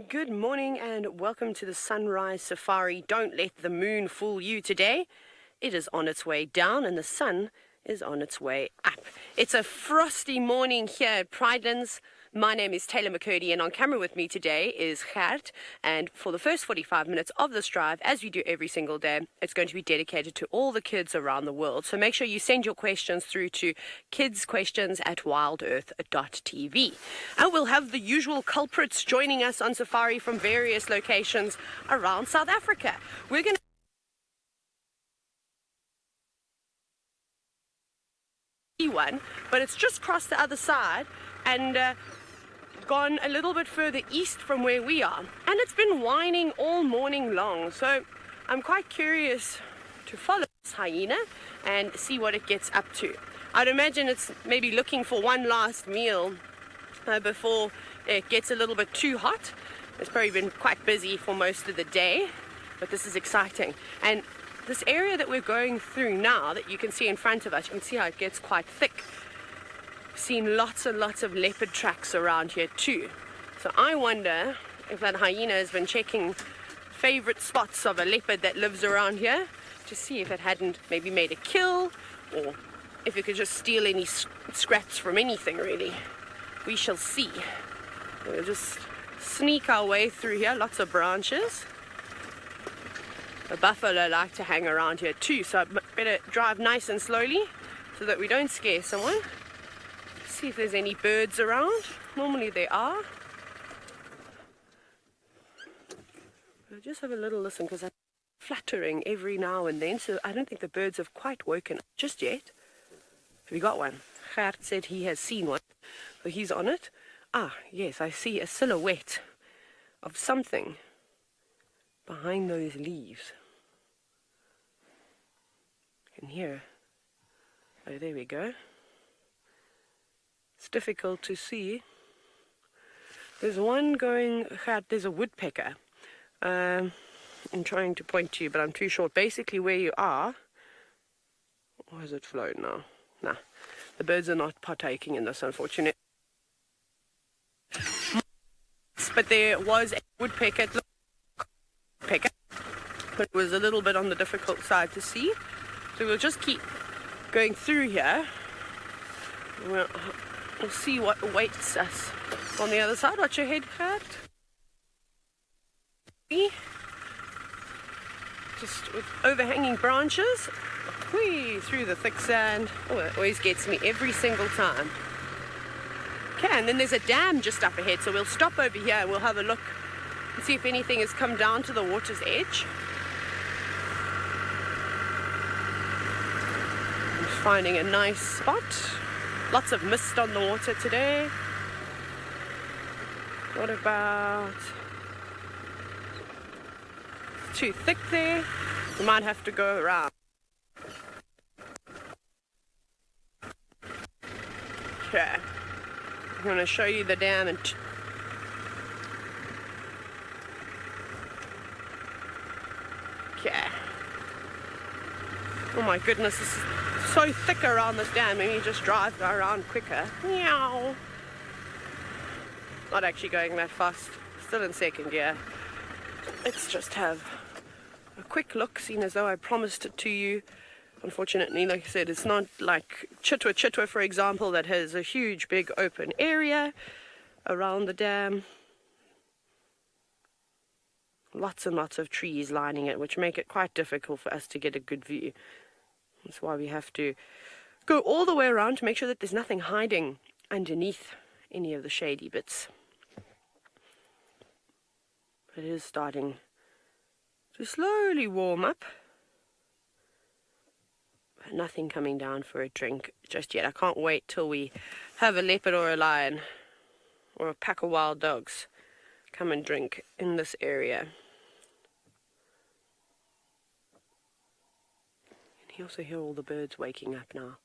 Good morning and welcome to the sunrise safari. Don't let the moon fool you today. It is on its way down and the sun is on its way up. It's a frosty morning here at Pridelands. My name is Taylor McCurdy and on camera with me today is Gert. And for the first 45 minutes of this drive, as we do every single day, it's going to be dedicated to all the kids around the world. So make sure you send your questions through to kidsquestions@wildearth.tv. And we'll have the usual culprits joining us on safari from various locations around South Africa. We're going to see one, but it's just crossed the other side and gone a little bit further east from where we are, and it's been whining all morning long, so I'm quite curious to follow this hyena and see what it gets up to. I'd imagine it's maybe looking for one last meal before it gets a little bit too hot. It's probably been quite busy for most of the day, but this is exciting. And this area that we're going through now, that you can see in front of us, you can see how it gets quite thick. Seen lots and lots of leopard tracks around here too. So I wonder if that hyena has been checking favorite spots of a leopard that lives around here to see if it hadn't maybe made a kill, or if it could just steal any scraps from anything really. We shall see. We'll just sneak our way through here. Lots of branches. The buffalo like to hang around here too, so I better drive nice and slowly so that we don't scare someone. See if there's any birds around. Normally there are. I'll just have a little listen because I'm fluttering every now and then, so I don't think the birds have quite woken up just yet. Have you got one? Gert said he has seen one, so he's on it. Ah, yes, I see a silhouette of something behind those leaves. You can hear. Oh, there we go. It's difficult to see. There's one going, there's a woodpecker. I'm trying to point to you, but I'm too short. Basically where you are, or has it flown now? Nah, the birds are not partaking in this, unfortunately. But there was a woodpecker, but it was a little bit on the difficult side to see. So we'll just keep going through here. We'll see what awaits us on the other side. Watch your head, Gert. Just with overhanging branches. Whee, through the thick sand. Oh, it always gets me every single time. Okay, and then there's a dam just up ahead, so we'll stop over here and we'll have a look and see if anything has come down to the water's edge. I'm just finding a nice spot. Lots of mist on the water today. What about... It's too thick there. We might have to go around. Okay. I'm going to show you the dam and... Okay. Oh my goodness, this is so thick around this dam. Maybe just drive around quicker. Meow. Not actually going that fast. Still in second gear. Let's just have a quick look, seeing as though I promised it to you. Unfortunately, like I said, it's not like Chitwa, for example, that has a huge big open area around the dam. Lots and lots of trees lining it, which make it quite difficult for us to get a good view. That's why we have to go all the way around to make sure that there's nothing hiding underneath any of the shady bits. It is starting to slowly warm up. But nothing coming down for a drink just yet. I can't wait till we have a leopard or a lion or a pack of wild dogs come and drink in this area. You also hear all the birds waking up now.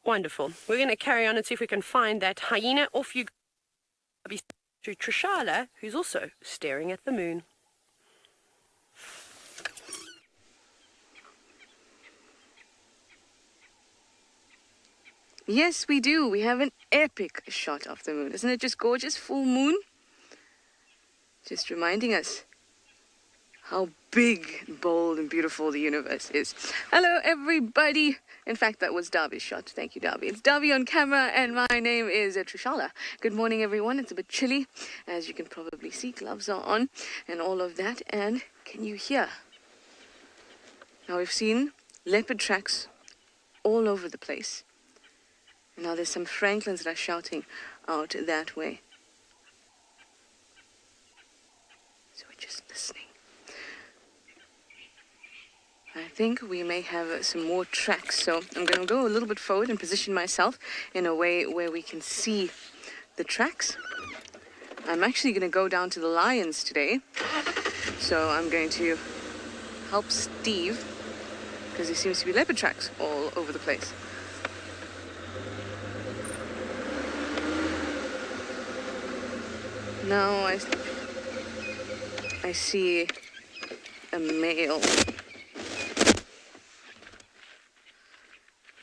Wonderful. We're going to carry on and see if we can find that hyena. Off you go to Tswalu, who's also staring at the moon. Yes, we do. We have an epic shot of the moon. Isn't it just gorgeous? Full moon. Just reminding us how big, bold, and beautiful the universe is. Hello, everybody. In fact, that was Darby's shot. Thank you, Darby. It's Darby on camera, and my name is Trishala. Good morning, everyone. It's a bit chilly, as you can probably see. Gloves are on, and all of that. And can you hear? Now, we've seen leopard tracks all over the place. And now there's some francolins that are shouting out that way. So we're just listening. I think we may have some more tracks, so I'm going to go a little bit forward and position myself in a way where we can see the tracks. I'm actually going to go down to the lions today, so I'm going to help Steve, because there seems to be leopard tracks all over the place. Now I see a male.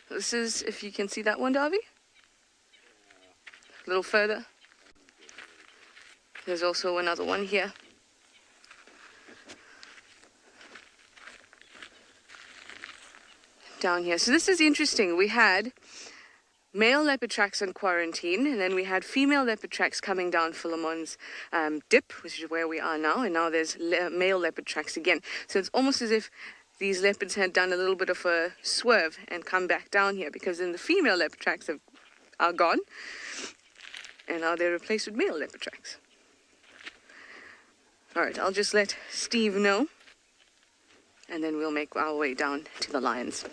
This is, if you can see that one, Darby. A little further. There's also another one here. Down here. So this is interesting. We had male leopard tracks in quarantine, and then we had female leopard tracks coming down Philemon's dip, which is where we are now, and now there's male leopard tracks again. So it's almost as if these leopards had done a little bit of a swerve and come back down here, because then the female leopard tracks are gone, and now they're replaced with male leopard tracks. All right, I'll just let Steve know, and then we'll make our way down to the lions.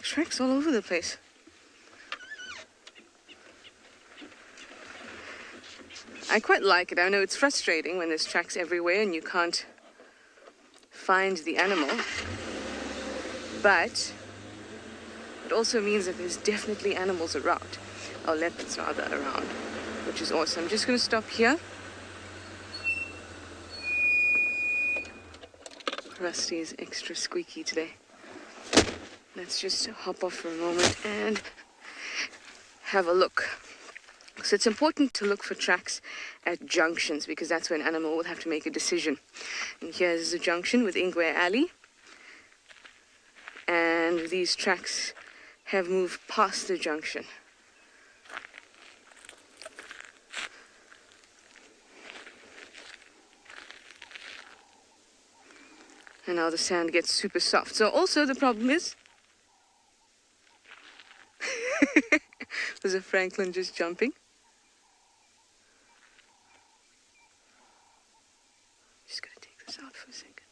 Tracks all over the place. I quite like it. I know it's frustrating when there's tracks everywhere and you can't find the animal, but it also means that there's definitely animals around, or leopards rather, around, which is awesome. I'm just going to stop here. Rusty is extra squeaky today. Let's just hop off for a moment and have a look. So it's important to look for tracks at junctions, because that's when an animal will have to make a decision. And here's a junction with Ingwe Alley. And these tracks have moved past the junction. And now the sand gets super soft. So also the problem is there's a francolin just jumping. Just gonna take this out for a second.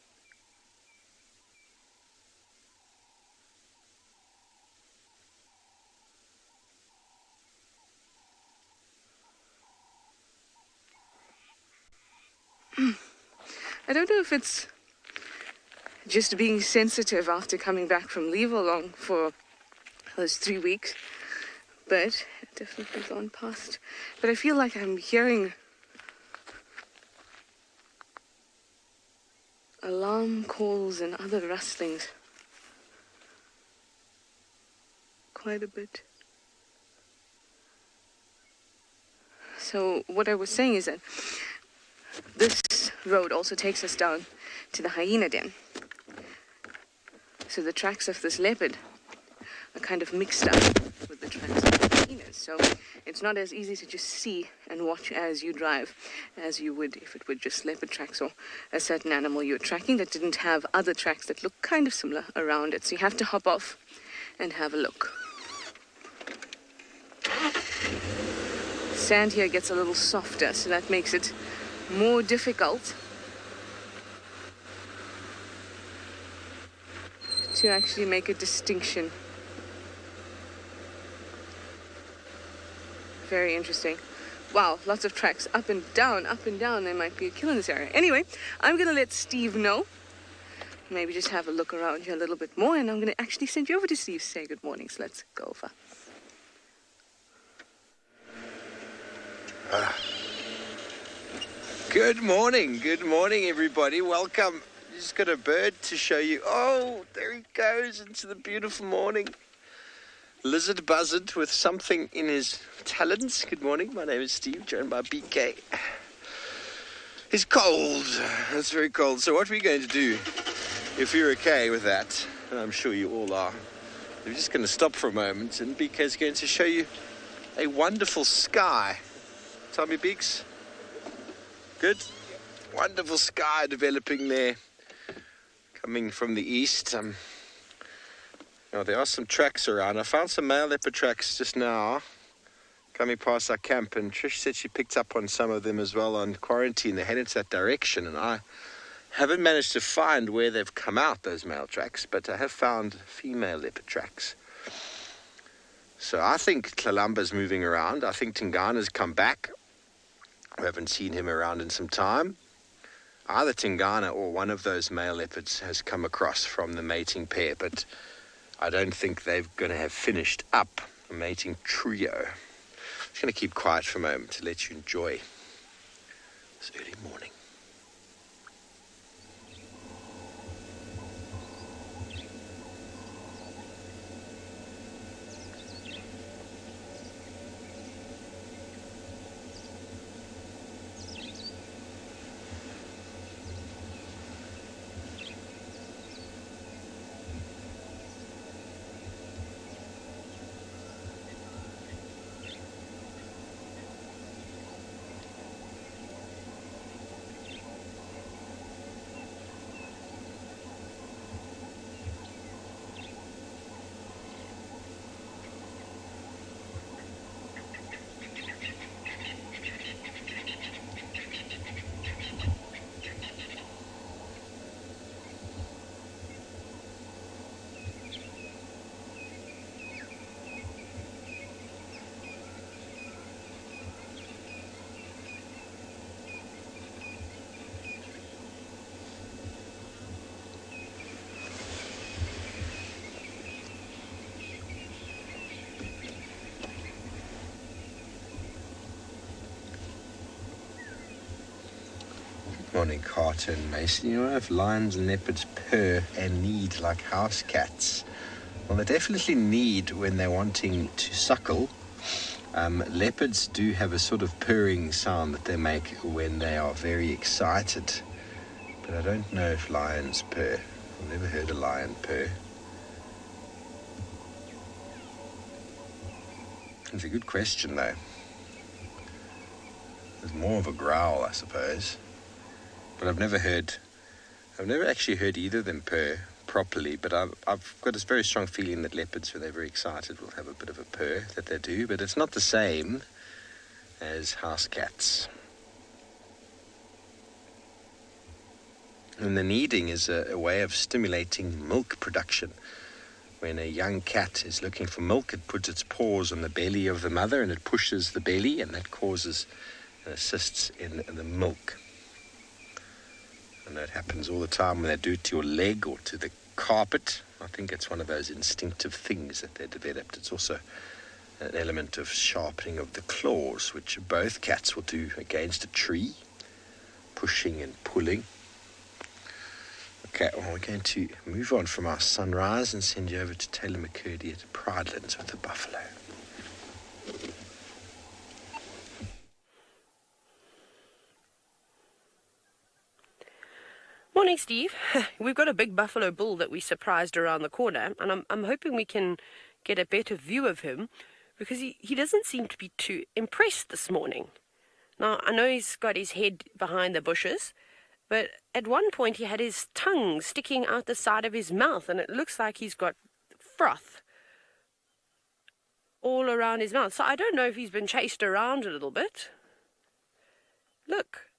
I don't know if it's just being sensitive after coming back from leave along for those 3 weeks, but definitely gone past. But I feel like I'm hearing alarm calls and other rustlings quite a bit. So what I was saying is that this road also takes us down to the hyena den. So the tracks of this leopard are kind of mixed up with the tracks of the hyenas. So it's not as easy to just see and watch as you drive as you would if it were just leopard tracks or a certain animal you're tracking that didn't have other tracks that look kind of similar around it. So you have to hop off and have a look. Sand here gets a little softer, so that makes it more difficult to actually make a distinction. Very interesting. Wow, lots of tracks up and down, up and down. There might be a kill in this area. Anyway, I'm going to let Steve know. Maybe just have a look around here a little bit more, and I'm going to actually send you over to Steve to say good morning. So let's go over. Good morning, everybody. Welcome. Just got a bird to show you. Oh, there he goes into the beautiful morning. Lizard buzzard with something in his talons. Good morning, my name is Steve, joined by BK. It's cold, it's very cold. So what we're going to do, if you're okay with that, and I'm sure you all are, we're just going to stop for a moment and BK's going to show you a wonderful sky. Tommy Beeks. Good. Wonderful sky developing there, coming from the east. There are some tracks around. I found some male leopard tracks just now, coming past our camp, and Trish said she picked up on some of them as well on quarantine. They headed that direction, and I haven't managed to find where they've come out, those male tracks, but I have found female leopard tracks. So I think Tlalamba's moving around. I think Tingana's come back. We haven't seen him around in some time. Either Tingana or one of those male leopards has come across from the mating pair, but I don't think they're going to have finished up the mating trio. I'm just going to keep quiet for a moment to let you enjoy this early morning. Morning, Carter and Mason. You know, if lions and leopards purr and need like house cats, well, they definitely need when they're wanting to suckle. Leopards do have a sort of purring sound that they make when they are very excited, but I don't know if lions purr. I've never heard a lion purr. It's a good question, though. It's more of a growl, I suppose. But I've never actually heard either of them purr properly, but I've got this very strong feeling that leopards, when they're very excited, will have a bit of a purr that they do, but it's not the same as house cats. And the kneading is a way of stimulating milk production. When a young cat is looking for milk, it puts its paws on the belly of the mother and it pushes the belly, and that causes and assists in the milk. And that happens all the time when they do it to your leg or to the carpet. I think it's one of those instinctive things that they developed. It's also an element of sharpening of the claws, which both cats will do against a tree, pushing and pulling. Okay, well, we're going to move on from our sunrise and send you over to Taylor McCurdy at Pridelands with the buffalo. Morning, Steve. We've got a big buffalo bull that we surprised around the corner, and I'm hoping we can get a better view of him, because he doesn't seem to be too impressed this morning. Now, I know he's got his head behind the bushes, but at one point he had his tongue sticking out the side of his mouth, and it looks like he's got froth all around his mouth. So I don't know if he's been chased around a little bit. Look,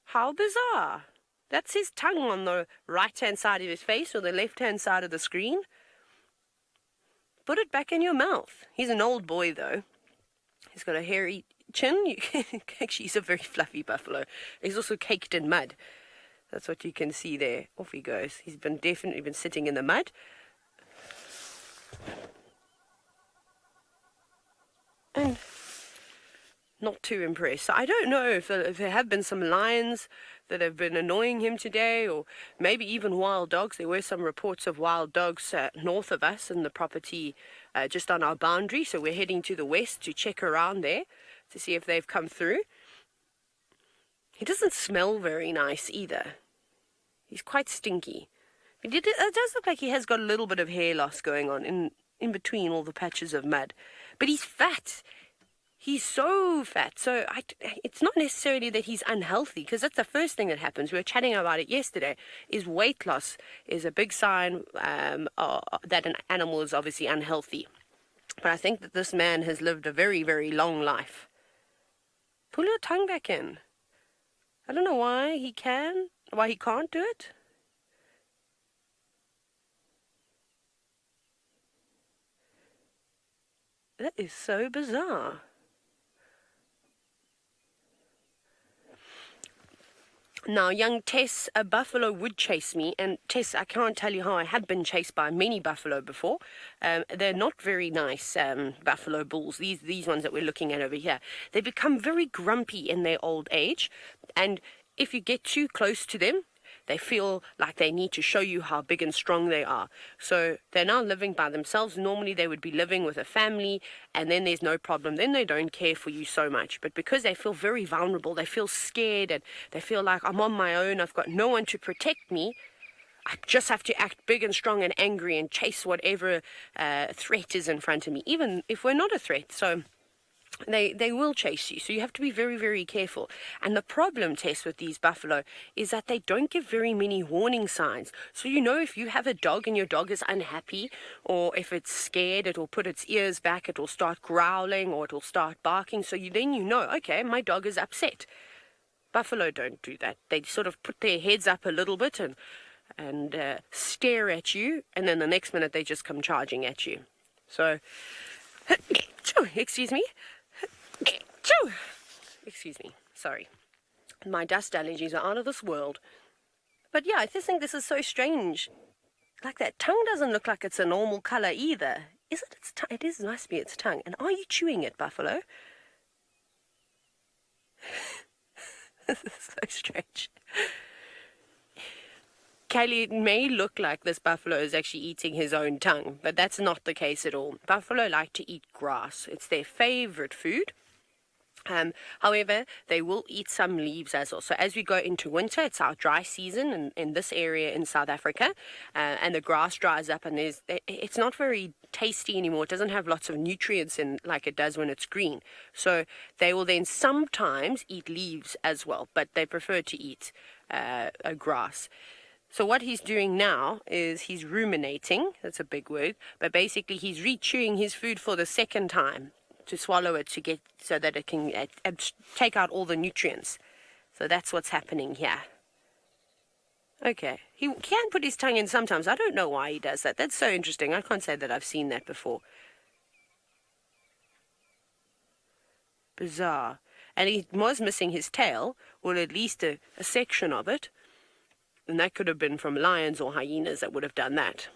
how bizarre. That's his tongue on the right-hand side of his face or the left-hand side of the screen. Put it back in your mouth. He's an old boy, though. He's got a hairy chin. Actually, he's a very fluffy buffalo. He's also caked in mud. That's what you can see there. Off he goes. He's definitely been sitting in the mud. And not too impressed. So I don't know if there have been some lions that have been annoying him today, or maybe even wild dogs. There were some reports of wild dogs north of us in the property just on our boundary, so we're heading to the west to check around there to see if they've come through. He doesn't smell very nice either. He's quite stinky. It does look like he has got a little bit of hair loss going on in between all the patches of mud. But he's fat. He's so fat. So it's not necessarily that he's unhealthy, because that's the first thing that happens. We were chatting about it yesterday, is weight loss is a big sign that an animal is obviously unhealthy. But I think that this man has lived a very, very long life. Pull your tongue back in. I don't know why he can't do it. That is so bizarre. Now, young Tess, a buffalo would chase me, and Tess, I can't tell you how I have been chased by many buffalo before. They're not very nice buffalo bulls, these ones that we're looking at over here. They become very grumpy in their old age, and if you get too close to them, they feel like they need to show you how big and strong they are. So they're now living by themselves. Normally they would be living with a family, and then there's no problem. Then they don't care for you so much. But because they feel very vulnerable, they feel scared, and they feel like I'm on my own, I've got no one to protect me, I just have to act big and strong and angry and chase whatever threat is in front of me, even if we're not a threat. So they will chase you, so you have to be very, very careful. And the problem, Tess, with these buffalo is that they don't give very many warning signs. So you know, if you have a dog and your dog is unhappy, or if it's scared, it will put its ears back, it will start growling, or it will start barking. So then you know, okay, my dog is upset. Buffalo don't do that. They sort of put their heads up a little bit and stare at you, and then the next minute they just come charging at you. So excuse me. Excuse me, sorry. My dust allergies are out of this world. But yeah, I just think this is so strange. Like, that tongue doesn't look like it's a normal color either. Is it its tongue? It is, must be its tongue. And are you chewing it, buffalo? This is so strange. Kaylee, it may look like this buffalo is actually eating his own tongue, but that's not the case at all. Buffalo like to eat grass. It's their favorite food. However, they will eat some leaves as well. So as we go into winter, it's our dry season in this area in South Africa, and the grass dries up, and it's not very tasty anymore. It doesn't have lots of nutrients in like it does when it's green. So they will then sometimes eat leaves as well, but they prefer to eat grass. So what he's doing now is he's ruminating. That's a big word, but basically he's re-chewing his food for the second time to swallow it so that it can take out all the nutrients. So that's what's happening here. Okay, he can put his tongue in sometimes. I don't know why he does that. That's so interesting. I can't say that I've seen that before. Bizarre. And he was missing his tail, or at least a section of it. And that could have been from lions or hyenas that would have done that.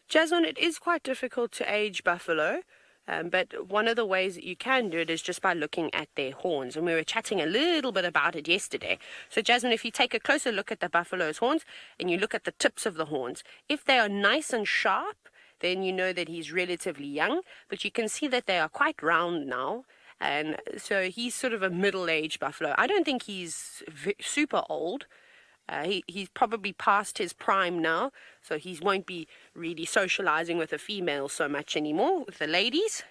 Jasmine, it is quite difficult to age buffalo, but one of the ways that you can do it is just by looking at their horns. And we were chatting a little bit about it yesterday. So, Jasmine, if you take a closer look at the buffalo's horns and you look at the tips of the horns, if they are nice and sharp, then you know that he's relatively young. But you can see that they are quite round now. And so he's sort of a middle-aged buffalo. I don't think he's super old. He's probably past his prime now, so he won't be really socializing with the females so much anymore, with the ladies.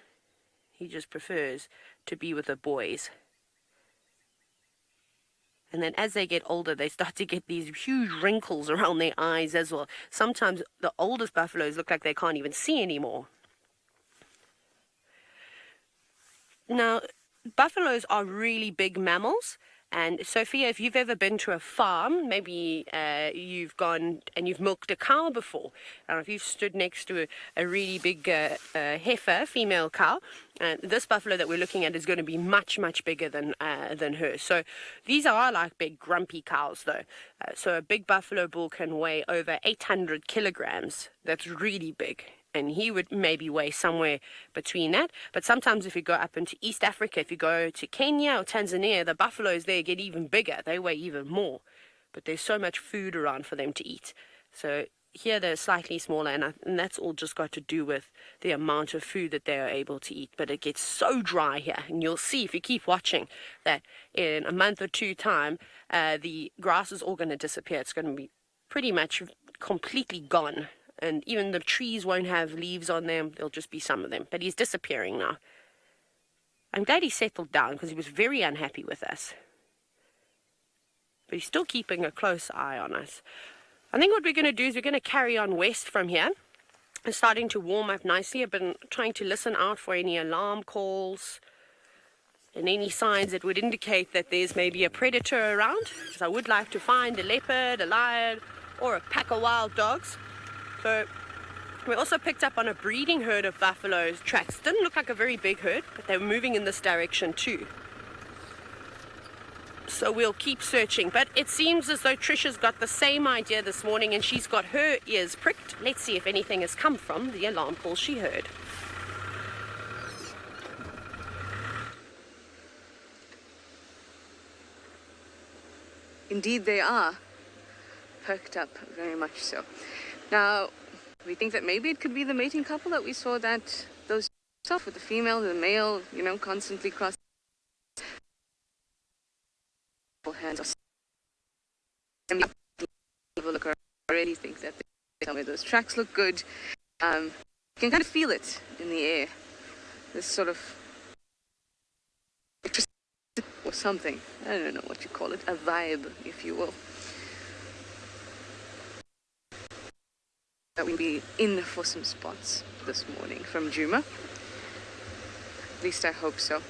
He just prefers to be with the boys. And then as they get older, they start to get these huge wrinkles around their eyes as well. Sometimes the oldest buffaloes look like they can't even see anymore. Now, buffaloes are really big mammals. And Sophia, if you've ever been to a farm, maybe you've gone and you've milked a cow before. If you've stood next to a really big heifer, female cow, this buffalo that we're looking at is going to be much, much bigger than her. So these are like big grumpy cows though. So a big buffalo bull can weigh over 800 kilograms. That's really big. And he would maybe weigh somewhere between that. But sometimes if you go up into East Africa, if you go to Kenya or Tanzania, the buffaloes there get even bigger. They weigh even more. But there's so much food around for them to eat. So here they're slightly smaller, and that's all just got to do with the amount of food that they are able to eat. But it gets so dry here. And you'll see if you keep watching that in a month or two time, the grass is all going to disappear. It's going to be pretty much completely gone. And even the trees won't have leaves on them. There'll just be some of them. But he's disappearing now. I'm glad he settled down because he was very unhappy with us. But he's still keeping a close eye on us. I think what we're going to do is we're going to carry on west from here. It's starting to warm up nicely. I've been trying to listen out for any alarm calls and any signs that would indicate that there's maybe a predator around. Because I would like to find a leopard, a lion, or a pack of wild dogs. So we also picked up on a breeding herd of buffaloes tracks. Didn't look like a very big herd, but they were moving in this direction too. So we'll keep searching. But it seems as though Trisha's got the same idea this morning and she's got her ears pricked. Let's see if anything has come from the alarm call she heard. Indeed they are. Perked up, very much so. Now, we think that maybe it could be the mating couple that we saw those stuff with the female and the male, constantly cross hands. And have a look. I already think that some of those tracks look good. You can kind of feel it in the air. This sort of electricity or something. I don't know what you call it. A vibe, if you will. That we'll be in for some spots this morning from Juma. At least I hope so.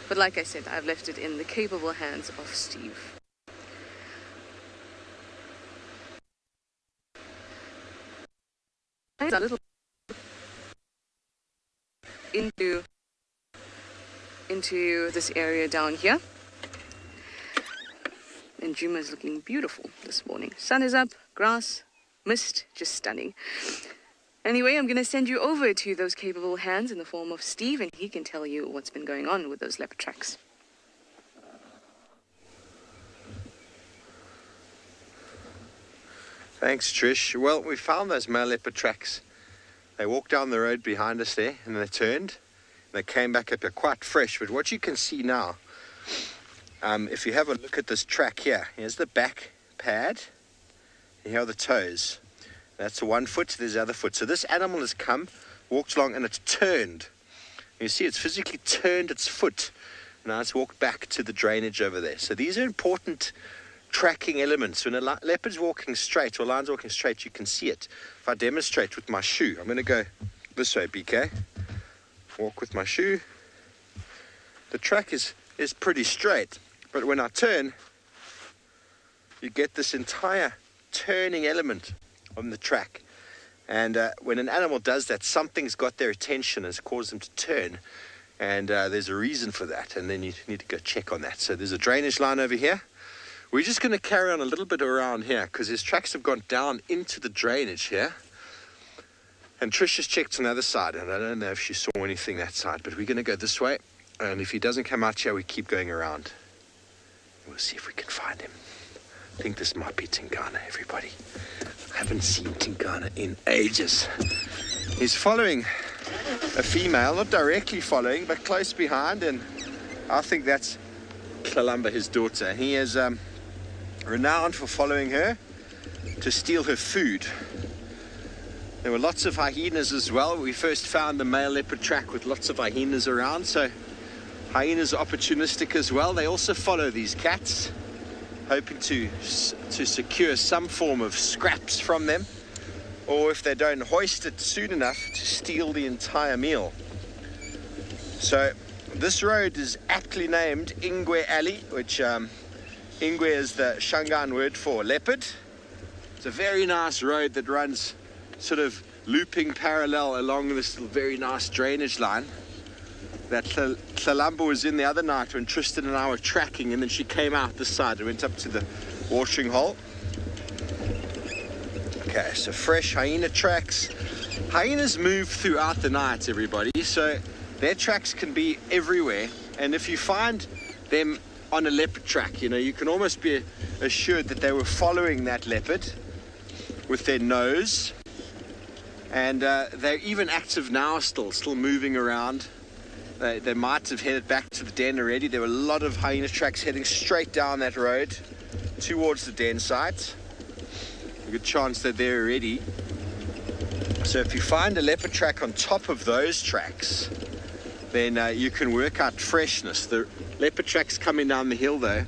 But like I said, I've left it in the capable hands of Steve. A little into this area down here. And Juma is looking beautiful this morning. Sun is up, grass, mist, just stunning. Anyway, I'm going to send you over to those capable hands in the form of Steve, and he can tell you what's been going on with those leopard tracks. Thanks, Trish. Well, we found those male leopard tracks. They walked down the road behind us there, and they turned. They came back up. They're quite fresh, but what you can see now, if you have a look at this track here, here's the back pad. Here are the toes. That's the one foot, there's the other foot. So this animal has come, walked along, and it's turned. You see it's physically turned its foot. Now it's walked back to the drainage over there. So these are important tracking elements. When a leopard's walking straight or a lion's walking straight, you can see it. If I demonstrate with my shoe, I'm going to go this way, BK. Walk with my shoe. The track is pretty straight. But when I turn, you get this entire turning element on the track. And when an animal does that, something's got their attention and has caused them to turn. And there's a reason for that. And then you need to go check on that. So there's a drainage line over here. We're just going to carry on a little bit around here because his tracks have gone down into the drainage here. And Trish has checked on the other side. And I don't know if she saw anything that side. But we're going to go this way. And if he doesn't come out here, we keep going around. We'll see if we can find him. I think this might be Tingana, everybody. I haven't seen Tingana in ages. He's following a female, not directly following, but close behind, and I think that's Kalamba, his daughter. He is renowned for following her to steal her food. There were lots of hyenas as well. We first found the male leopard track with lots of hyenas around, so hyenas are opportunistic as well. They also follow these cats, hoping to secure some form of scraps from them, or if they don't hoist it soon enough, to steal the entire meal. So This road is aptly named Ingwe Alley, which Ingwe is the Shangaan word for leopard. It's a very nice road that runs sort of looping parallel along this very nice drainage line that Tlalamba was in the other night when Tristan and I were tracking, and then she came out this side and went up to the watering hole. Okay, so fresh hyena tracks. Hyenas move throughout the night, everybody, so their tracks can be everywhere, and if you find them on a leopard track, you know, you can almost be assured that they were following that leopard with their nose, and they're even active now, still moving around. They might have headed back to the den already. There were a lot of hyena tracks heading straight down that road towards the den site. A good chance they're there already. So if you find a leopard track on top of those tracks, then you can work out freshness. The leopard tracks coming down the hill, though,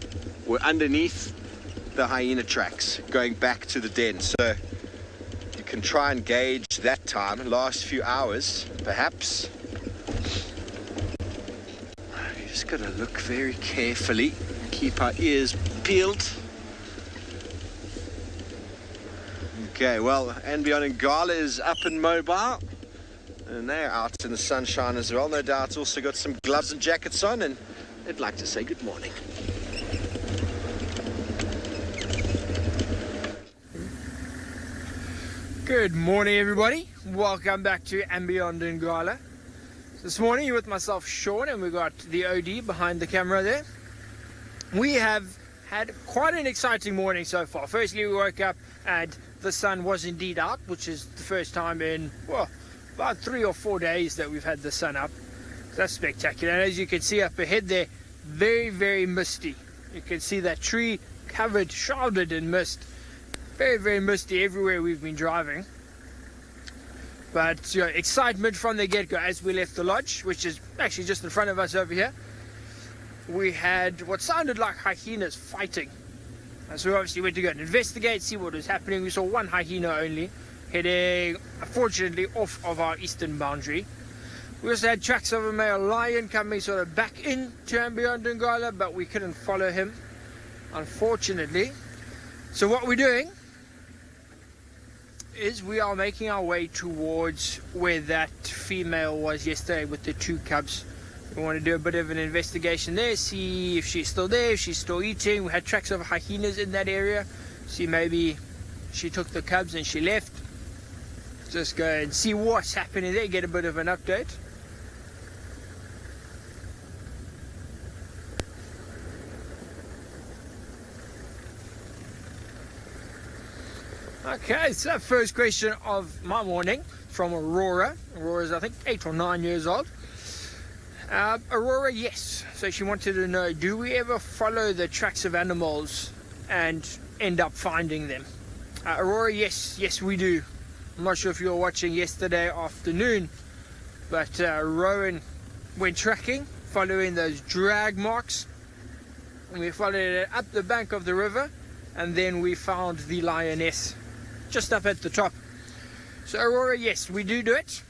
were underneath the hyena tracks going back to the den. So you can try and gauge that time, last few hours, perhaps. You just got to look very carefully, keep our ears peeled. Okay, well, Ambient Ngala is up and mobile, and they're out in the sunshine as well. No doubt also got some gloves and jackets on, and they'd like to say good morning. Good morning, everybody. Welcome back to Ambient Ngala. This morning you're with myself, Sean, and we've got the OD behind the camera there. We have had quite an exciting morning so far. Firstly, we woke up and the sun was indeed out, which is the first time in, well, about 3 or 4 days that we've had the sun up. That's spectacular. And as you can see up ahead there, very, very misty. You can see that tree covered, shrouded in mist. Very, very misty everywhere we've been driving. But you know, excitement from the get-go as we left the lodge, which is actually just in front of us over here. We had what sounded like hyenas fighting. And so we obviously went to go and investigate, see what was happening. We saw one hyena only, heading, unfortunately, off of our eastern boundary. We also had tracks of a male lion coming sort of back into Ambient Ngala, but we couldn't follow him, unfortunately. So what we're doing is we are making our way towards where that female was yesterday with the 2 cubs. We want to do a bit of an investigation there, see if she's still there, if she's still eating. We had tracks of hyenas in that area. See, maybe she took the cubs and she left. Just go and see what's happening there, get a bit of an update. Okay, so first question of my morning from Aurora. Aurora's, I think, 8 or 9 years old. Aurora, yes. So she wanted to know, do we ever follow the tracks of animals and end up finding them? Aurora, yes we do. I'm not sure if you were watching yesterday afternoon, but Rowan went tracking, following those drag marks. And we followed it up the bank of the river, and then we found the lioness just up at the top. So Aurora, yes, we do it.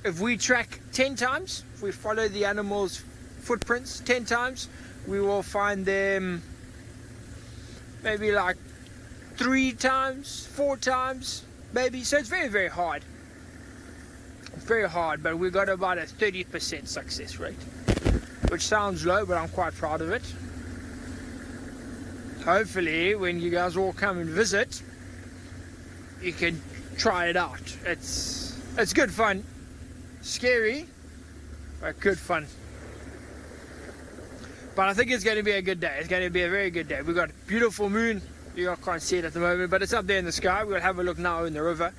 If we track 10 times, if we follow the animal's footprints 10 times, we will find them maybe like 3 times, 4 times, maybe. So it's very, very hard. Very hard, but we got about a 30% success rate, which sounds low, but I'm quite proud of it. Hopefully, when you guys all come and visit, you can try it out. It's good fun. Scary, but good fun. But I think it's going to be a good day. It's going to be a very good day. We've got a beautiful moon. You can't see it at the moment, but it's up there in the sky. We'll have a look now in the river.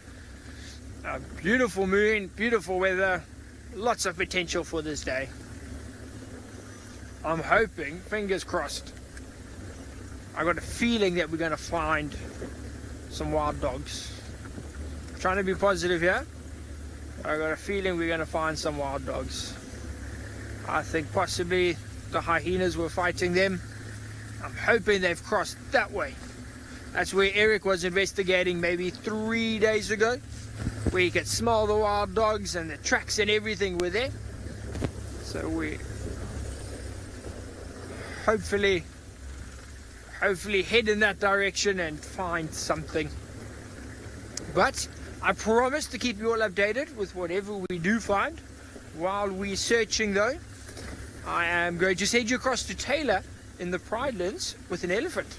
A beautiful moon, beautiful weather, lots of potential for this day. I'm hoping, fingers crossed, I got a feeling that we're going to find some wild dogs. I'm trying to be positive here. I got a feeling we're going to find some wild dogs. I think possibly the hyenas were fighting them. I'm hoping they've crossed that way. That's where Eric was investigating maybe 3 days ago, where you could smell the wild dogs and the tracks and everything were there. So we hopefully head in that direction and find something. But I promise to keep you all updated with whatever we do find. While we're searching though, I am going to send you across to Taylor in the Pridelands with an elephant.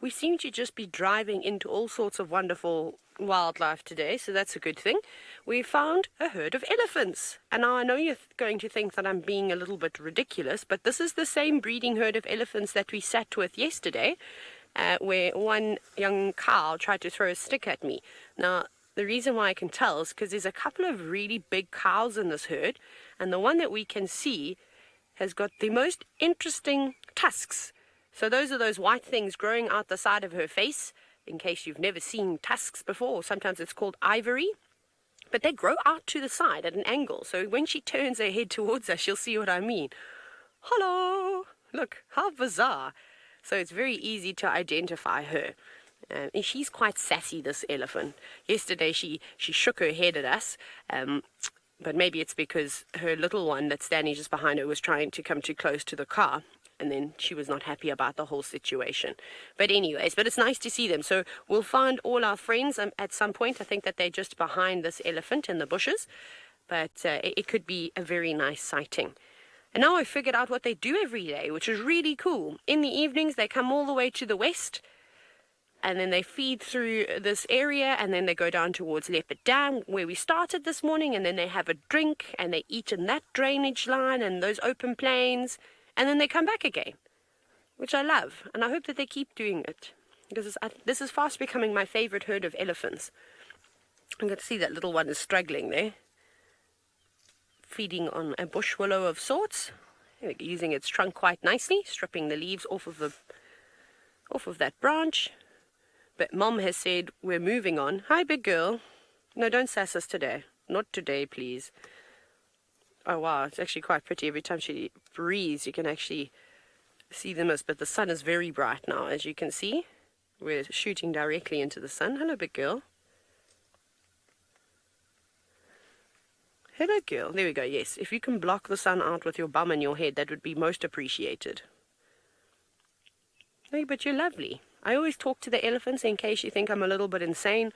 We seem to just be driving into all sorts of wonderful wildlife today, so that's a good thing. We found a herd of elephants. And now I know you're going to think that I'm being a little bit ridiculous, but this is the same breeding herd of elephants that we sat with yesterday, where one young cow tried to throw a stick at me. Now, the reason why I can tell is because there's a couple of really big cows in this herd, and the one that we can see has got the most interesting tusks. So those are those white things growing out the side of her face, in case you've never seen tusks before. Sometimes it's called ivory, but they grow out to the side at an angle. So when she turns her head towards us, she'll see what I mean. Hello! Look, how bizarre. So it's very easy to identify her. And she's quite sassy, this elephant. Yesterday she shook her head at us, but maybe it's because her little one that's standing just behind her was trying to come too close to the car, and then she was not happy about the whole situation. But anyways, but it's nice to see them. So we'll find all our friends at some point. I think that they're just behind this elephant in the bushes, but it could be a very nice sighting. And now I've figured out what they do every day, which is really cool. In the evenings, they come all the way to the west, and then they feed through this area, and then they go down towards Leopard Dam, where we started this morning, and then they have a drink, and they eat in that drainage line and those open plains, and then they come back again, which I love, and I hope that they keep doing it, because this is fast becoming my favorite herd of elephants. I'm going to see that little one is struggling there, feeding on a bush willow of sorts, using its trunk quite nicely, stripping the leaves off of that branch. But Mom has said we're moving on. Hi, big girl. No, don't sass us today. Not today, please. Oh wow, it's actually quite pretty. Every time she breathes, you can actually see the mist. But the sun is very bright now, as you can see. We're shooting directly into the sun. Hello, big girl. Hello, girl. There we go, yes. If you can block the sun out with your bum and your head, that would be most appreciated. Hey, but you're lovely. I always talk to the elephants in case you think I'm a little bit insane.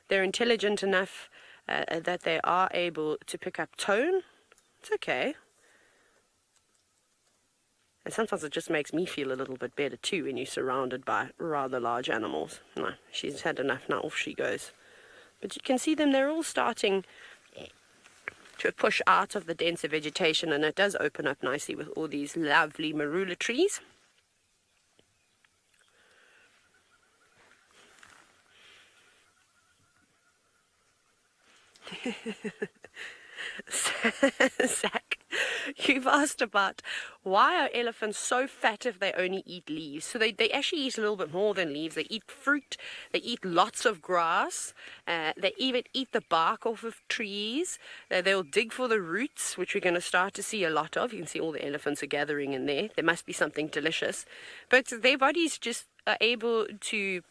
They're intelligent enough that they are able to pick up tone. It's okay. And sometimes it just makes me feel a little bit better too when you're surrounded by rather large animals. No, she's had enough now, off she goes. But you can see them, they're all starting to push out of the denser vegetation, and it does open up nicely with all these lovely marula trees. Zach, you've asked about why are elephants so fat if they only eat leaves. So they actually eat a little bit more than leaves. They eat fruit, they eat lots of grass, they even eat the bark off of trees. They'll dig for the roots, which we're going to start to see a lot of. You can see all the elephants are gathering in there. There must be something delicious. But their bodies just are able to,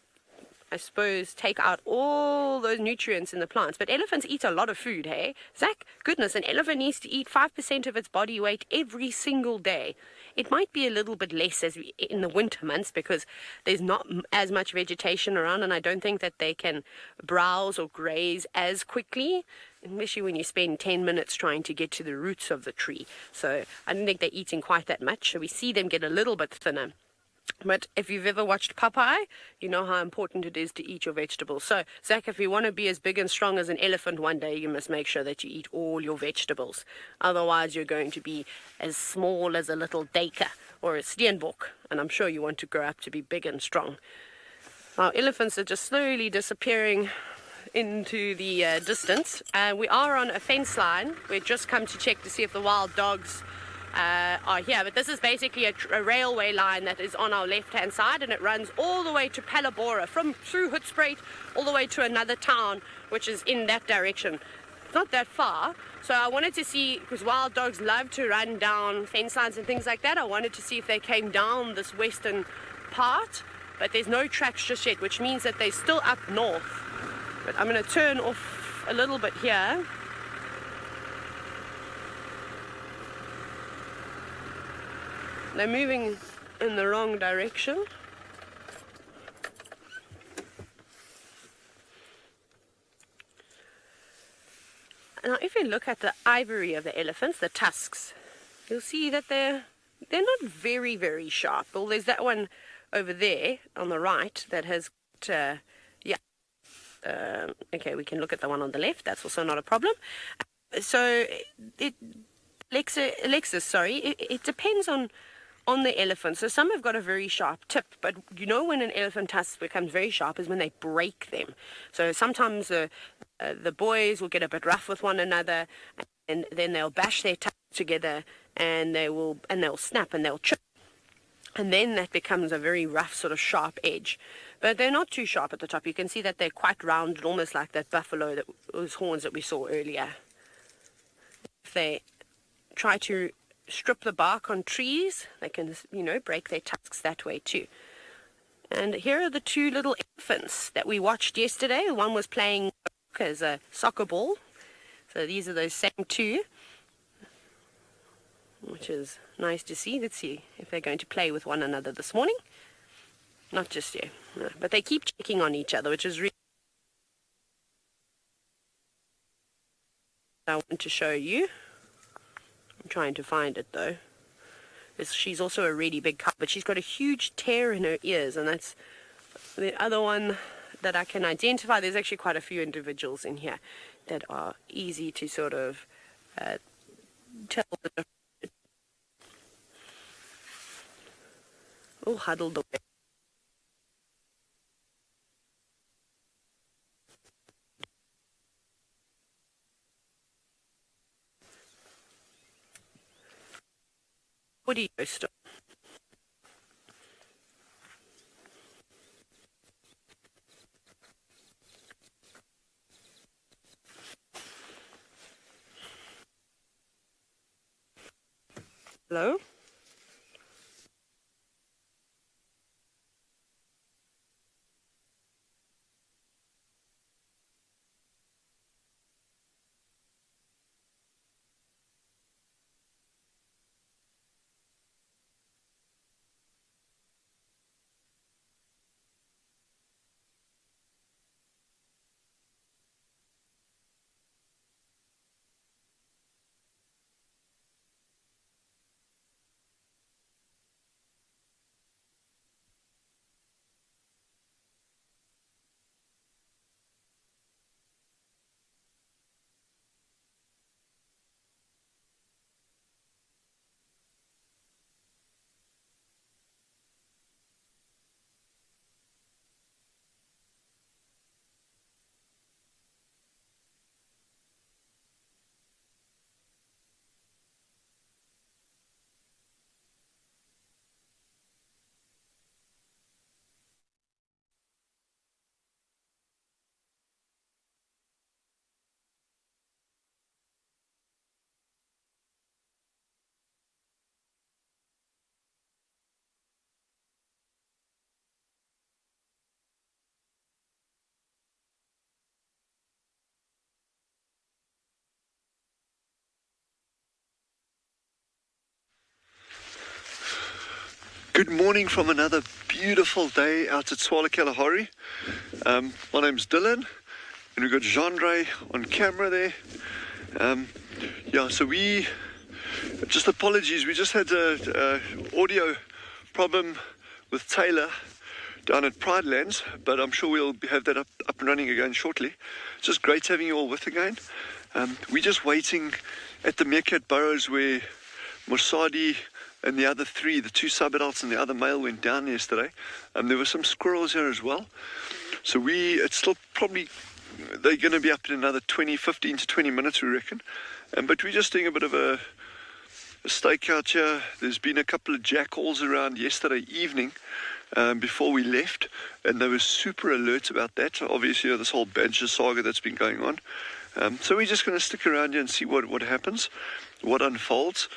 I suppose, take out all those nutrients in the plants. But elephants eat a lot of food, hey? Zach, goodness, an elephant needs to eat 5% of its body weight every single day. It might be a little bit less in the winter months because there's not as much vegetation around, and I don't think that they can browse or graze as quickly, especially when you spend 10 minutes trying to get to the roots of the tree. So I don't think they're eating quite that much. So we see them get a little bit thinner. But if you've ever watched Popeye, you know how important it is to eat your vegetables. So, Zach, if you want to be as big and strong as an elephant one day, you must make sure that you eat all your vegetables. Otherwise, you're going to be as small as a little duiker or a steenbok. And I'm sure you want to grow up to be big and strong. Our elephants are just slowly disappearing into the distance. We are on a fence line. We've just come to check to see if the wild dogs are here, but this is basically a railway line that is on our left hand side, and it runs all the way to Palabora, through Hoedspruit all the way to another town which is in that direction. It's not that far, so I wanted to see, because wild dogs love to run down fence lines and things like that, I wanted to see if they came down this western part but there's no tracks just yet, which means that they're still up north. But I'm going to turn off a little bit here. They're moving in the wrong direction. Now, if you look at the ivory of the elephants, the tusks, you'll see that they're not very, very sharp. Well, there's that one over there on the right that has, okay, we can look at the one on the left. That's also not a problem. So, Alexis, it depends on the elephant. So some have got a very sharp tip, but you know when an elephant tusk becomes very sharp is when they break them. So sometimes the boys will get a bit rough with one another, and then they'll bash their tusks together, and they'll snap and they'll chip, and then that becomes a very rough sort of sharp edge. But they're not too sharp at the top. You can see that they're quite rounded, almost like that buffalo, those horns that we saw earlier. If they try to strip the bark on trees, they can, break their tusks that way too. And here are the two little elephants that we watched yesterday. One was playing as a soccer ball. So these are those same two, which is nice to see. Let's see if they're going to play with one another this morning. Not just yet, no, but they keep checking on each other, which is really I want to show you. I'm trying to find it though. She's also a really big cow, but she's got a huge tear in her ears, and that's the other one that I can identify. There's actually quite a few individuals in here that are easy to sort of tell the difference. Oh, huddled away. Audio stop. Hello? Good morning from another beautiful day out at Tswalu Kalahari. My name's Dylan, and we've got Jean-Ray on camera there. So just apologies, we just had a audio problem with Taylor down at Pride Lands, but I'm sure we'll have that up and running again shortly. It's just great having you all with again. We're just waiting at the Meerkat burrows where Morsadi and the other three, the two sub-adults and the other male, went down yesterday. There were some squirrels here as well. So it's still probably, they're going to be up in another 15 to 20 minutes, we reckon. But we're just doing a bit of a stakeout here. There's been a couple of jackals around yesterday evening before we left, and they were super alert about that. Obviously, this whole badger saga that's been going on. So we're just going to stick around here and see what happens, what unfolds.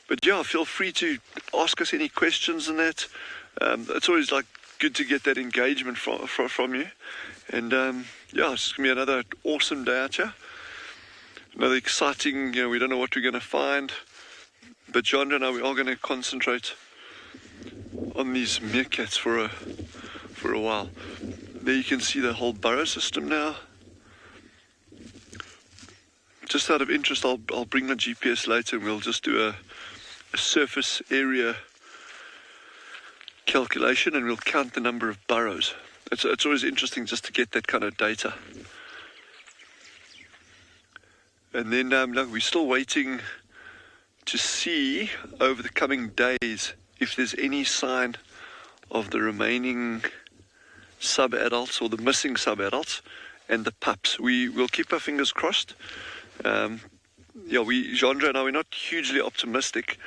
But yeah, feel free to ask us any questions and that. It's always like good to get that engagement from you. And yeah, it's going to be another awesome day out here. Another exciting, we don't know what we're going to find. But Jandra and I, we are going to concentrate on these meerkats for a while. There you can see the whole burrow system now. Just out of interest, I'll bring my GPS later and we'll just do a surface area calculation and we'll count the number of burrows. It's always interesting just to get that kind of data. And then look, we're still waiting to see over the coming days if there's any sign of the remaining sub-adults or the missing sub-adults and the pups. We will keep our fingers crossed. Yeah, Jandra and I, we're not hugely optimistic.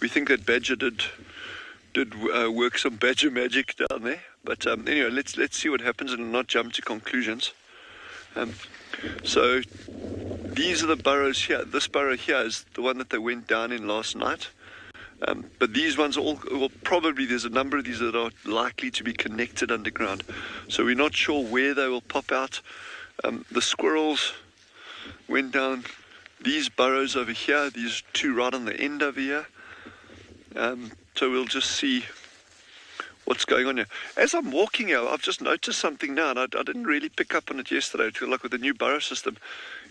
We think that Badger did work some Badger magic down there. But anyway, let's see what happens and not jump to conclusions. So these are the burrows here. This burrow here is the one that they went down in last night. But these ones all, well, probably there's a number of these that are likely to be connected underground. So we're not sure where they will pop out. The squirrels went down these burrows over here, these two right on the end over here. So we'll just see what's going on here. As I'm walking here, I've just noticed something now, and I didn't really pick up on it yesterday, like with the new burrow system,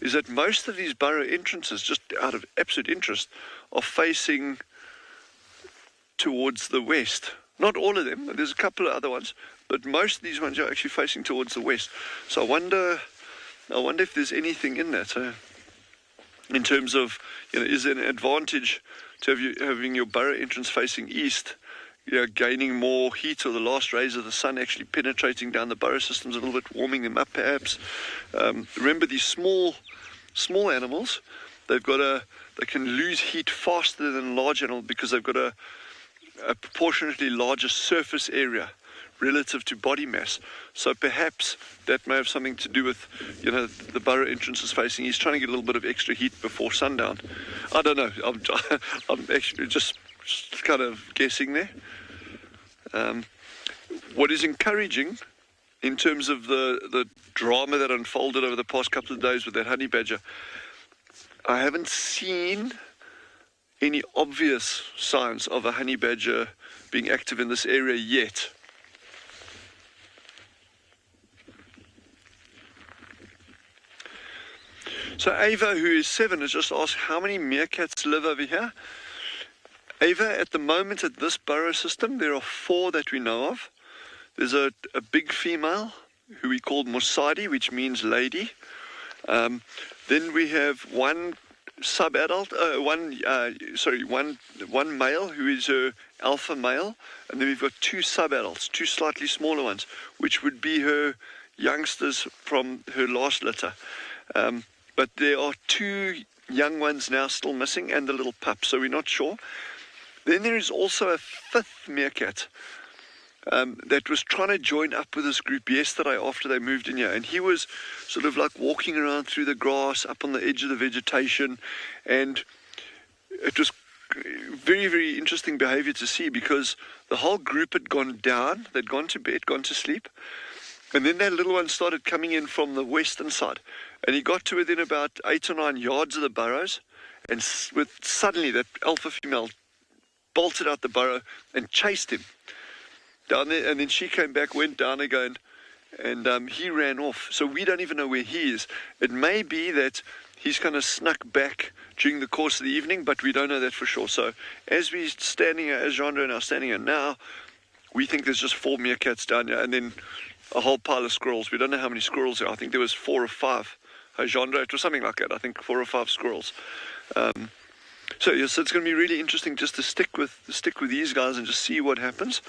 is that most of these burrow entrances, just out of absolute interest, are facing towards the west. Not all of them, there's a couple of other ones, but most of these ones are actually facing towards the west. So I wonder if there's anything in that. In terms of, is there an advantage to having your burrow entrance facing east, gaining more heat, or the last rays of the sun actually penetrating down the burrow systems a little bit, warming them up perhaps. Remember, these small animals, they can lose heat faster than large animals because they've got a proportionately larger surface area relative to body mass. So perhaps that may have something to do with, the burrow entrances facing east, trying to get a little bit of extra heat before sundown. I don't know. I'm actually just kind of guessing there. What is encouraging in terms of the drama that unfolded over the past couple of days with that honey badger, I haven't seen any obvious signs of a honey badger being active in this area yet. So Ava, who is 7, has just asked how many meerkats live over here. Ava, at the moment at this burrow system, there are 4 that we know of. There's a big female who we call Mosadi, which means lady. Then we have one sub-adult, one male who is her alpha male, and then we've got 2 sub-adults, 2 slightly smaller ones, which would be her youngsters from her last litter. But there are 2 young ones now still missing and the little pup, so we're not sure. Then there is also a 5th meerkat that was trying to join up with this group yesterday after they moved in here, and he was sort of like walking around through the grass up on the edge of the vegetation, and it was very, very interesting behavior to see because the whole group had gone down, they'd gone to bed, gone to sleep, and then that little one started coming in from the western side, and he got to within about 8 or 9 yards of the burrows, and suddenly that alpha female bolted out the burrow and chased him down there, and then she came back, went down again, and he ran off. So we don't even know where he is. It may be that he's kind of snuck back during the course of the evening, but we don't know that for sure. So as we're standing here, as Jandra and I are standing here now, we think there's just 4 meerkats down here, and then a whole pile of squirrels. We don't know how many squirrels there are. I think there was 4 or 5. Jandra, it was something like that. I think 4 or 5 squirrels. So yes, it's going to be really interesting just to stick with these guys and just see what happens.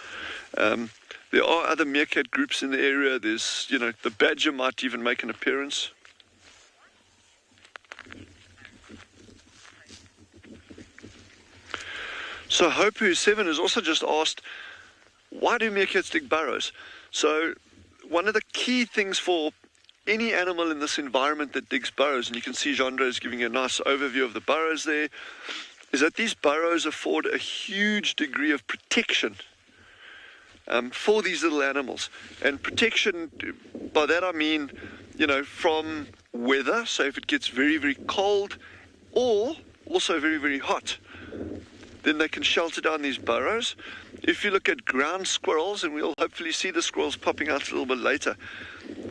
There are other meerkat groups in the area. There's, the badger might even make an appearance. So Hope, who's 7, has also just asked, why do meerkats dig burrows? So one of the key things for any animal in this environment that digs burrows, and you can see Jandra is giving a nice overview of the burrows there, is that these burrows afford a huge degree of protection for these little animals. And protection, by that I mean, you know, from weather, so if it gets very, very cold, or also very, very hot, then they can shelter down these burrows. If you look at ground squirrels, and we'll hopefully see the squirrels popping out a little bit later,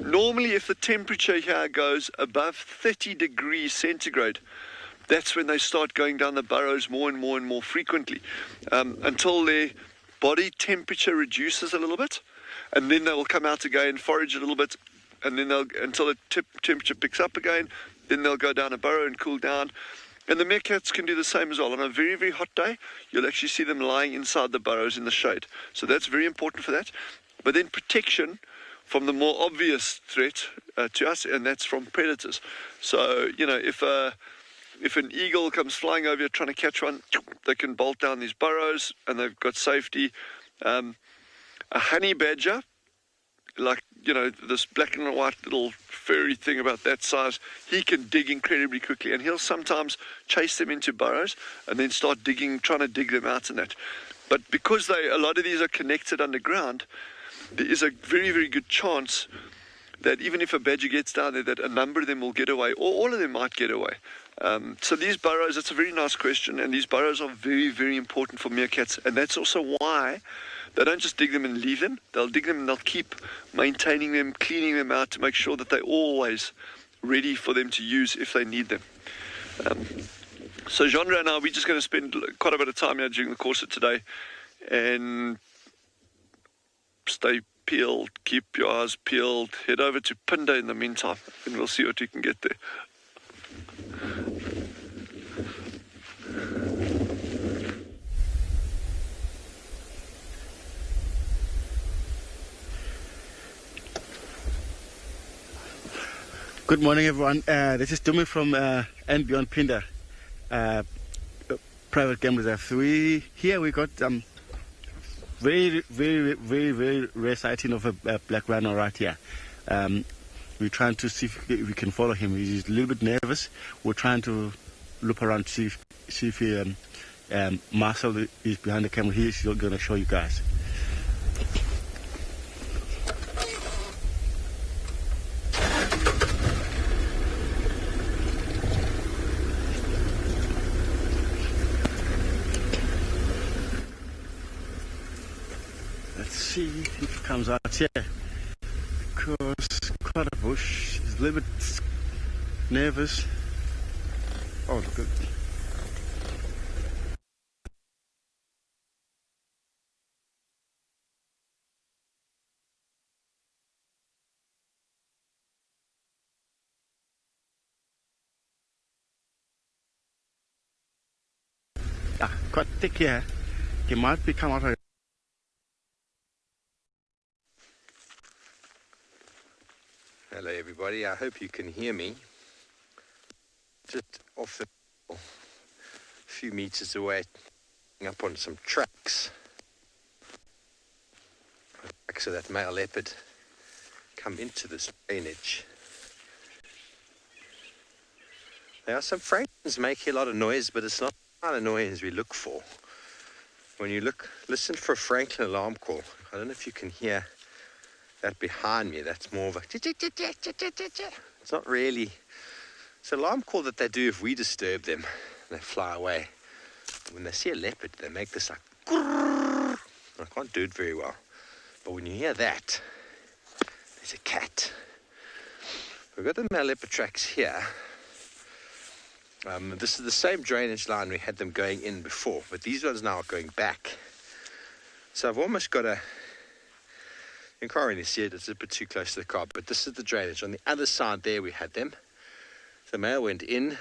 normally if the temperature here goes above 30 degrees centigrade, that's when they start going down the burrows more and more and more frequently, until their body temperature reduces a little bit, and then they will come out again, forage a little bit, and then until the temperature picks up again, then they'll go down a burrow and cool down. And the meerkats can do the same as well. On a very, very hot day, you'll actually see them lying inside the burrows in the shade. So that's very important for that. But then protection from the more obvious threat to us, and that's from predators. So, you know, if an eagle comes flying over you trying to catch one, they can bolt down these burrows and they've got safety. A honey badger, like, you know, this black and white little furry thing about that size, he can dig incredibly quickly, and he'll sometimes chase them into burrows and then start digging, trying to dig them out and that. But because a lot of these are connected underground, there is a very, very good chance that even if a badger gets down there, that a number of them will get away, or all of them might get away. So these burrows, it's a very nice question, and these burrows are very, very important for meerkats, and that's also why they don't just dig them and leave them. They'll dig them and they'll keep maintaining them, cleaning them out to make sure that they're always ready for them to use if they need them. So Genre and I, we're just going to spend quite a bit of time here during the course of today, and stay peeled, keep your eyes peeled, head over to Pinda in the meantime, and we'll see what we can get there. Good morning, everyone. This is Dumi from and Beyond Pinda, private game reserve. Here we got very rare sighting of a black rhino right here. We're trying to see if we can follow him. He's a little bit nervous. We're trying to look around to see if he, Marcel is behind the camera. He's going to show you guys. See if he comes out here, because quite a bush. He's a little bit nervous. Oh, look at quite thick here. He might be come out. Hello everybody, I hope you can hear me. Just off the a few meters away, up on some tracks. So that male leopard come into this drainage. There are some franklins making a lot of noise, but it's not the kind of noise we look for. When you listen for a franklin alarm call, I don't know if you can hear that behind me. That's more of a it's not really, it's an alarm call that they do if we disturb them and they fly away. When they see a leopard, they make this like I can't do it very well, but when you hear that, there's a cat. We've got the male leopard tracks here. This is the same drainage line we had them going in before, but these ones now are going back. So I've almost got you can't really see it, it's a bit too close to the car, but this is the drainage. On the other side there we had them. The male went in.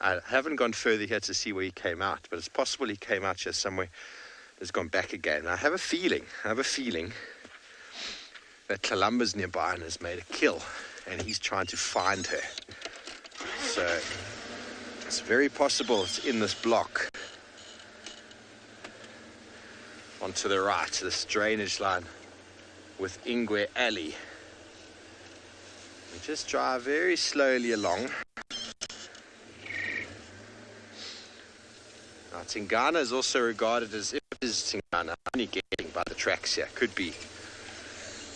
I haven't gone further here to see where he came out, but it's possible he came out here somewhere, has gone back again. I have a feeling that Columba's nearby and has made a kill, and he's trying to find her. So it's very possible it's in this block. Onto the right, this drainage line with Ingwe Alley. We just drive very slowly along. Now, Tingana is also regarded as, if it is Tingana, only getting by the tracks here. Could be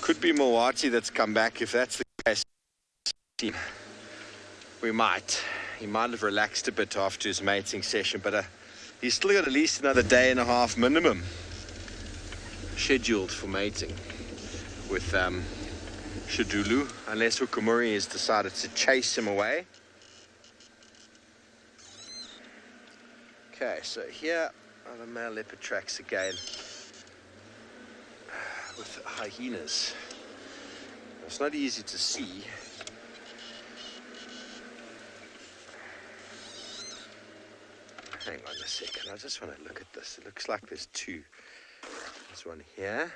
Mawati that's come back. If that's the case, he might have relaxed a bit after his mating session, but he's still got at least another day and a half minimum scheduled for mating with Shadulu, unless Hukumuri has decided to chase him away. Okay, so here are the male leopard tracks again with hyenas. It's not easy to see. Hang on a second, I just want to look at this. It looks like there's two. There's one here.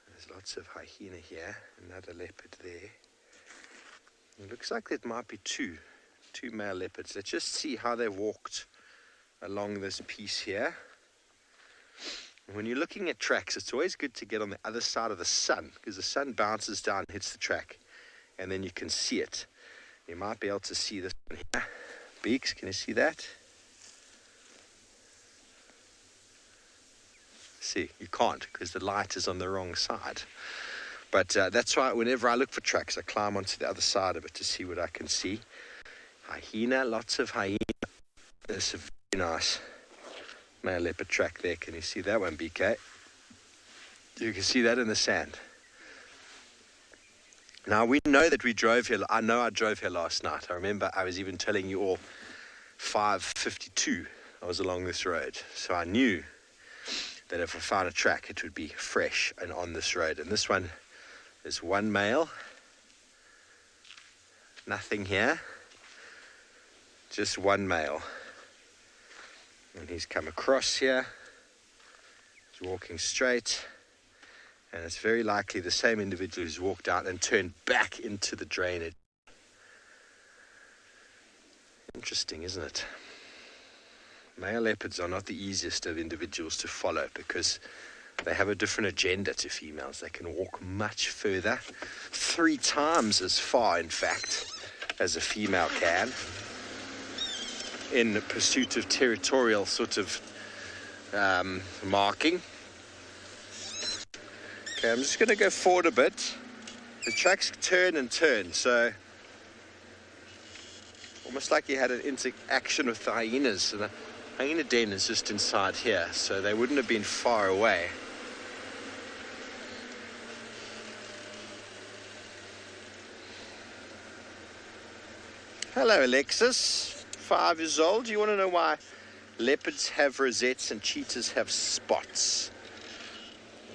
There's lots of hyena here. Another leopard there. It looks like there might be two male leopards. Let's just see how they walked along this piece here. When you're looking at tracks, it's always good to get on the other side of the sun, because the sun bounces down, hits the track, and then you can see it. You might be able to see this one here. Beaks, can you see that? See, you can't, because the light is on the wrong side. But that's why whenever I look for tracks, I climb onto the other side of it to see what I can see. Hyena, lots of hyena. There's a very nice male leopard track there. Can you see that one, BK? You can see that in the sand. Now, we know that we drove here. I know I drove here last night. I remember I was even telling you all 5:52 I was along this road. So I knew that if I found a track, it would be fresh and on this road. And this one is one male. Nothing here. Just one male. And he's come across here. He's walking straight. And it's very likely the same individual who's walked out and turned back into the drainage. Interesting, isn't it? Male leopards are not the easiest of individuals to follow because they have a different agenda to females. They can walk much further, 3 times as far, in fact, as a female can, in pursuit of territorial sort of marking. Okay, I'm just going to go forward a bit. The tracks turn and turn, so almost like you had an interaction with the hyenas. And the hyena den is just inside here, so they wouldn't have been far away. Hello, Alexis, 5 years old. Do you want to know why leopards have rosettes and cheetahs have spots?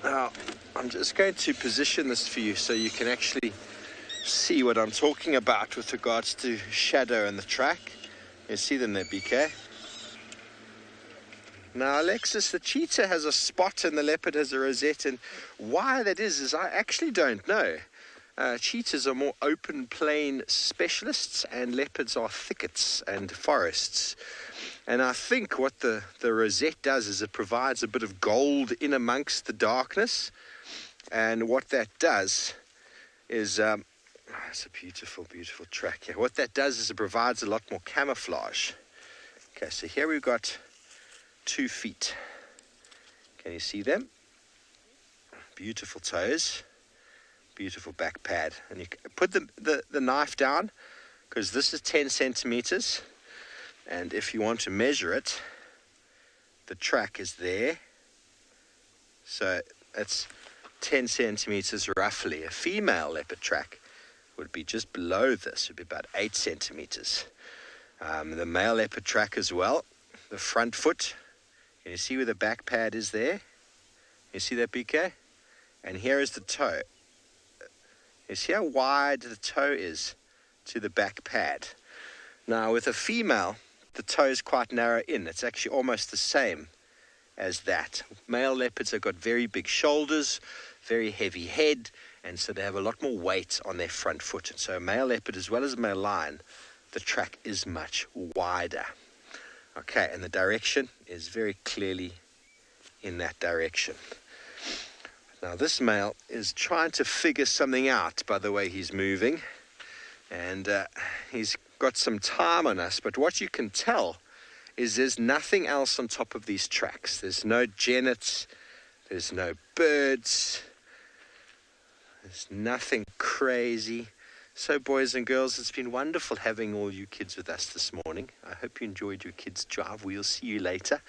Now, I'm just going to position this for you so you can actually see what I'm talking about with regards to shadow and the track. You see them there, BK? Now, Alexis, the cheetah has a spot and the leopard has a rosette, and why that is I actually don't know. Cheetahs are more open plain specialists and leopards are thickets and forests. And I think what the rosette does is it provides a bit of gold in amongst the darkness. And what that does is, it's a beautiful, beautiful track here. What that does is it provides a lot more camouflage. Okay, so here we've got 2 feet. Can you see them? Beautiful toes. Beautiful back pad. And you put the knife down, because this is 10 centimeters. And if you want to measure it, the track is there. So it's 10 centimeters roughly. A female leopard track would be just below this. It would be about 8 centimeters. The male leopard track as well. The front foot. Can you see where the back pad is there? You see that, BK? And here is the toe. You see how wide the toe is to the back pad. Now, with a female, the toe is quite narrow in. It's actually almost the same as that. Male leopards have got very big shoulders, very heavy head, and so they have a lot more weight on their front foot. And so a male leopard as well as a male lion, the track is much wider. Okay, and the direction is very clearly in that direction. Now this male is trying to figure something out by the way he's moving, and he's got some time on us, but what you can tell is there's nothing else on top of these tracks. There's no genets, there's no birds, there's nothing crazy. So boys and girls, it's been wonderful having all you kids with us this morning. I hope you enjoyed your kids' drive. We'll see you later,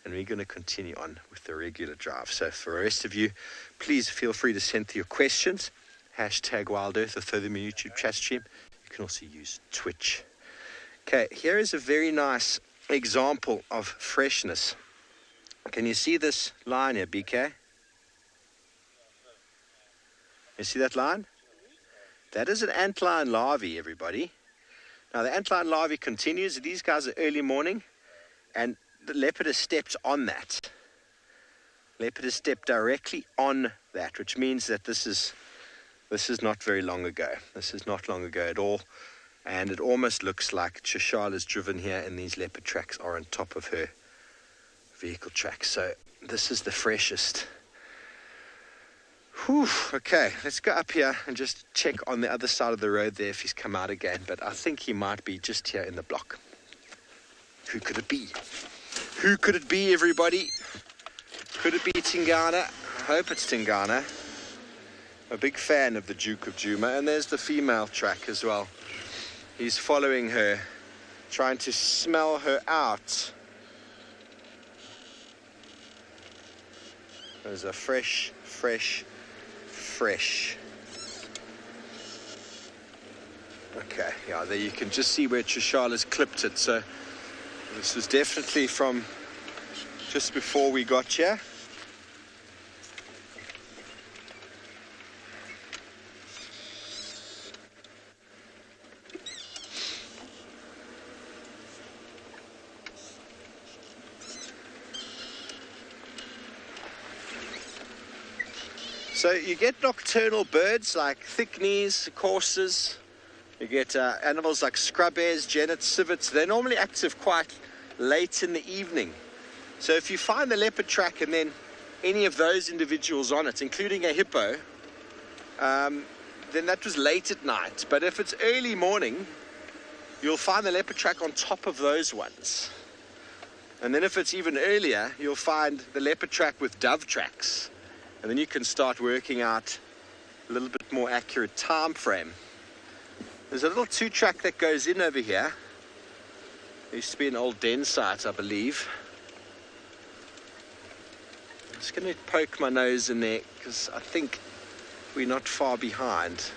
and we're going to continue on with the regular drive. So for the rest of you, please feel free to send through your questions. #WildEarth, or throw them in YouTube chat stream. You can also use Twitch. Okay, here is a very nice example of freshness. Can you see this line here, BK? You see that line? That is an antlion larvae, everybody. Now the antlion larvae continues. These guys are early morning, and the leopard has stepped on that. Leopard has stepped directly on that, which means that this is not very long ago. This is not long ago at all, and it almost looks like Tswalu's driven here, and these leopard tracks are on top of her vehicle tracks. So this is the freshest. Whew, okay, let's go up here and just check on the other side of the road there if he's come out again. But I think he might be just here in the block. Who could it be? Who could it be, everybody? Could it be Tingana? I hope it's Tingana. A big fan of the Duke of Djuma. And there's the female track as well. He's following her, trying to smell her out. There's a fresh. Okay, yeah, there you can just see where Tswalu's clipped it. So this was definitely from just before we got here. So you get nocturnal birds like thick-knees, coursers. You get animals like scrub hares, genets, civets. They're normally active quite late in the evening. So if you find the leopard track and then any of those individuals on it, including a hippo, then that was late at night. But if it's early morning, you'll find the leopard track on top of those ones. And then if it's even earlier, you'll find the leopard track with dove tracks. And then you can start working out a little bit more accurate time frame. There's a little 2-track that goes in over here. There used to be an old den site, I believe. I'm just going to poke my nose in there because I think we're not far behind.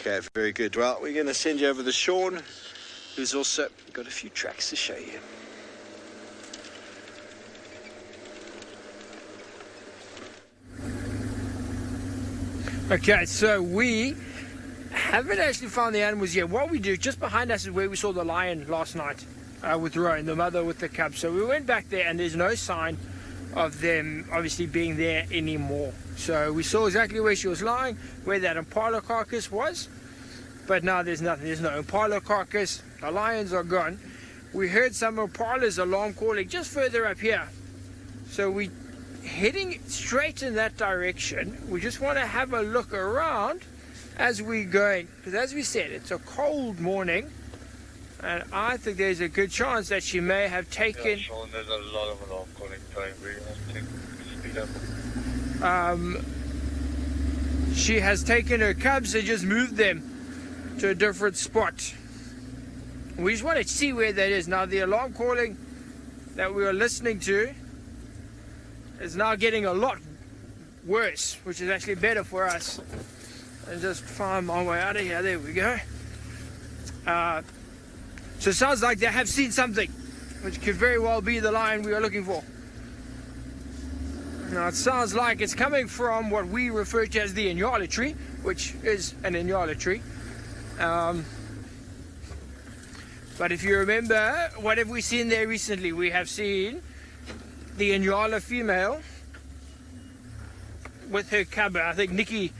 Okay, very good. Well, we're going to send you over to Sean, who's also got a few tracks to show you. Okay, so we haven't actually found the animals yet. What we do, just behind us is where we saw the lion last night with Rowan, the mother with the cubs. So we went back there and there's no sign of them obviously being there anymore. So we saw exactly where she was lying, where that impala carcass was. But now there's nothing. There's no impala carcass. The lions are gone. We heard some impala's alarm calling just further up here. So we heading straight in that direction. We just want to have a look around as we're going. Because as we said, it's a cold morning. And I think there's a good chance that she may have taken... Yeah, Sean, there's a lot of alarm calling time. We have to speed up. She has taken her cubs and just moved them to a different spot. We just want to see where that is. Now the alarm calling that we were listening to is now getting a lot worse, which is actually better for us. And just find my way out of here. There we go. So it sounds like they have seen something, which could very well be the lion we are looking for. Now it sounds like it's coming from what we refer to as the Inyala tree, which is an Inyala tree. But if you remember, what have we seen there recently? We have seen the Inyala female with her cub. I think Nikki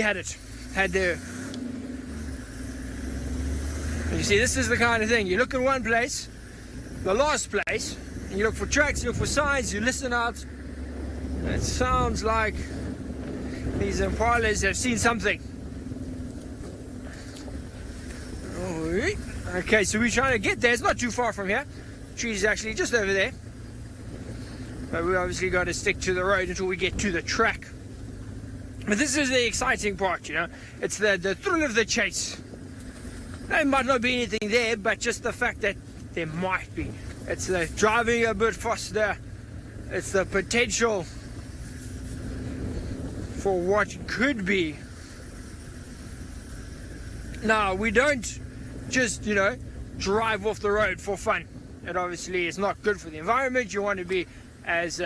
had her. And you see, this is the kind of thing. You look in one place, the last place, You look for tracks, you look for signs, you listen out. It sounds like these impalas have seen something. Okay, so we're trying to get there. It's not too far from here. The tree is actually just over there. But we obviously got to stick to the road until we get to the track. But this is the exciting part, you know. It's the thrill of the chase. There might not be anything there, but just the fact that there might be. It's the driving a bit faster. It's the potential for what could be. Now, we don't just, you know, drive off the road for fun. It obviously is not good for the environment. You want to be as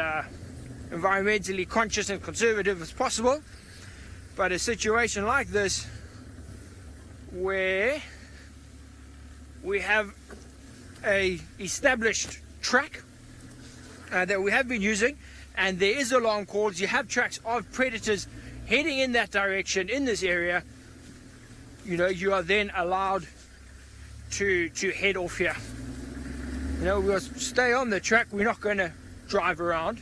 environmentally conscious and conservative as possible. But a situation like this, where we have a established track that we have been using, and there is alarm calls, you have tracks of predators heading in that direction in this area, you know, you are then allowed to head off here. You know, we'll stay on the track, we're not going to drive around.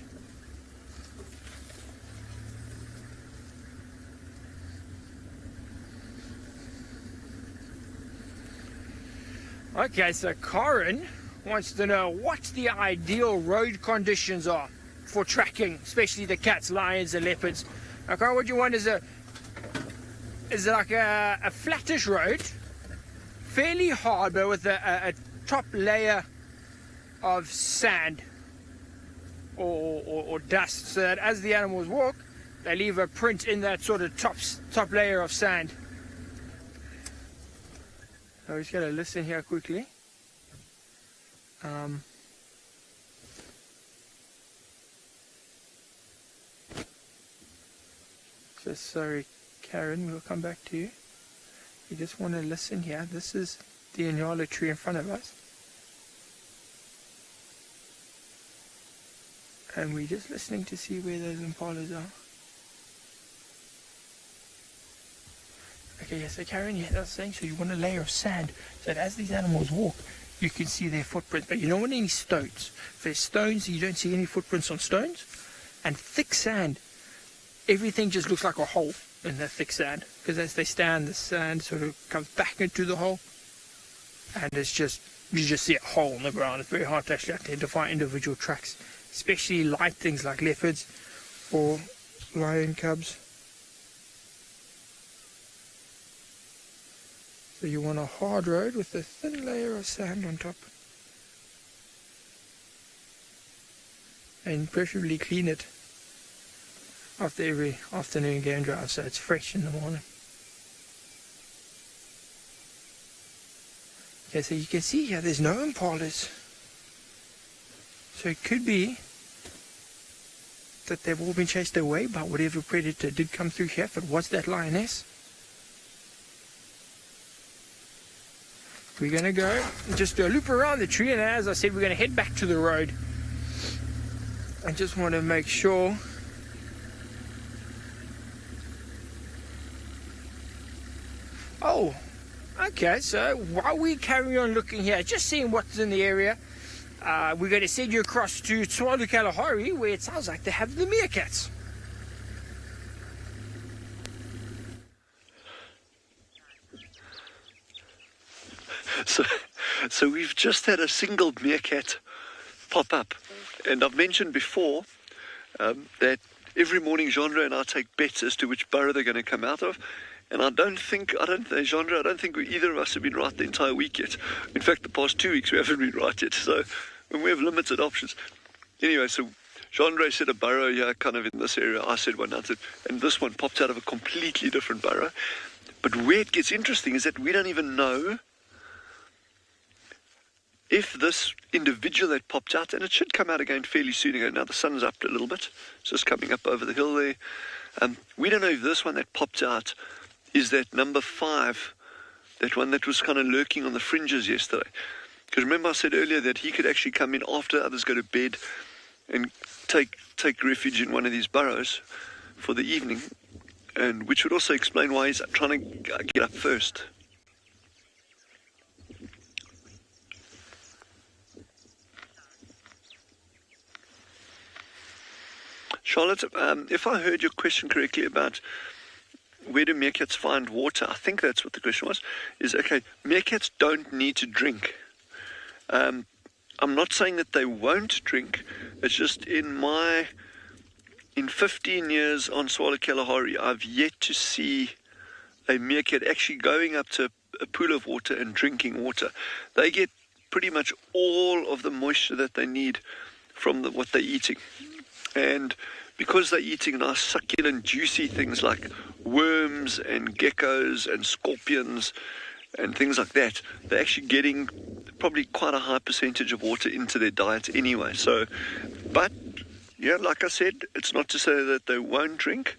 Okay, so Corin wants to know what the ideal road conditions are for tracking, especially the cats, lions, and leopards. Okay, what you want is like a flattish road, fairly hard, but with a top layer of sand or dust, so that as the animals walk, they leave a print in that sort of top layer of sand. So we're just going to listen here quickly. So sorry, Karen, we'll come back to you. You just want to listen here. This is the Inyala tree in front of us. And we're just listening to see where those impalas are. Okay, yeah, so Karen, yeah, that's saying, so you want a layer of sand so that as these animals walk, you can see their footprints, but you don't want any stones. If there's stones, you don't see any footprints on stones. And thick sand, everything just looks like a hole in that thick sand, because as they stand, the sand sort of comes back into the hole, and it's just, you just see a hole in the ground. It's very hard to actually identify individual tracks, especially light things like leopards or lion cubs. So you want a hard road with a thin layer of sand on top. And preferably clean it after every afternoon game drive so it's fresh in the morning. Okay, so you can see here there's no impalas. So it could be that they've all been chased away by whatever predator did come through here, if it was that lioness. We're going to go and just do a loop around the tree, and as I said, we're going to head back to the road. I just want to make sure okay, so while we carry on looking here, just seeing what's in the area, we're going to send you across to Tswalu Kalahari, where it sounds like they have the meerkats. So we've just had a single meerkat pop up, and I've mentioned before that every morning Genre and I take bets as to which burrow they're going to come out of, and I don't think either of us have been right the entire week yet. In fact, the past 2 weeks we haven't been right yet, so we have limited options. Anyway, so Genre said a burrow here, kind of in this area. I said one out, and this one popped out of a completely different burrow. But where it gets interesting is that we don't even know if this individual that popped out, and it should come out again fairly soon ago. Now the sun's up a little bit, it's just coming up over the hill there. We don't know if this one that popped out is that number 5, that one that was kind of lurking on the fringes yesterday. Because remember I said earlier that he could actually come in after others go to bed and take refuge in one of these burrows for the evening, and which would also explain why he's trying to get up first. Charlotte, if I heard your question correctly about where do meerkats find water, I think that's what the question was, is, okay, meerkats don't need to drink. I'm not saying that they won't drink, it's just in 15 years on Tswalu Kalahari, I've yet to see a meerkat actually going up to a pool of water and drinking water. They get pretty much all of the moisture that they need from what they're eating. And because they're eating nice succulent juicy things like worms and geckos and scorpions and things like that, they're actually getting probably quite a high percentage of water into their diet anyway. So, but yeah, like I said, it's not to say that they won't drink.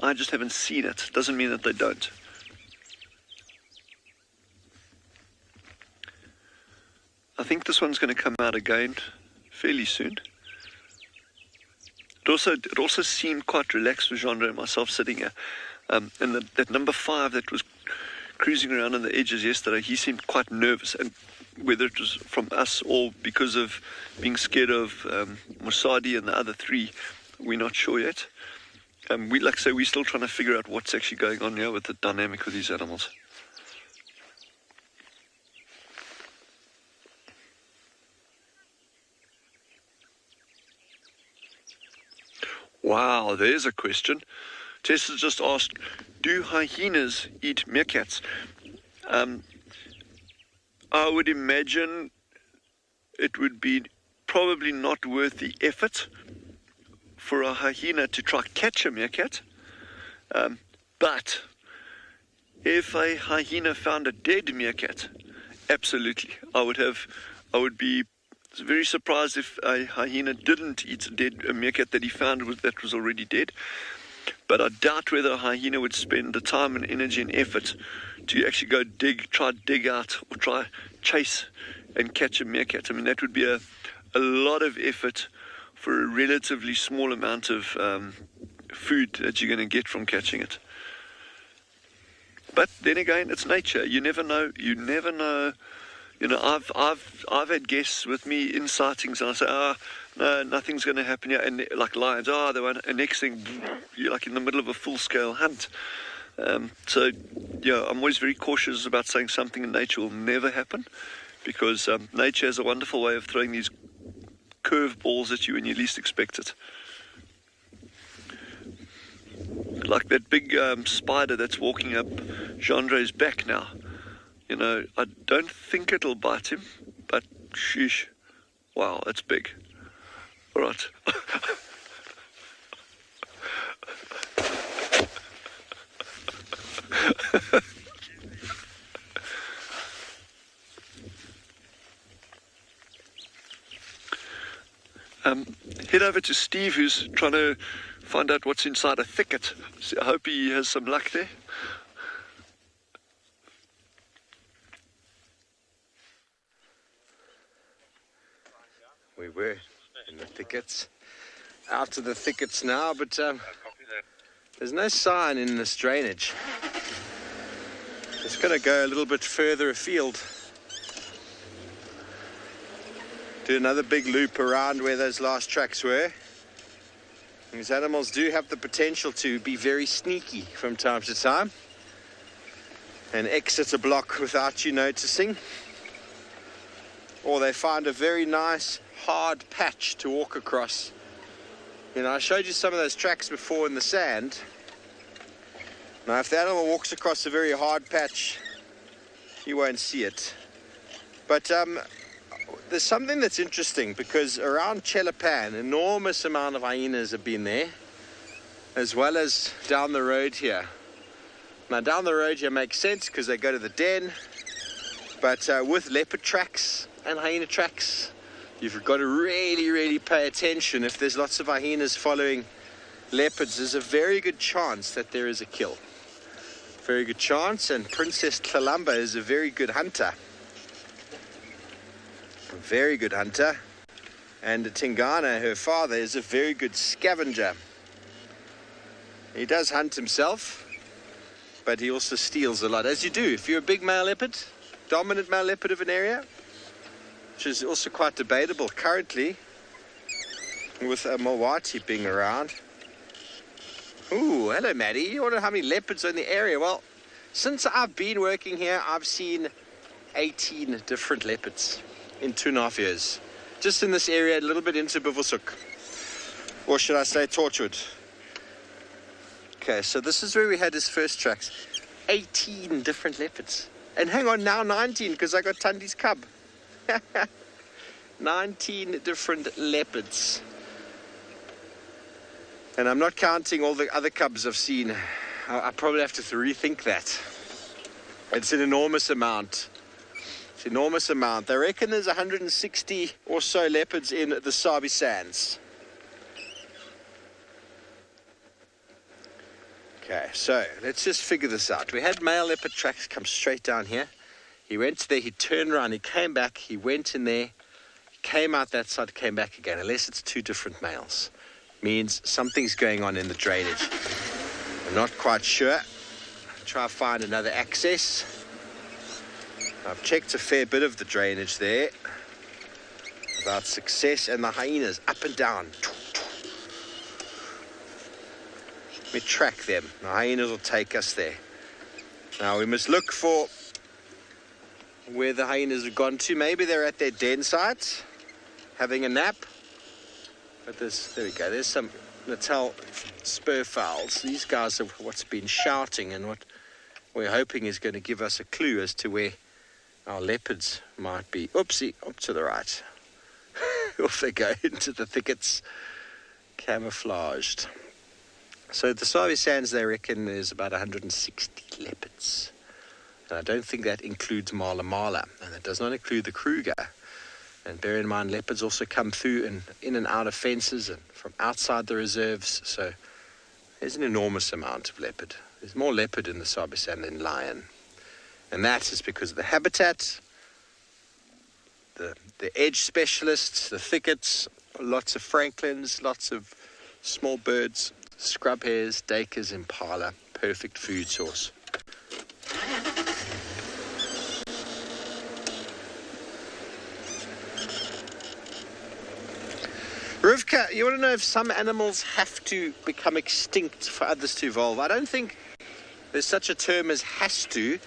I just haven't seen it. Doesn't mean that they don't. I think this one's going to come out again fairly soon. It also seemed quite relaxed with Jean and myself sitting here. And that number 5 that was cruising around on the edges yesterday, he seemed quite nervous. And whether it was from us or because of being scared of Musadi and the other 3, we're not sure yet. Like I say, we're still trying to figure out what's actually going on here with the dynamic with these animals. Wow, there's a question. Tess has just asked, do hyenas eat meerkats? I would imagine it would be probably not worth the effort for a hyena to try catch a meerkat. But if a hyena found a dead meerkat, absolutely. I would be very surprised if a hyena didn't eat a meerkat that he found that was already dead. But I doubt whether a hyena would spend the time and energy and effort to actually go try dig out or try chase and catch a meerkat. I mean, that would be a lot of effort for a relatively small amount of food that you're going to get from catching it. But then again, it's nature. You never know. You never know. You know, I've had guests with me in sightings, and I say, no, nothing's going to happen here. And like lions, they won't. And next thing, you're like in the middle of a full-scale hunt. So, yeah, I'm always very cautious about saying something in nature will never happen, because nature has a wonderful way of throwing these curve balls at you when you least expect it. Like that big spider that's walking up Gendre's back now. You know, I don't think it'll bite him, but sheesh, wow, it's big. All right. Head over to Steve, who's trying to find out what's inside a thicket. So I hope he has some luck there. We were in the thickets, out of the thickets now, but there's no sign in this drainage. It's going to go a little bit further afield. Do another big loop around where those last tracks were. These animals do have the potential to be very sneaky from time to time and exit a block without you noticing. Or they find a very nice hard patch to walk across. You know, I showed you some of those tracks before in the sand. Now, if the animal walks across a very hard patch, you won't see it. But there's something that's interesting, because around Chelapan, enormous amount of hyenas have been there, as well as down the road here. Now, down the road here makes sense because they go to the den, but with leopard tracks and hyena tracks, you've got to really, really pay attention. If there's lots of hyenas following leopards, there's a very good chance that there is a kill. Very good chance, and Princess Tlalamba is a very good hunter. A very good hunter. And Tingana, her father, is a very good scavenger. He does hunt himself, but he also steals a lot, as you do. If you're a big male leopard, dominant male leopard of an area, which is also quite debatable currently with a Mawati being around. Ooh, hello, Maddie. You wonder how many leopards are in the area? Well, since I've been working here, I've seen 18 different leopards in 2.5 years. Just in this area, a little bit into Buffelshoek. Or should I say Torchwood? Okay, so this is where we had his first tracks. 18 different leopards. And hang on, now 19, because I got Tundi's cub. 19 different leopards. And I'm not counting all the other cubs I've seen. I probably have to rethink that. It's an enormous amount. It's an enormous amount. They reckon there's 160 or so leopards in the Sabi Sands. Okay, so let's just figure this out. We had male leopard tracks come straight down here. He went there, he turned around, he came back, he went in there, he came out that side, came back again. Unless it's two different males, means something's going on in the drainage. I'm not quite sure. Try to find another access. I've checked a fair bit of the drainage there without success, and the hyenas up and down. We track them. The hyenas will take us there. Now we must look for where the hyenas have gone to. Maybe they're at their den site having a nap. But there we go. There's some Natal spur fowls. These guys are what's been shouting, and what we're hoping is going to give us a clue as to where our leopards might be. Oopsie, up to the right. Off they go into the thickets, camouflaged. So the Sabi Sands, they reckon, there's about 160 leopards. And I don't think that includes Mala Mala, and that does not include the Kruger. And bear in mind, leopards also come through and in and out of fences and from outside the reserves. So there's an enormous amount of leopard. There's more leopard in the Sabi Sand than lion. And that is because of the habitat, the edge specialists, the thickets, lots of franklins, lots of small birds, scrub hares, duikers, impala, perfect food source. Rivka, you want to know if some animals have to become extinct for others to evolve? I don't think there's such a term as has to,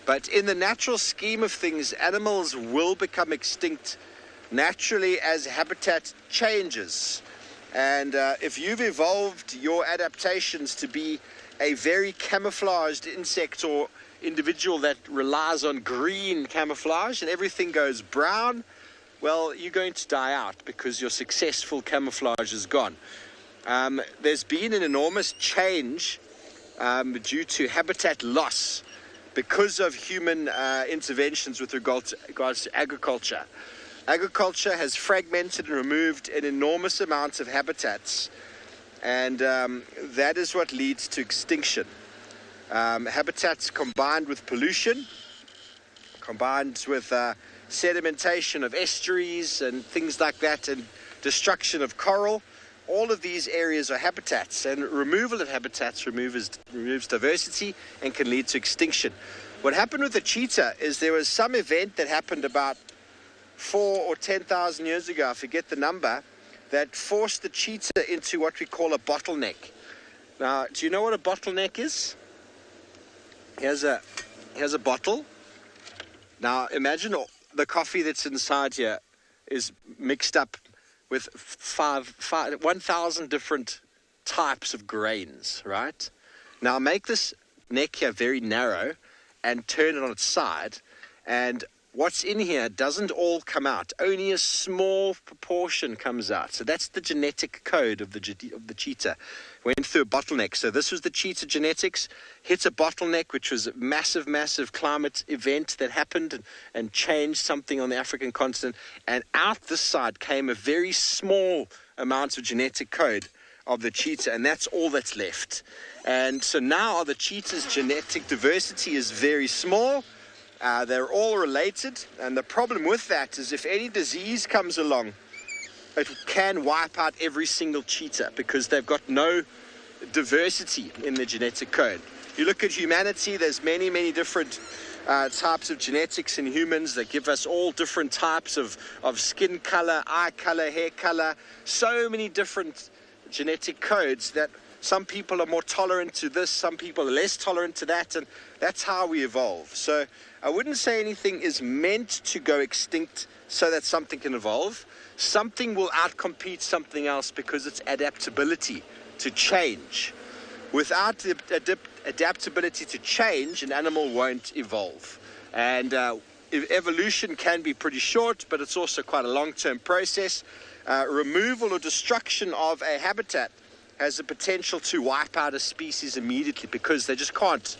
but in the natural scheme of things, animals will become extinct naturally as habitat changes. And if you've evolved your adaptations to be a very camouflaged insect or individual that relies on green camouflage and everything goes brown, well, you're going to die out because your successful camouflage is gone. There's been an enormous change due to habitat loss because of human interventions with regards to agriculture. Agriculture has fragmented and removed an enormous amount of habitats, and that is what leads to extinction. Habitats combined with pollution, combined with sedimentation of estuaries and things like that, and destruction of coral. All of these areas are habitats, and removal of habitats removes diversity and can lead to extinction. What happened with the cheetah is there was some event that happened about 4,000 or 10,000 years ago, I forget the number, that forced the cheetah into what we call a bottleneck. Now, do you know what a bottleneck is? Here's a bottle. Now, imagine the coffee that's inside here is mixed up with 1,000 different types of grains, right? Now, make this neck here very narrow and turn it on its side, and what's in here doesn't all come out. Only a small proportion comes out. So that's the genetic code of the cheetah. Went through a bottleneck. So this was the cheetah genetics. Hit a bottleneck, which was a massive, massive climate event that happened and changed something on the African continent. And out this side came a very small amount of genetic code of the cheetah. And that's all that's left. And so now the cheetah's genetic diversity is very small. They're all related, and the problem with that is if any disease comes along, it can wipe out every single cheetah because they've got no diversity in the genetic code. You look at humanity, there's many, many different types of genetics in humans that give us all different types of skin color, eye color, hair color, so many different genetic codes that Some people are more tolerant to this, some people are less tolerant to that, and that's how we evolve. So I wouldn't say anything is meant to go extinct so that something can evolve. Something will outcompete something else because it's adaptability to change. Without the adaptability to change, an animal won't evolve. And evolution can be pretty short, but it's also quite a long-term process. Removal or destruction of a habitat has the potential to wipe out a species immediately because they just can't.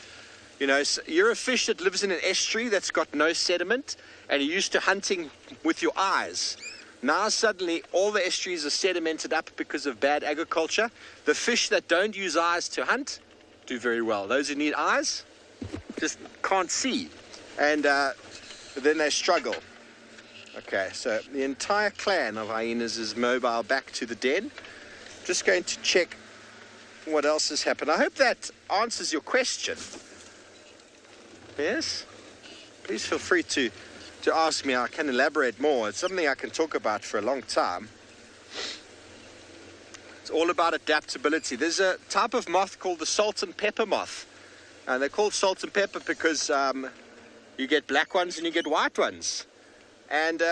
You know, so you're a fish that lives in an estuary that's got no sediment, and you're used to hunting with your eyes. Now suddenly all the estuaries are sedimented up because of bad agriculture. The fish that don't use eyes to hunt do very well. Those who need eyes just can't see, and then they struggle. Okay, so the entire clan of hyenas is mobile back to the den. Just going to check what else has happened. I hope that answers your question. Yes? Please feel free to ask me. I can elaborate more. It's something I can talk about for a long time. It's all about adaptability. There's a type of moth called the salt and pepper moth. And they're called salt and pepper because you get black ones and you get white ones. And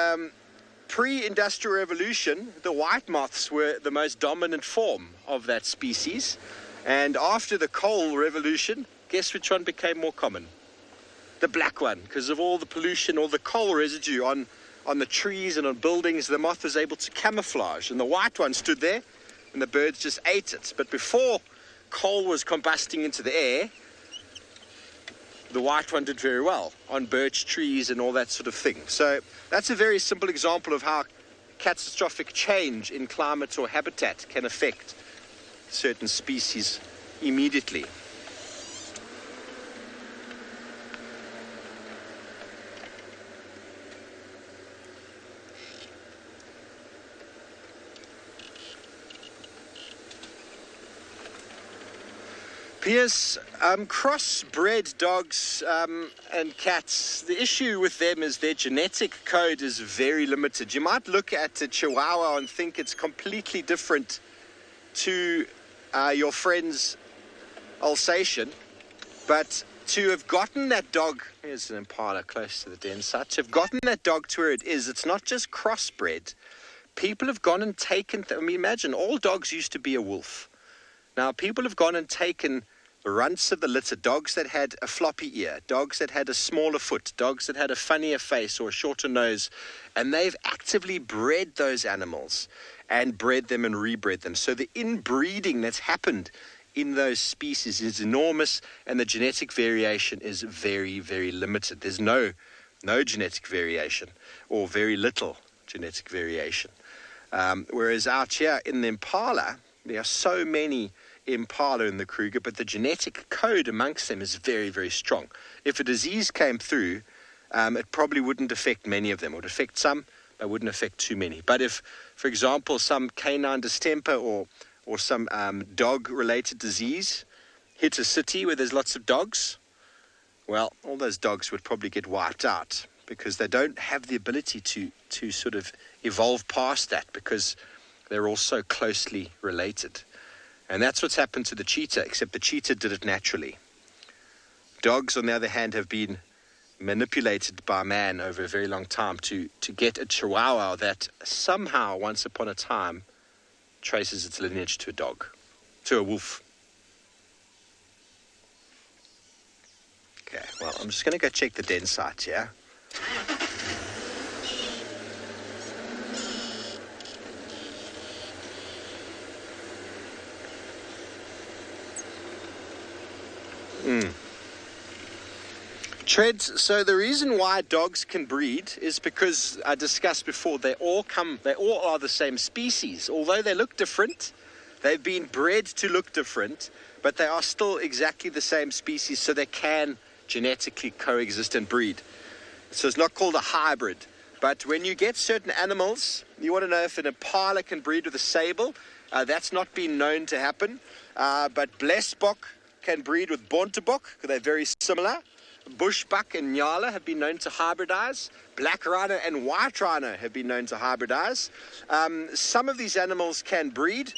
pre-industrial revolution, the white moths were the most dominant form of that species. And after the coal revolution, guess which one became more common? The black one, because of all the pollution, all the coal residue on the trees and on buildings. The moth was able to camouflage, and the white one stood there and the birds just ate it. But before coal was combusting into the air, the white one did very well on birch trees and all that sort of thing. So that's a very simple example of how catastrophic change in climate or habitat can affect certain species immediately. P.S. Crossbred dogs and cats, the issue with them is their genetic code is very limited. You might look at a Chihuahua and think it's completely different to your friend's Alsatian, but to have gotten that dog, here's an impala close to the den site, to have gotten that dog to where it is, it's not just crossbred. People have gone and taken, I mean, imagine, all dogs used to be a wolf. Now, people have gone and taken runts of the litter, dogs that had a floppy ear, dogs that had a smaller foot, dogs that had a funnier face or a shorter nose, and they've actively bred those animals and bred them and rebred them. So the inbreeding that's happened in those species is enormous, and the genetic variation is very, very limited. There's no genetic variation, or very little genetic variation. Whereas out here in the impala, there are so many impala in the Kruger, but the genetic code amongst them is very, very strong. If a disease came through, it probably wouldn't affect many of them. It would affect some, but wouldn't affect too many. But if, for example, some canine distemper or some dog-related disease hit a city where there's lots of dogs, well, all those dogs would probably get wiped out because they don't have the ability to sort of evolve past that because they're all so closely related. And that's what's happened to the cheetah, except the cheetah did it naturally. Dogs, on the other hand, have been manipulated by man over a very long time to get a Chihuahua that somehow, once upon a time, traces its lineage to a dog, to a wolf. Okay, well, I'm just going to go check the den site here. Treads. So the reason why dogs can breed is because I discussed before, they all are the same species. Although they look different, they've been bred to look different, but they are still exactly the same species, so they can genetically coexist and breed. So it's not called a hybrid. But when you get certain animals, you want to know if an impala can breed with a sable. That's not been known to happen. But blesbok can breed with bontebok, because they're very similar. Bushbuck and nyala have been known to hybridize. Black rhino and white rhino have been known to hybridize. Some of these animals can breed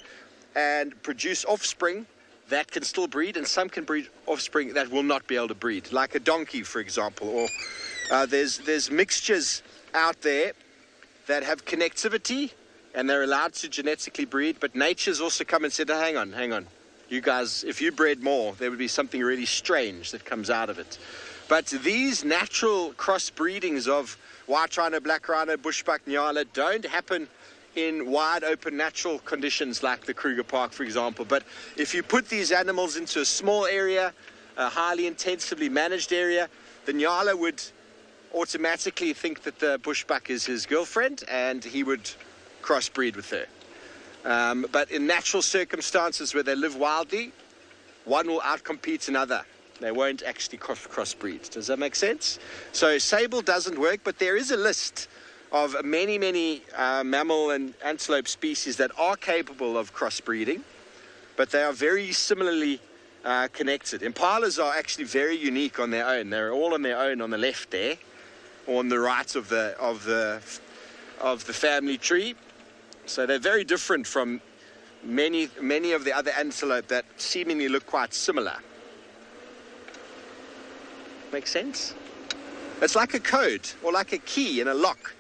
and produce offspring that can still breed, and some can breed offspring that will not be able to breed, like a donkey, for example. Or there's mixtures out there that have connectivity, and they're allowed to genetically breed, but nature's also come and said, oh, hang on. You guys, if you bred more, there would be something really strange that comes out of it. But these natural crossbreedings of white rhino, black rhino, bushbuck, nyala don't happen in wide open natural conditions like the Kruger Park, for example. But if you put these animals into a small area, a highly intensively managed area, the nyala would automatically think that the bushbuck is his girlfriend, and he would crossbreed with her. But in natural circumstances where they live wildly, one will outcompete another. They won't actually crossbreed. Does that make sense? So sable doesn't work, but there is a list of many mammal and antelope species that are capable of crossbreeding, but they are very similarly connected. Impalas are actually very unique on their own. They're all on their own on the left there, or on the right of the family tree. So they're very different from many of the other antelope that seemingly look quite similar. Make sense? It's like a code or like a key in a lock.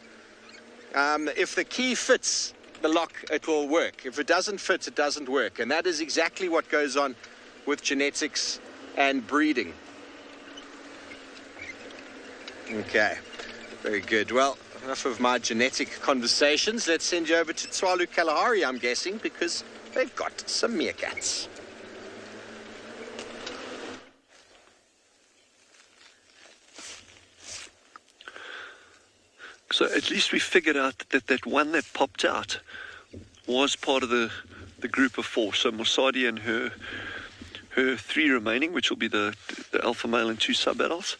If the key fits the lock, it will work. If it doesn't fit, it doesn't work. And that is exactly what goes on with genetics and breeding. Okay, very good. Well, enough of my genetic conversations. Let's send you over to Tswalu Kalahari, I'm guessing, because they've got some meerkats. So at least we figured out that one that popped out was part of the group of 4. So Mosadi and her 3 remaining, which will be the alpha male and 2 sub-adults.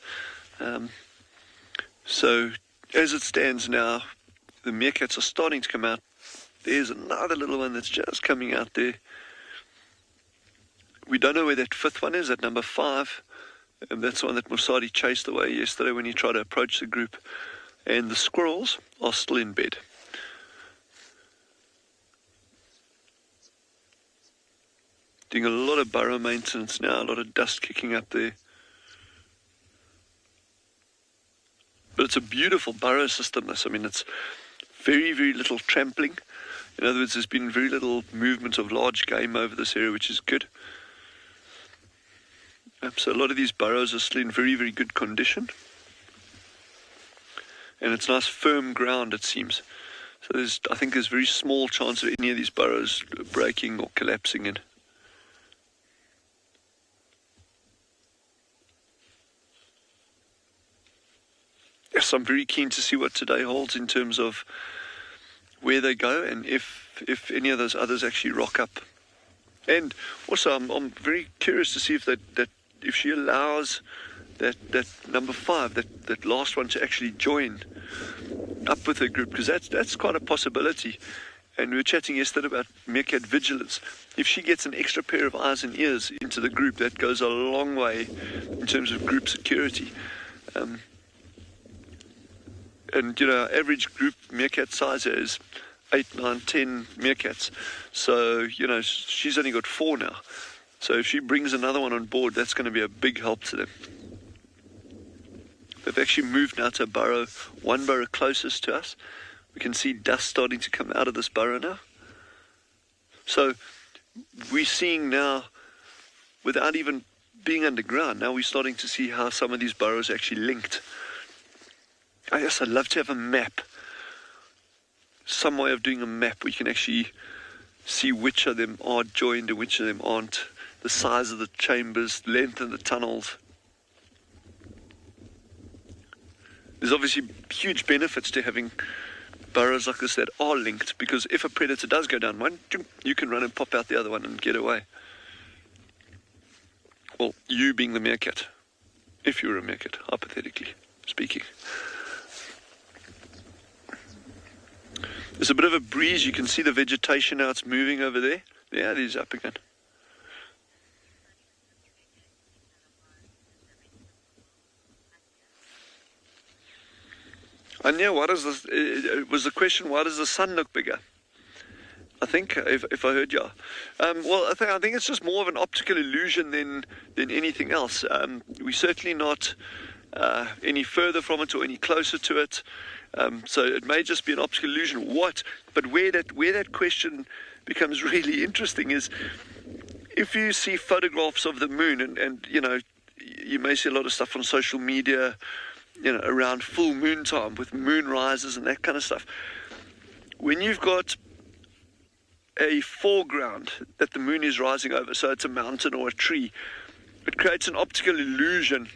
So as it stands now, the meerkats are starting to come out. There's another little one that's just coming out there. We don't know where that 5th one is, at number 5. And that's the one that Mosadi chased away yesterday when he tried to approach the group. And the squirrels are still in bed. Doing a lot of burrow maintenance now, a lot of dust kicking up there. But it's a beautiful burrow system, this. I mean, it's very little trampling. In other words, there's been very little movement of large game over this area, which is good. So a lot of these burrows are still in very good condition. And it's nice firm ground, it seems. So I think there's very small chance of any of these burrows breaking or collapsing in. Yes, I'm very keen to see what today holds in terms of where they go and if any of those others actually rock up. And also, I'm very curious to see if she allows that number 5, that last one, to actually join up with her group, because that's quite a possibility. And we were chatting yesterday about meerkat vigilance. If she gets an extra pair of eyes and ears into the group, that goes a long way in terms of group security. And average group meerkat size is 8, 9, 10 meerkats. So she's only got 4 now. So if she brings another one on board, that's going to be a big help to them. They've actually moved now to a burrow, one burrow closest to us. We can see dust starting to come out of this burrow now. So we're seeing now, without even being underground, now we're starting to see how some of these burrows are actually linked. I guess I'd love to have a map, some way of doing a map where you can actually see which of them are joined and which of them aren't, the size of the chambers, length of the tunnels. There's obviously huge benefits to having burrows like this that are linked, because if a predator does go down one, you can run and pop out the other one and get away. Well, you being the meerkat, if you're a meerkat, hypothetically speaking. There's a bit of a breeze. You can see the vegetation now. It's moving over there. Yeah, it is up again. And yeah, was the question, why does the sun look bigger? I think, if I heard you. Well, I think it's just more of an optical illusion than anything else. We're certainly not any further from it or any closer to it. So it may just be an optical illusion. But where that question becomes really interesting is if you see photographs of the moon, and you know, you may see a lot of stuff on social media, you know, around full moon time with moon rises and that kind of stuff. When you've got a foreground that the moon is rising over, so it's a mountain or a tree, it creates an optical illusion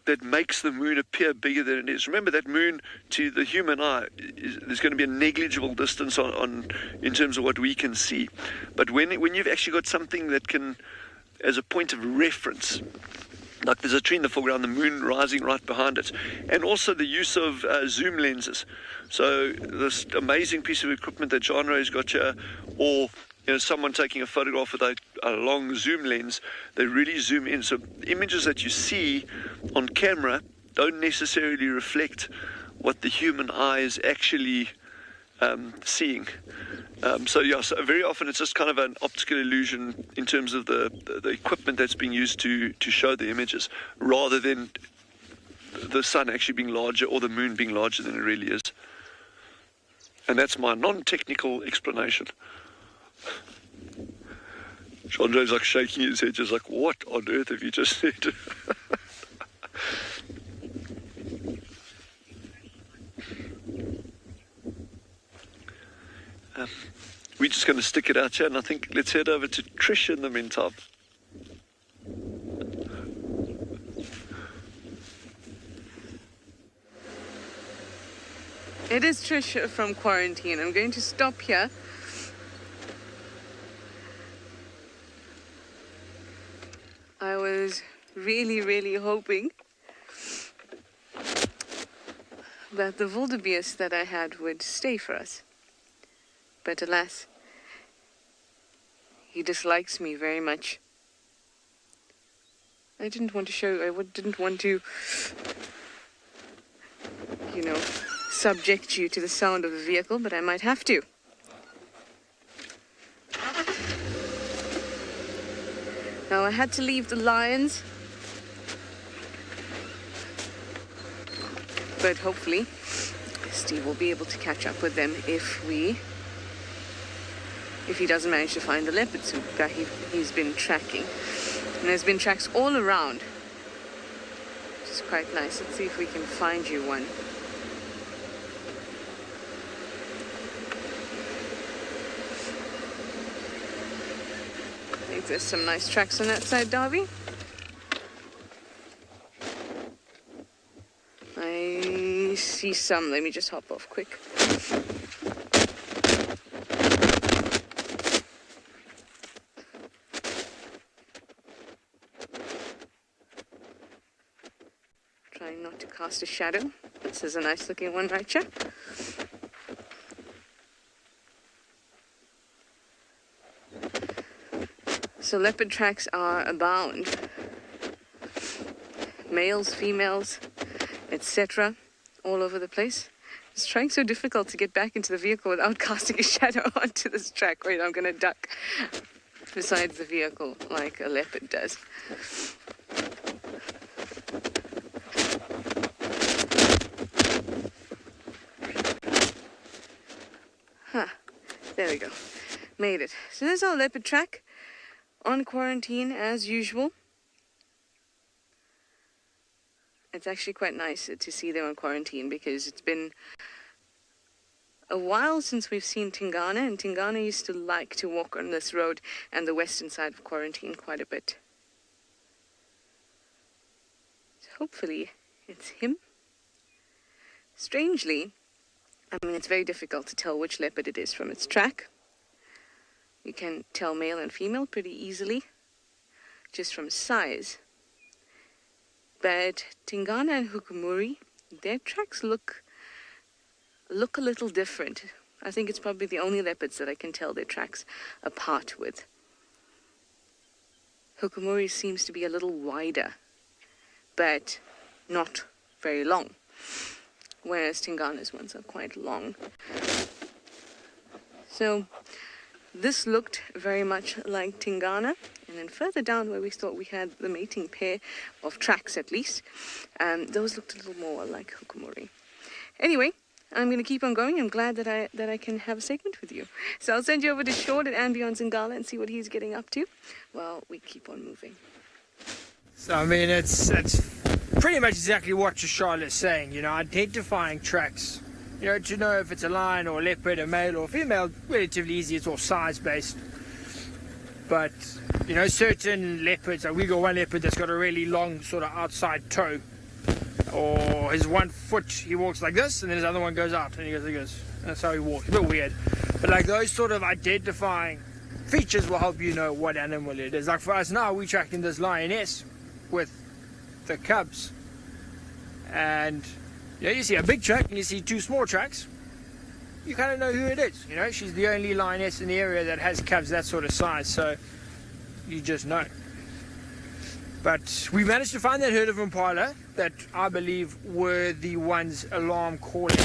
that makes the moon appear bigger than it is. Remember, that moon to the human eye, there's going to be a negligible distance on in terms of what we can see. But when you've actually got something that can, as a point of reference, like there's a tree in the foreground, the moon rising right behind it, and also the use of zoom lenses. So this amazing piece of equipment that Genre has got here, or someone taking a photograph with a long zoom lens, they really zoom in. So images that you see on camera don't necessarily reflect what the human eye is actually seeing. So very often it's just kind of an optical illusion in terms of the equipment that's being used to show the images, rather than the sun actually being larger or the moon being larger than it really is. And that's my non-technical explanation. Chandre's like shaking his head, just like, what on earth have you just said? We're just going to stick it out here, and I think let's head over to Trish in the meantime. It is Trish from quarantine. I'm going to stop here. I was really hoping that the wildebeest that I had would stay for us. But alas, he dislikes me very much. I didn't want to, subject you to the sound of the vehicle, but I might have to. Now I had to leave the lions, but hopefully Steve will be able to catch up with them if he doesn't manage to find the leopards that he's been tracking. And there's been tracks all around, which is quite nice. Let's see if we can find you one. I think there's some nice tracks on that side, Darby. I see some. Let me just hop off quick. Trying not to cast a shadow. This is a nice looking one right here. So leopard tracks are abound. Males, females, etc. all over the place. It's trying so difficult to get back into the vehicle without casting a shadow onto this track. Wait, I'm going to duck beside the vehicle like a leopard does. There we go. Made it. So there's our leopard track. On quarantine as usual. It's actually quite nice to see them on quarantine because it's been a while since we've seen Tingana, and Tingana used to like to walk on this road and the western side of quarantine quite a bit. So hopefully it's him. Strangely, it's very difficult to tell which leopard it is from its track. You can tell male and female pretty easily, just from size. But Tingana and Hukumuri, their tracks look a little different. I think it's probably the only leopards that I can tell their tracks apart with. Hukumuri seems to be a little wider, but not very long, whereas Tingana's ones are quite long. So this looked very much like Tingana. And then further down where we thought we had the mating pair of tracks at least, those looked a little more like Hukumuri. Anyway, I'm going to keep on going. I'm glad that I can have a segment with you. So I'll send you over to Short at Ambient Zingala and see what he's getting up to while we keep on moving. So I mean, it's pretty much exactly what Charlotte is saying. You know, identifying tracks. You know, to know if it's a lion or a leopard, a male or female, relatively easy. It's all size based. But you know, certain leopards, like we got one leopard that's got a really long sort of outside toe, or his 1 foot, he walks like this, and then his other one goes out, and he goes like this. That's how he walks. A bit weird. But like those sort of identifying features will help you know what animal it is. Like for us now, we're tracking this lioness with the cubs, and you know, you see a big track and you see 2 small tracks. You kind of know who it is. You know, she's the only lioness in the area that has cubs that sort of size, so you just know. But we managed to find that herd of impala that I believe were the ones alarm calling,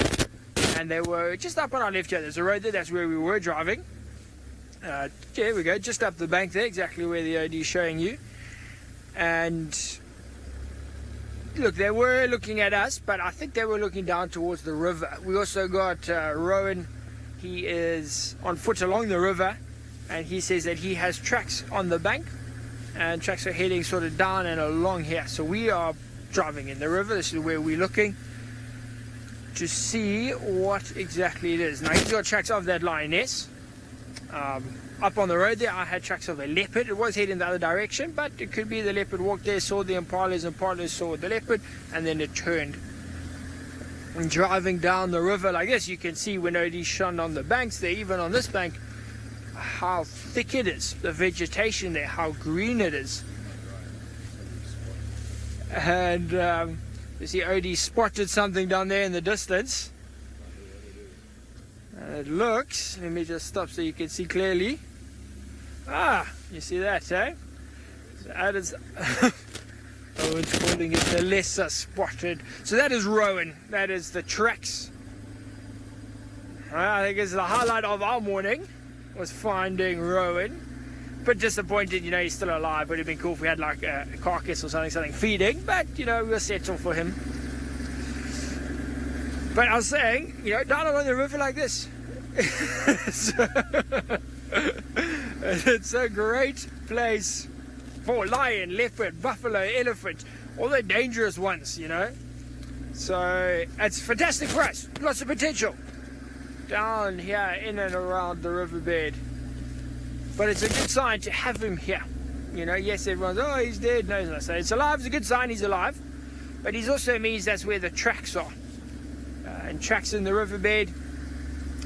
and they were just up on our left here. There's a road there, that's where we were driving. There we go, just up the bank there, exactly where the OD is showing you. And look, they were looking at us, but I think they were looking down towards the river. We also got Rowan. He is on foot along the river, and he says that he has tracks on the bank, and tracks are heading sort of down and along here. So we are driving in the river. This is where we're looking to see what exactly it is. Now he's got tracks of that lioness. Up on the road there, I had tracks of a leopard. It was heading the other direction, but it could be the leopard walked there, saw the impalas, impalas saw the leopard, and then it turned. And driving down the river like this, you can see when OD shone on the banks there, even on this bank, how thick it is, the vegetation there, how green it is. And you see OD spotted something down there in the distance. And it looks, let me just stop so you can see clearly. Ah, you see that, eh? So that is, Owen's calling it the lesser spotted. So that is Rowan, that is the tracks. I think it's the highlight of our morning, was finding Rowan. But disappointed, you know, he's still alive. Would have been cool if we had like a carcass or something feeding, but you know, we'll settle for him. But I was saying, you know, down along the river like this. It's a great place for lion, leopard, buffalo, elephant, all the dangerous ones, you know. So it's fantastic for us. Lots of potential down here in and around the riverbed. But it's a good sign to have him here. You know, yes, everyone's, oh, he's dead. No, he's not. So it's alive. It's a good sign he's alive. But it also means that's where the tracks are. And tracks in the riverbed,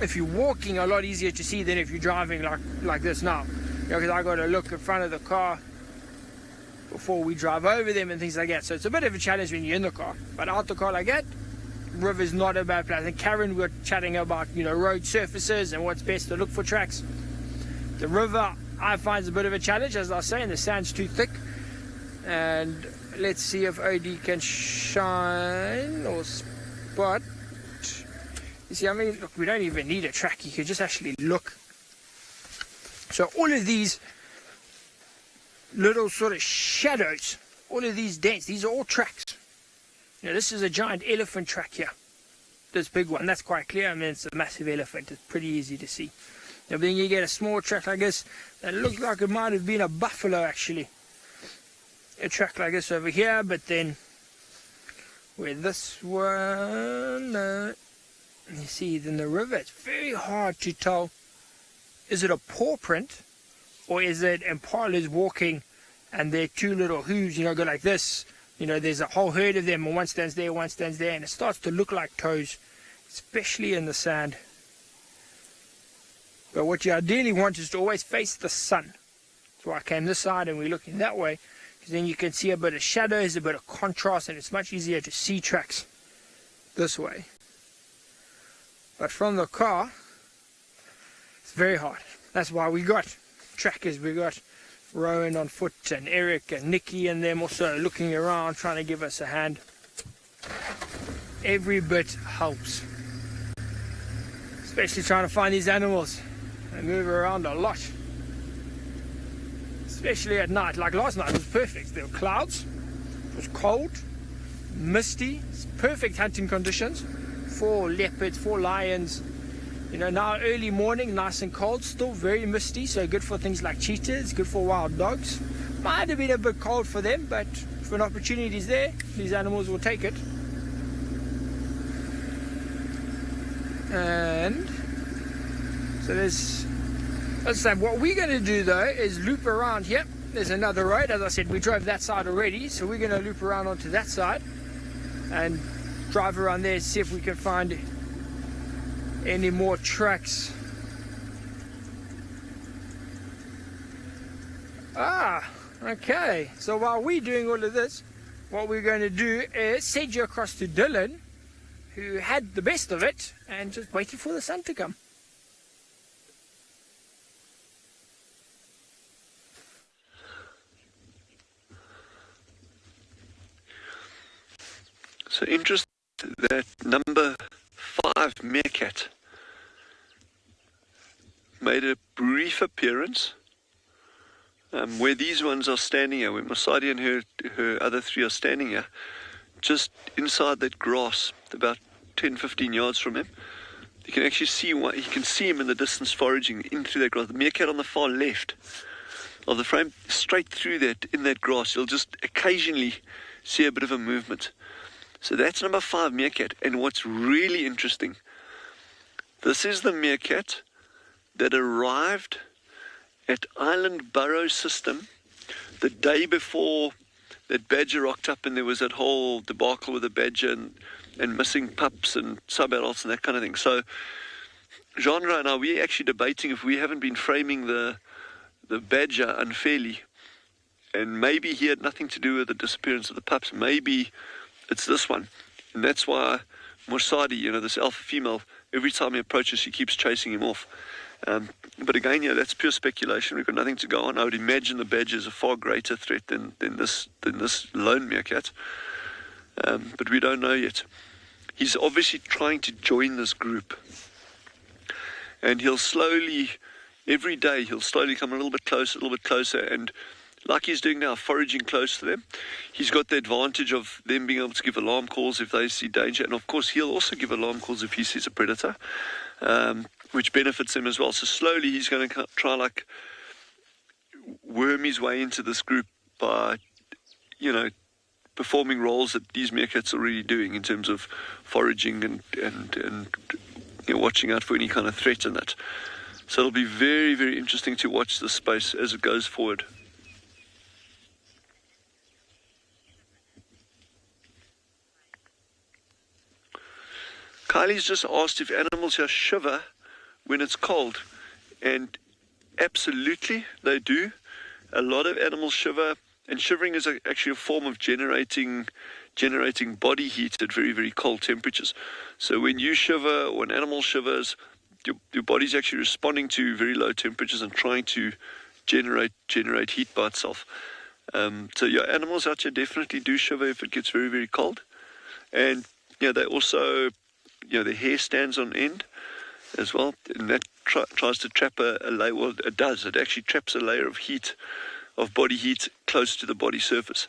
if you're walking, a lot easier to see than if you're driving like this now. You know, because I got to look in front of the car before we drive over them and things like that. So it's a bit of a challenge when you're in the car. But out the car like that, river's not a bad place. I think Karen, we were chatting about, you know, road surfaces and what's best to look for tracks. The river, I find, is a bit of a challenge, as I was saying. The sand's too thick. And let's see if OD can shine or spot. You see, I mean, look, we don't even need a track. You can just actually look. So all of these little sort of shadows, all of these dents, these are all tracks. You know, this is a giant elephant track here. This big one, that's quite clear. I mean, it's a massive elephant. It's pretty easy to see. Now, then you get a small track like this that looks like it might have been a buffalo, actually. A track like this over here, but then where this one... you see, in the river, it's very hard to tell, is it a paw print or is it impalas walking and their 2 little hooves, you know, go like this. You know, there's a whole herd of them, and one stands there, one stands there, and it starts to look like toes, especially in the sand. But what you ideally want is to always face the sun. That's why I came this side and we're looking that way, because then you can see a bit of shadows, a bit of contrast, and it's much easier to see tracks this way. But from the car, it's very hard. That's why we got trackers. We got Rowan on foot and Eric and Nikki and them also looking around, trying to give us a hand. Every bit helps. Especially trying to find these animals. They move around a lot. Especially at night. Like last night, it was perfect. There were clouds. It was cold, misty. It's perfect hunting conditions for leopards, for lions. You know, now early morning, nice and cold, still very misty, so good for things like cheetahs, good for wild dogs. Might have been a bit cold for them, but if an opportunity is there, these animals will take it. And so there's, as I said, what we're going to do though is loop around here. There's another road. As I said, we drove that side already, so we're going to loop around onto that side and drive around there, see if we can find any more tracks. Okay, so while we're doing all of this, what we're going to do is send you across to Dylan, who had the best of it and just waited for the sun to come. So interesting that number 5 Meerkat made a brief appearance where these ones are standing here, where Masadi and her other 3 are standing here, just inside that grass, about 10-15 yards from him. You can actually see why you can see him in the distance foraging in through that grass. The meerkat on the far left of the frame, straight through that in that grass, you'll just occasionally see a bit of a movement. So that's number 5 meerkat. And what's really interesting, this is the meerkat that arrived at Island Burrow System the day before that badger rocked up, and there was that whole debacle with the badger and missing pups and sub-adults and that kind of thing. So Genre and I, we're actually debating if we haven't been framing the badger unfairly, and maybe he had nothing to do with the disappearance of the pups. Maybe it's this one, and that's why Morsadi, you know, this alpha female, every time he approaches, she keeps chasing him off. But again, yeah, that's pure speculation. We've got nothing to go on. I would imagine the badger is a far greater threat than this lone meerkat, but we don't know yet. He's obviously trying to join this group, and he'll slowly, every day, he'll slowly come a little bit closer, and like he's doing now, foraging close to them. He's got the advantage of them being able to give alarm calls if they see danger, and of course he'll also give alarm calls if he sees a predator, which benefits him as well. So slowly he's going to try like worm his way into this group by, you know, performing roles that these meerkats are already doing in terms of foraging and you know, watching out for any kind of threat in that. So it'll be very, very interesting to watch this space as it goes forward. Kylie's just asked if animals here shiver when it's cold, and absolutely they do. A lot of animals shiver, and shivering is actually a form of generating body heat at very, very cold temperatures. So when you shiver or an animal shivers, your body's actually responding to very low temperatures and trying to generate heat by itself. So yeah, animals out here definitely do shiver if it gets very, very cold. And yeah, they also, you know, their hair stands on end as well, and that tries to trap a layer. Well, it does. It actually traps a layer of heat, of body heat, close to the body surface.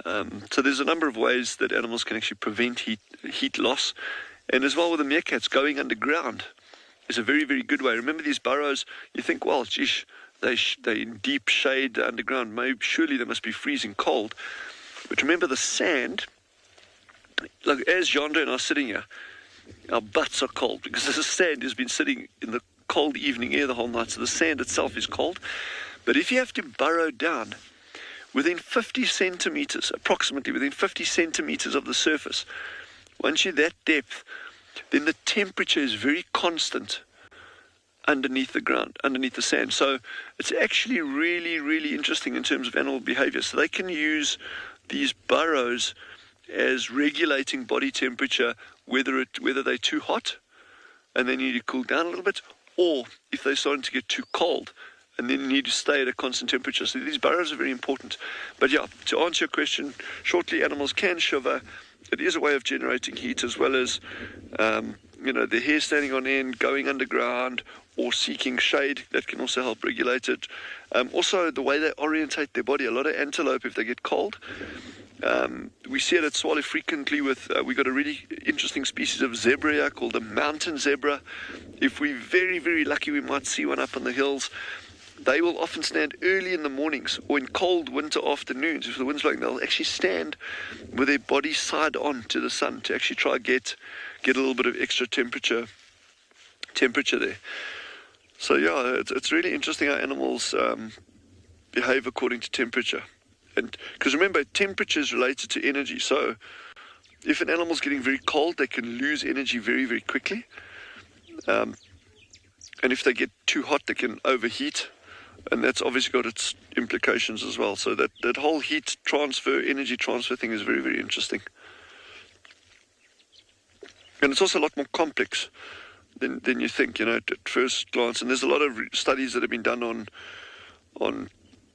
So there's a number of ways that animals can actually prevent heat loss, and as well with the meerkats, going underground is a very, very good way. Remember these burrows? You think, well, geez, they in deep shade underground. Surely they must be freezing cold. But remember the sand. Like as Genre and I are sitting here, our butts are cold because the sand has been sitting in the cold evening air the whole night, so the sand itself is cold. But if you have to burrow down within 50 centimeters, approximately within 50 centimeters of the surface, once you're that depth, then the temperature is very constant underneath the ground, underneath the sand. So it's actually really, really interesting in terms of animal behavior. So they can use these burrows as regulating body temperature, whether they're too hot and they need to cool down a little bit, or if they're starting to get too cold and then need to stay at a constant temperature. So these burrows are very important. But yeah, to answer your question shortly, animals can shiver. It is a way of generating heat, as well as you know, the hair standing on end, going underground, or seeking shade. That can also help regulate it. Also, the way they orientate their body. A lot of antelope, if they get cold, we see it at Tswalu frequently with, we got a really interesting species of zebra here called the mountain zebra. If we're very, very lucky, we might see one up on the hills. They will often stand early in the mornings or in cold winter afternoons. If the wind's blowing, they'll actually stand with their body side on to the sun to actually try get a little bit of extra temperature there. So yeah, it's really interesting how animals behave according to temperature. And because remember, temperature is related to energy. So if an animal's getting very cold, they can lose energy very, very quickly. And if they get too hot, they can overheat. And that's obviously got its implications as well. So that whole heat transfer, energy transfer thing is very, very interesting. And it's also a lot more complex than you think, at first glance. And there's a lot of studies that have been done on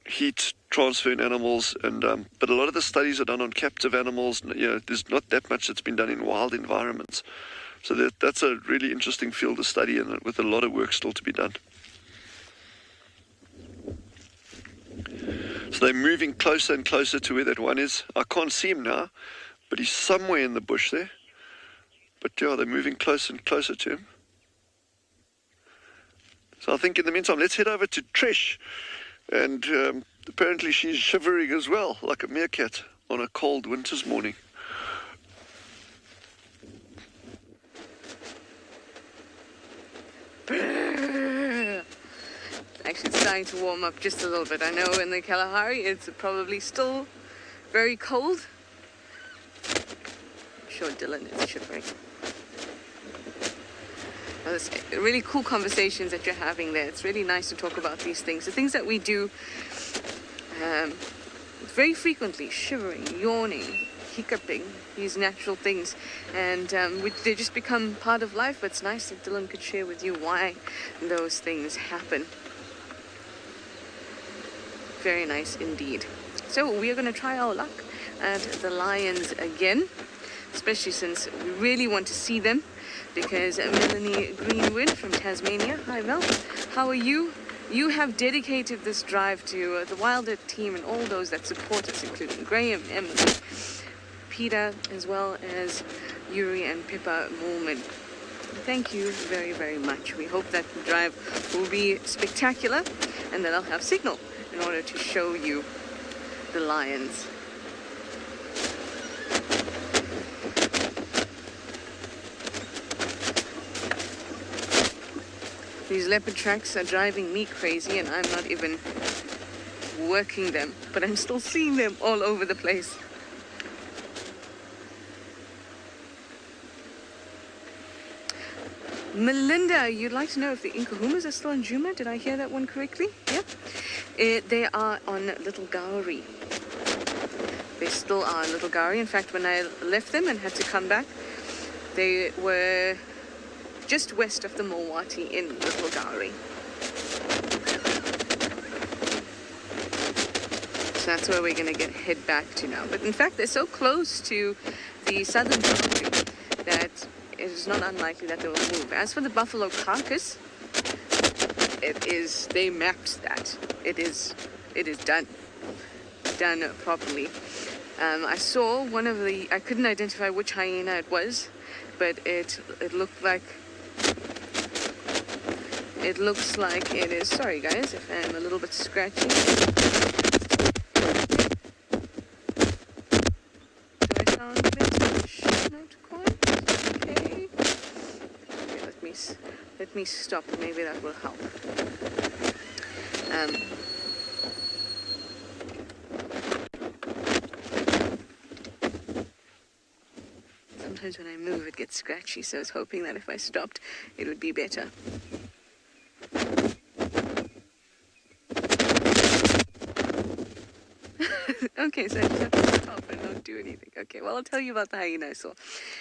heat transfer in animals, and but a lot of the studies are done on captive animals. There's not that much that's been done in wild environments. So that's a really interesting field to study, and with a lot of work still to be done. So they're moving closer and closer to where that one is. I can't see him now, but he's somewhere in the bush there. But yeah, they're moving closer and closer to him. So I think in the meantime, let's head over to Trish. And apparently she's shivering as well, like a meerkat on a cold winter's morning. Actually, it's starting to warm up just a little bit. I know in the Kalahari it's probably still very cold. I'm sure Dylan is shivering. Well, it's really cool conversations that you're having there. It's really nice to talk about these things. The things that we do very frequently, shivering, yawning, hiccuping, these natural things. And they just become part of life. But it's nice that Dylan could share with you why those things happen. Very nice indeed. So we are going to try our luck at the lions again, especially since we really want to see them, because Melanie Greenwood from Tasmania. Hi Mel, how are you? You have dedicated this drive to the Wilder team and all those that support us, including Graham, Emily, Peter, as well as Yuri and Pippa Moorman. Thank you very, very much. We hope that the drive will be spectacular and that I'll have signal in order to show you the lions. These leopard tracks are driving me crazy, and I'm not even working them, but I'm still seeing them all over the place. Melinda, you'd like to know if the Inkahumas are still in Djuma? Did I hear that one correctly? Yep. They are on Little Gowrie. They still are on Little Gowrie. In fact, when I left them and had to come back, they were just west of the Mulwati in Little Gowrie. So that's where we're going to head back to now. But in fact, they're so close to the southern boundary that it is not unlikely that they will move. As for the buffalo carcass, they mapped that. It is done properly. I saw one of the, I couldn't identify which hyena it was, but it looked like, it looks like it is, sorry guys if I'm a little bit scratchy. Do I sound a bit, not quite, okay. Okay, let me stop, maybe that will help. Sometimes when I move it gets scratchy, so I was hoping that if I stopped it would be better. Okay, so I just have to stop and not do anything. Okay, well, I'll tell you about the hyena I saw.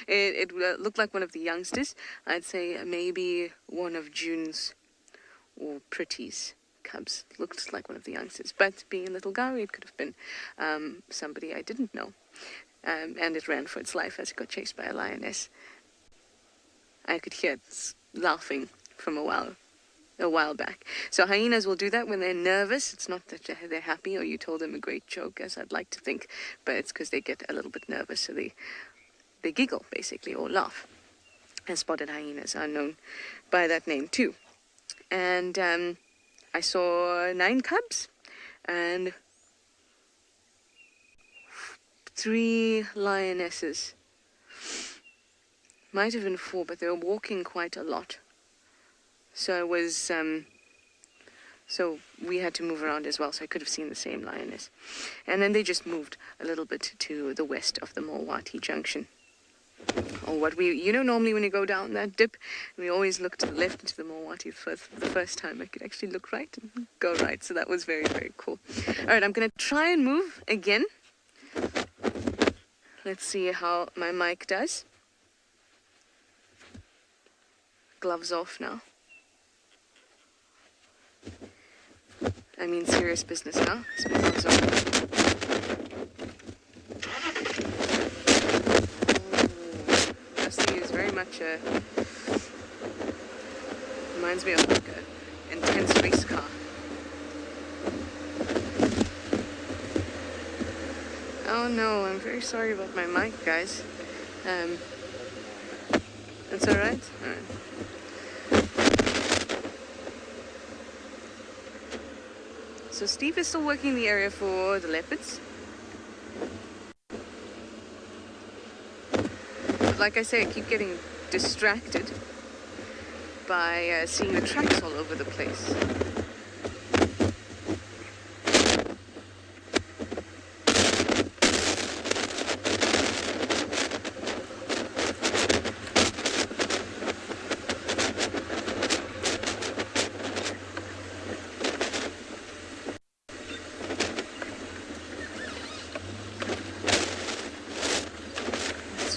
It looked like one of the youngsters. I'd say maybe one of June's or Pretty's cubs. Looked like one of the youngsters. But being a Little Gowrie, it could have been somebody I didn't know. And it ran for its life as it got chased by a lioness. I could hear it laughing from a while a while back. So hyenas will do that when they're nervous. It's not that they're happy or you told them a great joke, as I'd like to think, but it's because they get a little bit nervous, so they giggle, basically, or laugh. And spotted hyenas are known by that name, too. And I saw 9 cubs and 3 lionesses. Might have been 4, but they were walking quite a lot. So it was, so we had to move around as well, so I could have seen the same lioness. And then they just moved a little bit to the west of the Mowati Junction. Or what normally when you go down that dip, we always look to the left into the Mowati. The first time I could actually look right and go right, so that was very, very cool. All right, I'm going to try and move again. Let's see how my mic does. Gloves off now. I mean serious business now. So my gloves off. Dusty is very much reminds me of like an intense race car. Oh no, I'm very sorry about my mic, guys. That's alright? Alright. So Steve is still working the area for the leopards. But like I say, I keep getting distracted by seeing the tracks all over the place.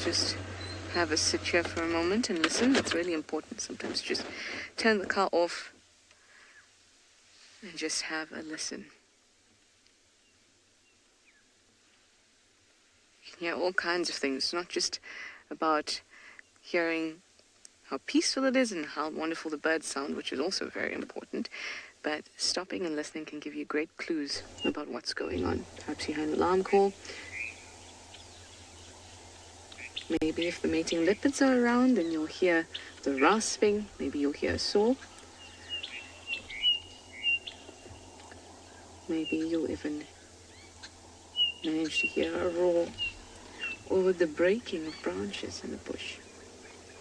Just have a sit here for a moment and listen. It's really important sometimes. Just turn the car off and just have a listen. You can hear all kinds of things. It's not just about hearing how peaceful it is and how wonderful the birds sound, which is also very important, but stopping and listening can give you great clues about what's going on. Perhaps you hear an alarm call. Maybe if the mating leopards are around, then you'll hear the rasping. Maybe you'll hear a saw. Maybe you'll even manage to hear a roar or the breaking of branches in the bush.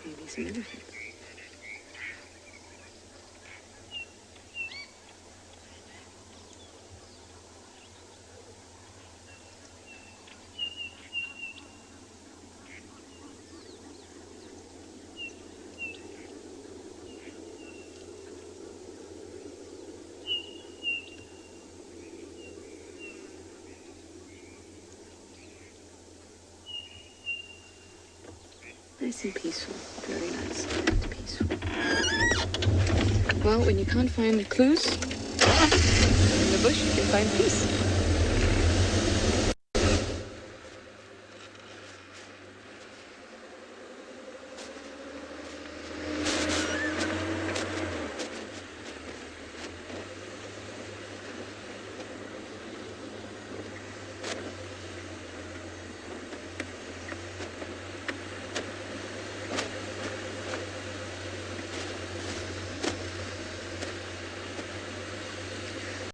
Maybe some elephants. Nice and peaceful. Very nice and peaceful. Well, when you can't find clues in the bush, you can find peace.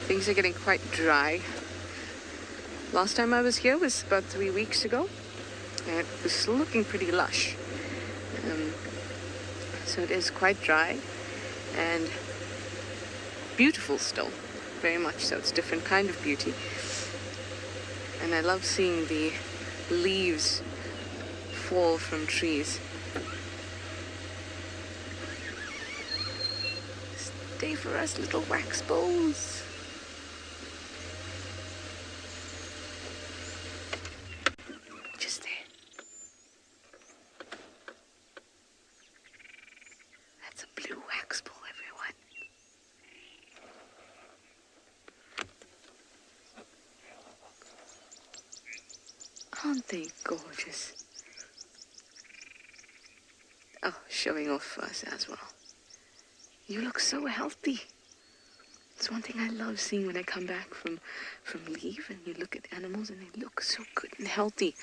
Things are getting quite dry. Last time I was here was about 3 weeks ago, and it was still looking pretty lush. So it is quite dry and beautiful still, very much so. It's a different kind of beauty. And I love seeing the leaves fall from trees. Stay for us, little wax balls. Aren't they gorgeous? Oh, showing off for us as well. You look so healthy. It's one thing I love seeing when I come back from leave and you look at animals and they look so good and healthy.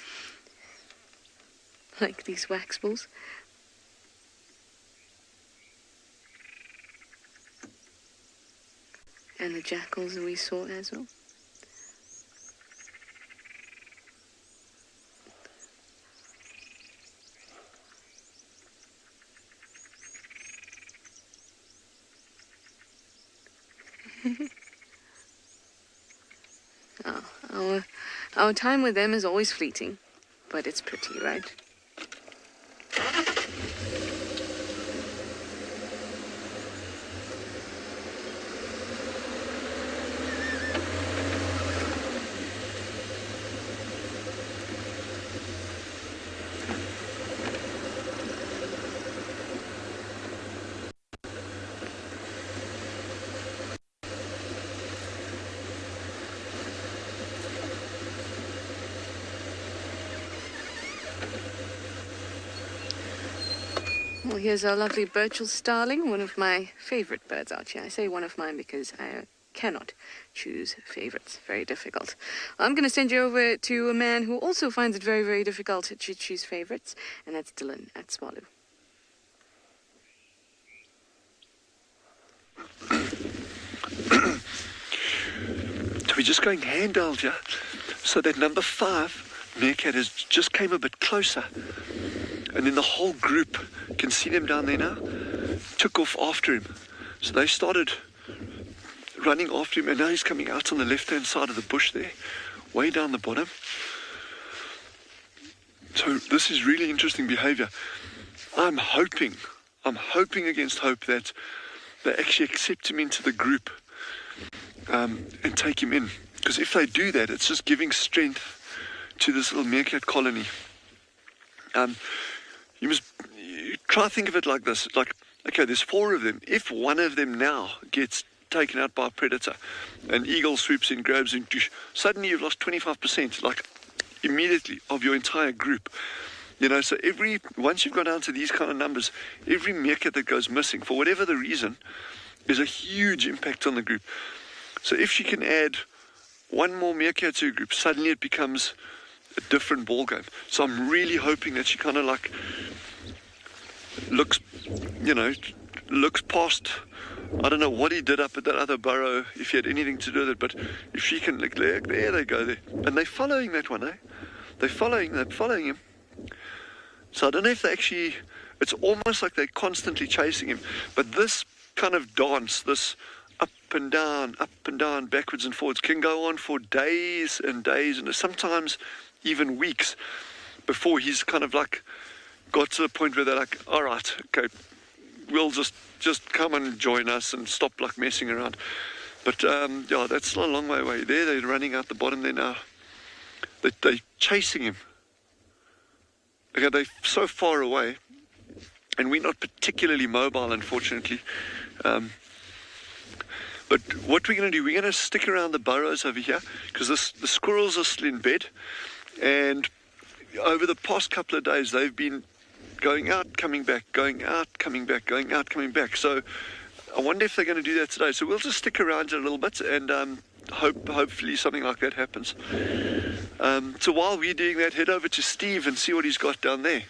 Like these wax bulls. And the jackals we saw as well. Our time with them is always fleeting, but it's pretty, right? Well, here's our lovely Burchell starling, one of my favorite birds out here. I say one of mine because I cannot choose favorites. Very difficult. I'm going to send you over to a man who also finds it very, very difficult to choose favorites, and that's Dylan at Tswalu. So we're just going handheld, yeah? So that number 5, Meerkat, has just came a bit closer. And then the whole group, can see them down there now, took off after him. So they started running after him, and now he's coming out on the left-hand side of the bush there, way down the bottom. So this is really interesting behavior. I'm hoping against hope that they actually accept him into the group and take him in. Because if they do that, it's just giving strength to this little meerkat colony. You must try to think of it like this. Like, okay, there's 4 of them. If one of them now gets taken out by a predator, an eagle swoops in, grabs him, suddenly you've lost 25%, like immediately, of your entire group. You know, so once you've gone down to these kind of numbers, every meerkat that goes missing, for whatever the reason, is a huge impact on the group. So if she can add one more meerkat to a group, suddenly it becomes a different ball game. So I'm really hoping that she kind of like looks past, I don't know what he did up at that other burrow, if he had anything to do with it, but if she can, like, there they go there. And they're following that one, eh? They're following him. So I don't know if they actually, it's almost like they're constantly chasing him. But this kind of dance, this up and down, backwards and forwards, can go on for days and days, and sometimes even weeks, before he's kind of like got to the point where they're like, all right, okay, we'll just come and join us and stop like messing around. But yeah, that's a long way away. There, they're running out the bottom there now. They're chasing him. Okay, they're so far away, and we're not particularly mobile, unfortunately. But what we're going to do, we're going to stick around the burrows over here, because the squirrels are still in bed, and over the past couple of days, they've been going out, coming back, going out, coming back, going out, coming back. So I wonder if they're going to do that today. So we'll just stick around a little bit and hopefully something like that happens. So while we're doing that, head over to Steve and see what he's got down there.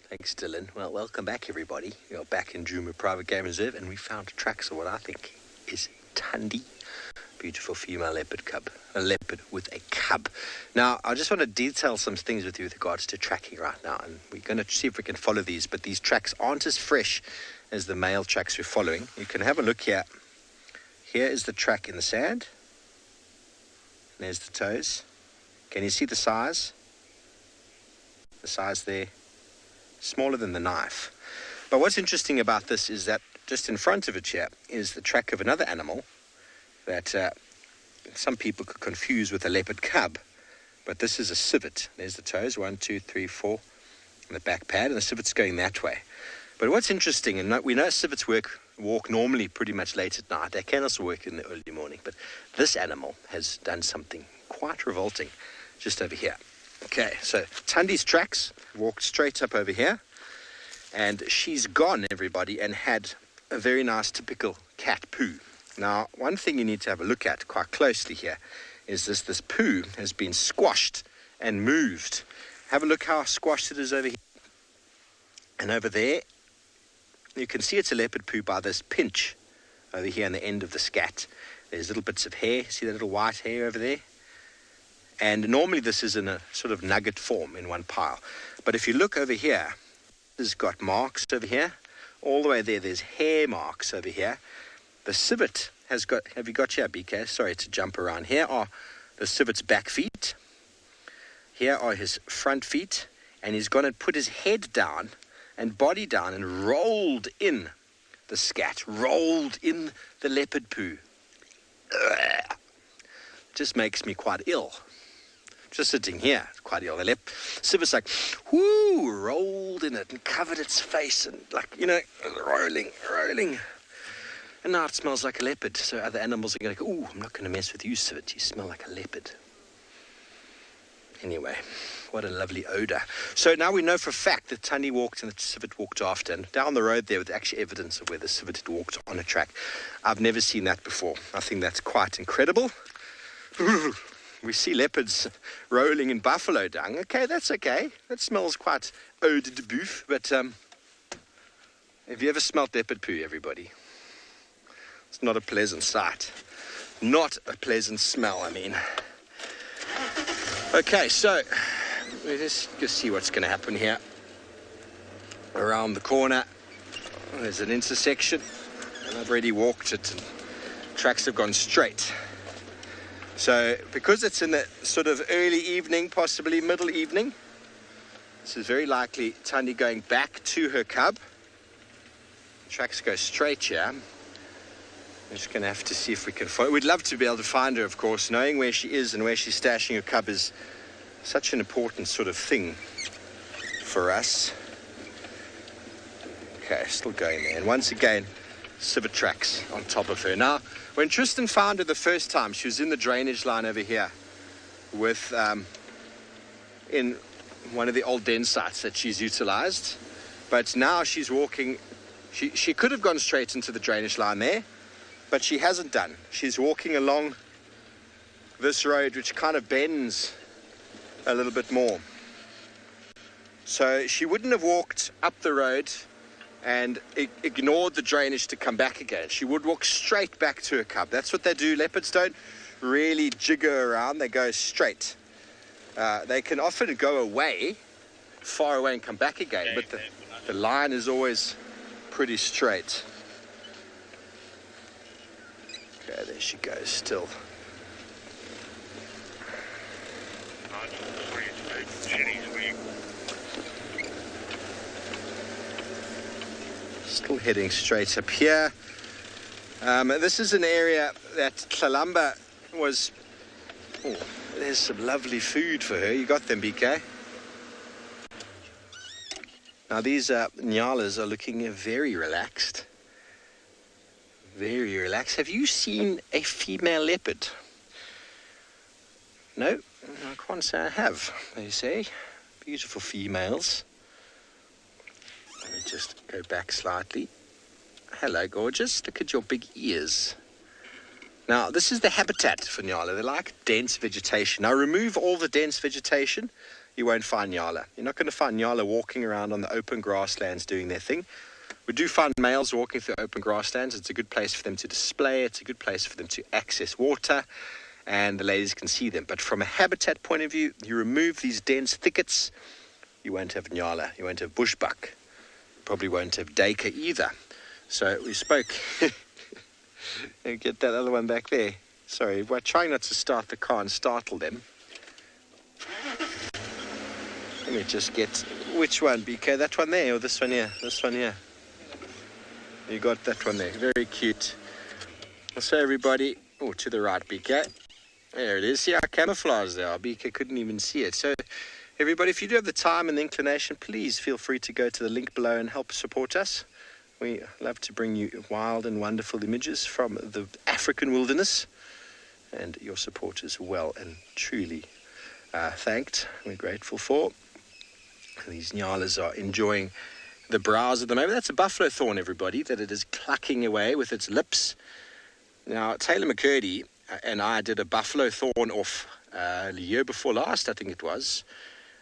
Thanks, Dylan. Well, welcome back, everybody. We are back in Djuma Private Game Reserve, and we found tracks of what I think is Thandi, beautiful female leopard cub, a leopard with a cub. Now, I just want to detail some things with you with regards to tracking right now, and we're going to see if we can follow these, but these tracks aren't as fresh as the male tracks we're following. You can have a look here. Here is the track in the sand. There's the toes. Can you see the size? The size there, smaller than the knife. But what's interesting about this is that just in front of it here is the track of another animal that some people could confuse with a leopard cub, but this is a civet. There's the toes, 1, 2, 3, 4, and the back pad, and the civet's going that way. But what's interesting, and we know civets walk normally pretty much late at night. They can also work in the early morning, but this animal has done something quite revolting just over here. Okay, so Tundi's tracks walked straight up over here, and she's gone, everybody, and had a very nice typical cat poo. Now, one thing you need to have a look at quite closely here is this poo has been squashed and moved. Have a look how squashed it is over here. And over there, you can see it's a leopard poo by this pinch over here on the end of the scat. There's little bits of hair. See that little white hair over there? And normally this is in a sort of nugget form in one pile. But if you look over here, it's got marks over here. All the way there, there's hair marks over here. The civet has got, have you got here, BK? Sorry to jump around. Here are the civet's back feet. Here are his front feet. And he's gone and put his head down and body down and rolled in the scat, rolled in the leopard poo. Ugh. Just makes me quite ill. Just sitting here, quite ill. The civet's like, whoo, rolled in it and covered its face and like, you know, rolling. And now it smells like a leopard. So other animals are going to go, ooh, I'm not going to mess with you, civet. You smell like a leopard. Anyway, what a lovely odor. So now we know for a fact that Tundi walked and the civet walked after. And down the road there was actually evidence of where the civet had walked on a track. I've never seen that before. I think that's quite incredible. We see leopards rolling in buffalo dung. Okay, that's okay. That smells quite eau de boeuf. But have you ever smelt leopard poo, everybody? It's not a pleasant sight. Not a pleasant smell, I mean. Okay, so let's just see what's going to happen here. Around the corner, there's an intersection, and I've already walked it, and tracks have gone straight. So, because it's in the sort of early evening, possibly middle evening, this is very likely Tundi going back to her cub. Tracks go straight here. We're just going to have to see if we can find. We'd love to be able to find her, of course. Knowing where she is and where she's stashing her cub is such an important sort of thing for us. Okay, still going there. And once again, civet tracks on top of her. Now, when Tristan found her the first time, she was in the drainage line over here with, in one of the old den sites that she's utilized. But now she's walking, she could have gone straight into the drainage line there, but she hasn't done. She's walking along this road, which kind of bends a little bit more. So she wouldn't have walked up the road and ignored the drainage to come back again. She would walk straight back to her cub. That's what they do. Leopards don't really jigger around. They go straight. They can often go away, far away and come back again, but the line is always pretty straight. Okay, there she goes, still. Still heading straight up here. This is an area that Tlalamba was... Oh, there's some lovely food for her. You got them, BK? Now these nyalas are looking very relaxed. Very relaxed. Have you seen a female leopard? No, I can't say I have, they say. Beautiful females. Let me just go back slightly. Hello, gorgeous. Look at your big ears. Now, this is the habitat for nyala. They like dense vegetation. Now, remove all the dense vegetation, you won't find nyala. You're not going to find nyala walking around on the open grasslands doing their thing. We do find males walking through open grasslands. It's a good place for them to display. It's a good place for them to access water, and the ladies can see them. But from a habitat point of view, you remove these dense thickets, you won't have nyala. You won't have bushbuck. Probably won't have duiker either. So we spoke. Get that other one back there. Sorry, we're trying not to start the car and startle them. Let me just get... Which one, BK? That one there or this one here? This one here. You got that one there. Very cute. So everybody... Oh, to the right, BK. There it is. See how camouflaged they are. BK couldn't even see it. So everybody, if you do have the time and the inclination, please feel free to go to the link below and help support us. We love to bring you wild and wonderful images from the African wilderness. And your support is well and truly thanked. We're grateful for. These nyalas are enjoying the browse at the moment. That's a buffalo thorn, everybody, that it is clucking away with its lips. Now, Taylor McCurdy and I did a buffalo thorn off the year before last, I think it was,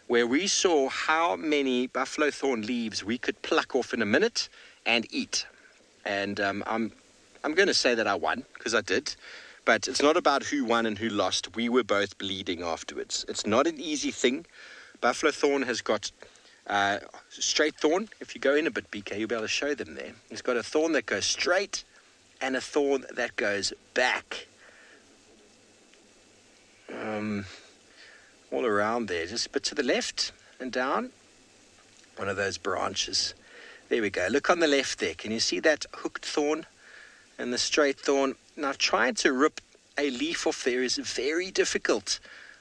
where we saw how many buffalo thorn leaves we could pluck off in a minute and eat. And I'm going to say that I won, because I did. But it's not about who won and who lost. We were both bleeding afterwards. It's not an easy thing. Buffalo thorn has got straight thorn. If you go in a bit, BK, you'll be able to show them there. It's got a thorn that goes straight and a thorn that goes back. All around there, just a bit to the left and down. One of those branches. There we go. Look on the left there. Can you see that hooked thorn and the straight thorn? Now, trying to rip a leaf off there is very difficult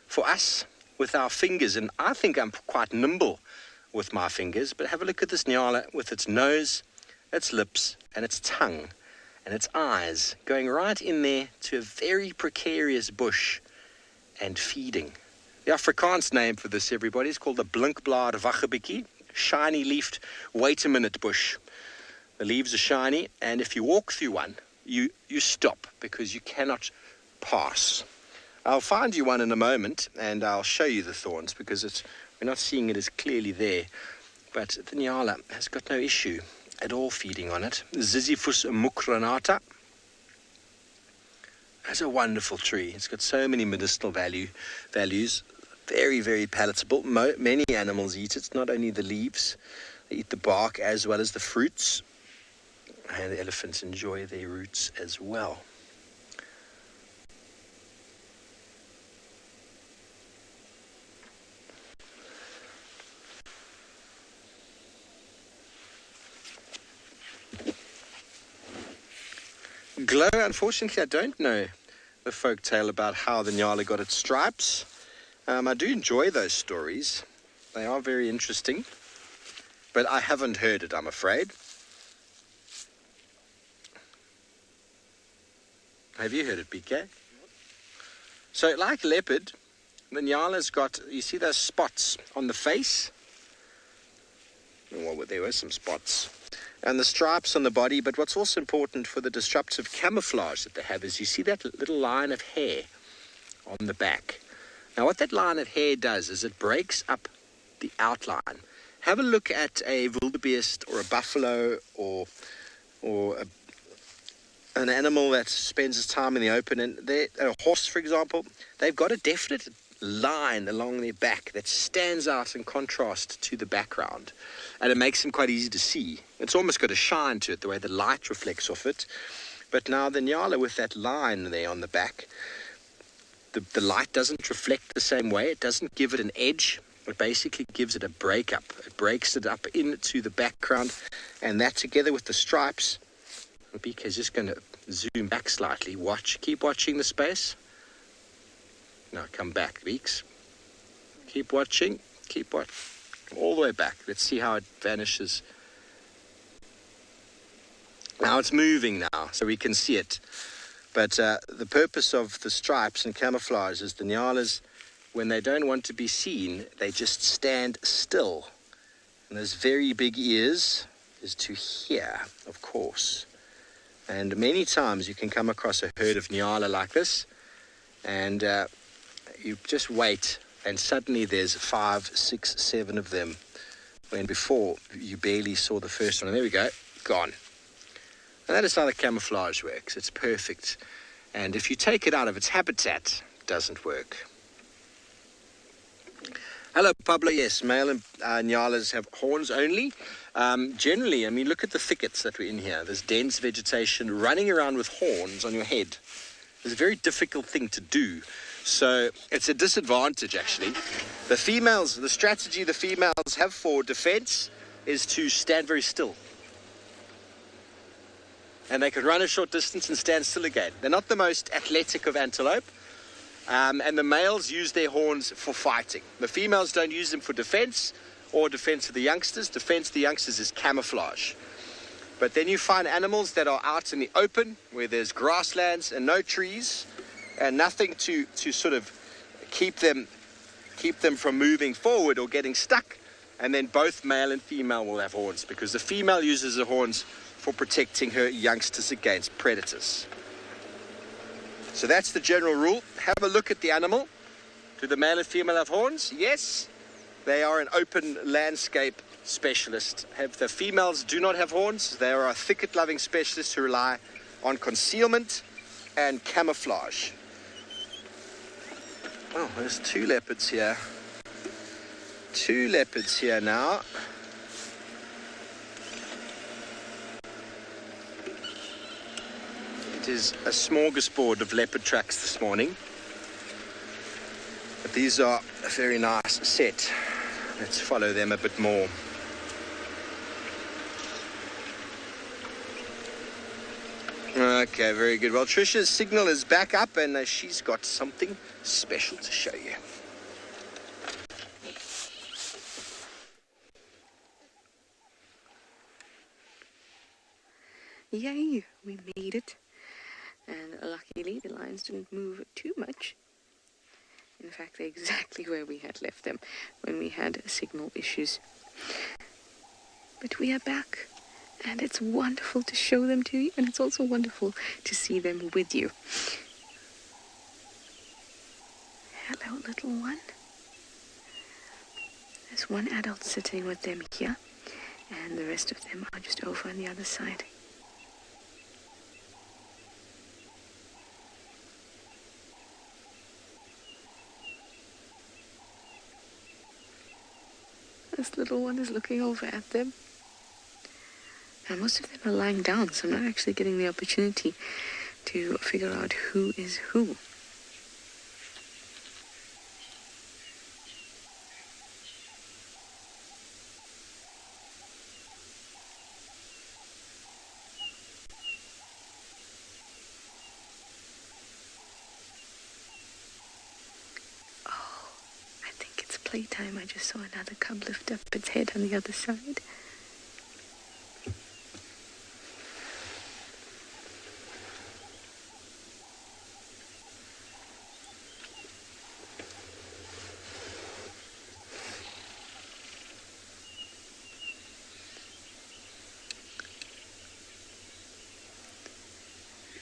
for us with our fingers, and I think I'm quite nimble with my fingers. But have a look at this nyala with its nose, its lips, and its tongue, and its eyes going right in there to a very precarious bush and feeding. The Afrikaans name for this, everybody, is called the blinkblad waggebikkie, shiny-leafed wait-a-minute bush. The leaves are shiny, and if you walk through one, you stop because you cannot pass. I'll find you one in a moment, and I'll show you the thorns because we're not seeing it as clearly there. But the nyala has got no issue at all feeding on it. Ziziphus mukranata. That's a wonderful tree. It's got so many medicinal values. Very, very palatable. Many animals eat it, not only the leaves. They eat the bark as well as the fruits. And the elephants enjoy their roots as well. Glow, unfortunately, I don't know the folk tale about how the nyala got its stripes. I do enjoy those stories. They are very interesting. But I haven't heard it, I'm afraid. Have you heard it, BK? So, like leopard, the nyala's got, you see those spots on the face? Well, there were some spots. And the stripes on the body, but what's also important for the disruptive camouflage that they have is you see that little line of hair on the back. Now, what that line of hair does is it breaks up the outline. Have a look at a wildebeest or a buffalo or an animal that spends its time in the open, and a horse, for example, they've got a definite line along their back that stands out in contrast to the background, and it makes them quite easy to see. It's almost got a shine to it, the way the light reflects off it. But now the nyala with that line there on the back, the light doesn't reflect the same way. It doesn't give it an edge. It basically gives it a break-up. It breaks it up into the background, and that together with the stripes, BK is just going to zoom back slightly. Keep watching the space. Now come back, Beaks. Keep watching. All the way back. Let's see how it vanishes. Now it's moving now, so we can see it. But the purpose of the stripes and camouflage is the nyalas, when they don't want to be seen, they just stand still. And those very big ears is to hear, of course. And many times you can come across a herd of nyala like this, and you just wait, and suddenly there's 5, 6, 7 of them, when before you barely saw the first one. And there we go, gone. And that is how the camouflage works. It's perfect. And if you take it out of its habitat, it doesn't work. Hello, Pablo. Yes, male and nyalas have horns only. Generally, I mean, look at the thickets that we're in here. There's dense vegetation. Running around with horns on your head is a very difficult thing to do. So it's a disadvantage, actually. The strategy the females have for defense is to stand very still. And they can run a short distance and stand still again. They're not the most athletic of antelope. And the males use their horns for fighting. The females don't use them for defense or defense of the youngsters. Defense of the youngsters is camouflage. But then you find animals that are out in the open where there's grasslands and no trees and nothing to sort of keep them keep them from moving forward or getting stuck. And then both male and female will have horns, because the female uses the horns for protecting her youngsters against predators. So that's the general rule. Have a look at the animal. Do the male and female have horns? Yes. They are an open landscape specialist. The females do not have horns. They are a thicket-loving specialist who rely on concealment and camouflage. Oh, there's two leopards here. Two leopards here now. It is a smorgasbord of leopard tracks this morning. But these are a very nice set. Let's follow them a bit more. Okay, very good. Well, Trisha's signal is back up, and she's got something special to show you. Yay, we made it. And luckily the lions didn't move too much. In fact, they're exactly where we had left them when we had signal issues. But we are back, and it's wonderful to show them to you, and it's also wonderful to see them with you. Hello, little one. There's one adult sitting with them here, and the rest of them are just over on the other side. This little one is looking over at them. And most of them are lying down, so I'm not actually getting the opportunity to figure out who is who. Playtime. I just saw another cub lift up its head on the other side.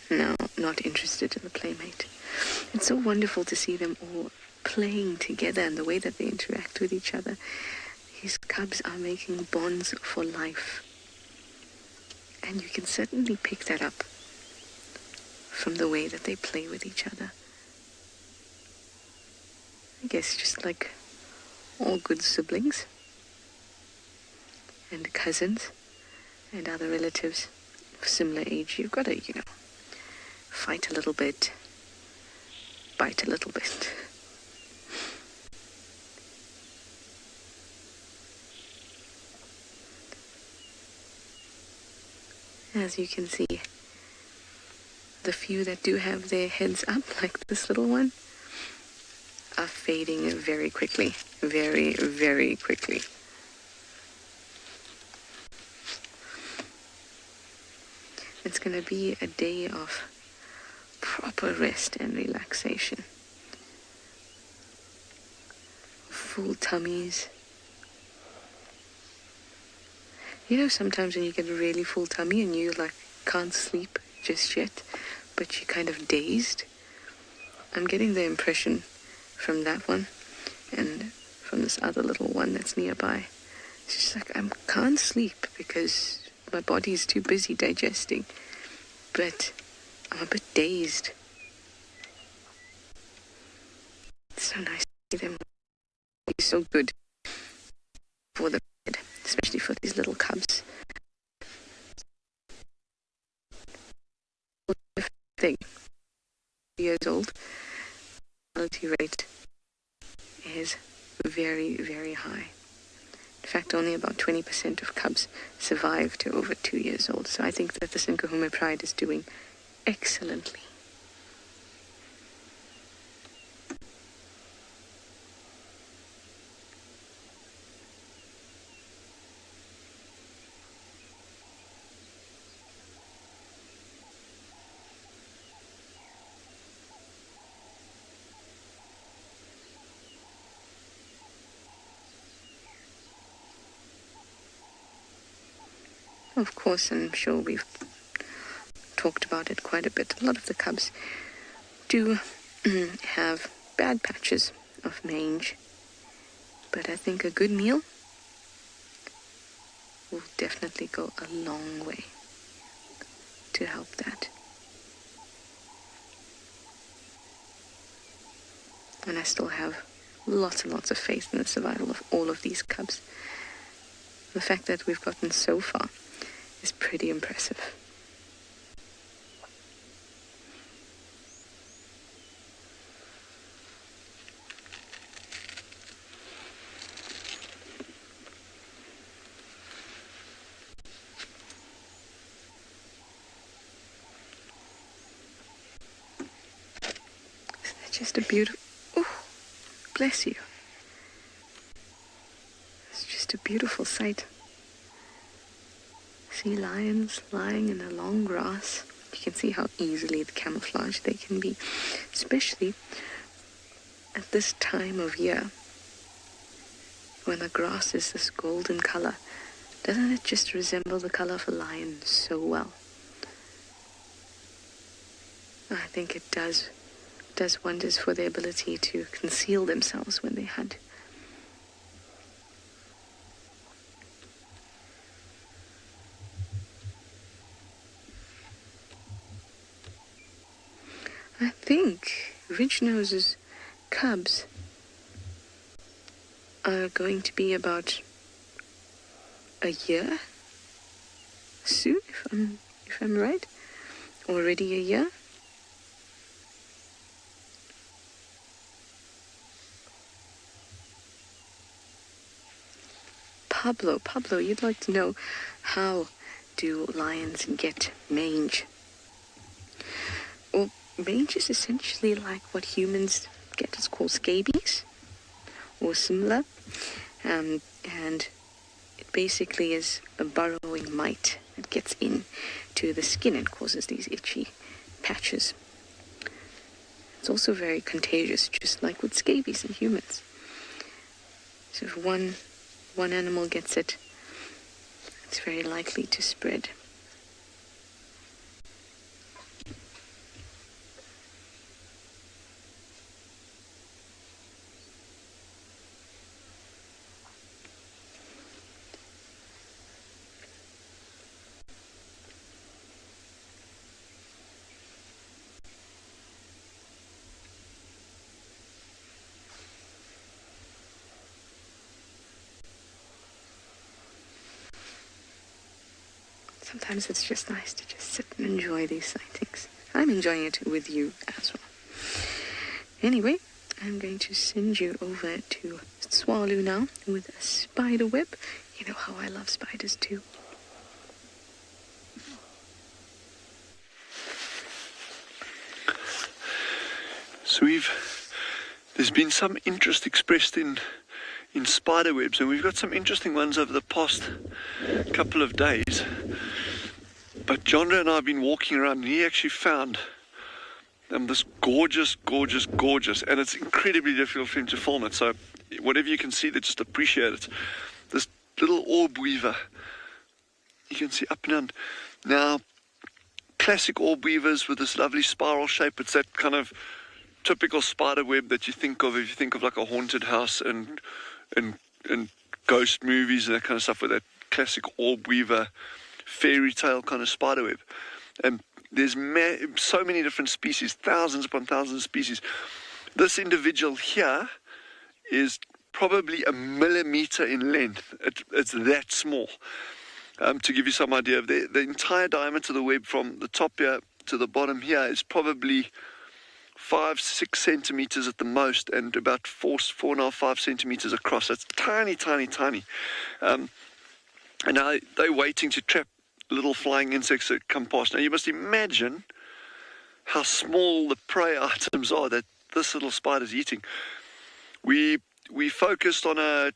No, not interested in the playmate. It's so wonderful to see them all playing together and the way that they interact with each other. These cubs are making bonds for life. And you can certainly pick that up from the way that they play with each other. I guess just like all good siblings and cousins and other relatives of similar age, you've got to, fight a little bit, bite a little bit. As you can see, the few that do have their heads up, like this little one, are fading very quickly. Very, very quickly. It's going to be a day of proper rest and relaxation. Full tummies. Sometimes when you get a really full tummy and you can't sleep just yet, but you're kind of dazed. I'm getting the impression from that one and from this other little one that's nearby. It's just like I can't sleep because my body is too busy digesting, but I'm a bit dazed. It's so nice to see them. It's so good for the bed, especially for these little cubs. Thing, years old, mortality rate is very, very high. In fact, only about 20% of cubs survive to over 2 years old. So I think that the Sinkahume Pride is doing excellently. Of course, I'm sure we've talked about it quite a bit. A lot of the cubs do have bad patches of mange, but I think a good meal will definitely go a long way to help that. And I still have lots and lots of faith in the survival of all of these cubs. The fact that we've gotten so far is pretty impressive. Isn't that just a beautiful... Oh, bless you. It's just a beautiful sight. Sea lions lying in the long grass. You can see how easily the camouflage they can be, especially at this time of year when the grass is this golden color. Doesn't it just resemble the color of a lion so well? I think it does wonders for their ability to conceal themselves when they hunt. I think Ridge-Nose's cubs are going to be about a year soon, if I'm right. Already a year. Pablo, you'd like to know, how do lions get mange? Well, mange is essentially like what humans get. It's called scabies or similar, and it basically is a burrowing mite that gets into the skin and causes these itchy patches. It's also very contagious, just like with scabies in humans. So if one animal gets it, it's very likely to spread. Sometimes it's just nice to just sit and enjoy these sightings. I'm enjoying it with you as well. Anyway, I'm going to send you over to Tswalu now with a spider web. You know how I love spiders too. So there's been some interest expressed in spider webs, and we've got some interesting ones over the past couple of days. But Jandra and I have been walking around, and he actually found this gorgeous, and it's incredibly difficult for him to film it. So whatever you can see, they just appreciate it. This little orb weaver, you can see up and down. Now, classic orb weavers with this lovely spiral shape. It's that kind of typical spider web that you think of if you think of like a haunted house and ghost movies and that kind of stuff, with that classic orb weaver fairy tale kind of spider web. And there's so many different species, thousands upon thousands of species. This individual here is probably 1 millimeter in length. It's that small. To give you some idea of the entire diameter of the web from the top here to the bottom here is probably 5-6 centimeters at the most, and about 4.5-5 centimeters across. That's tiny. And now they're waiting to trap little flying insects that come past. Now you must imagine how small the prey items are that this little spider's eating. We focused on a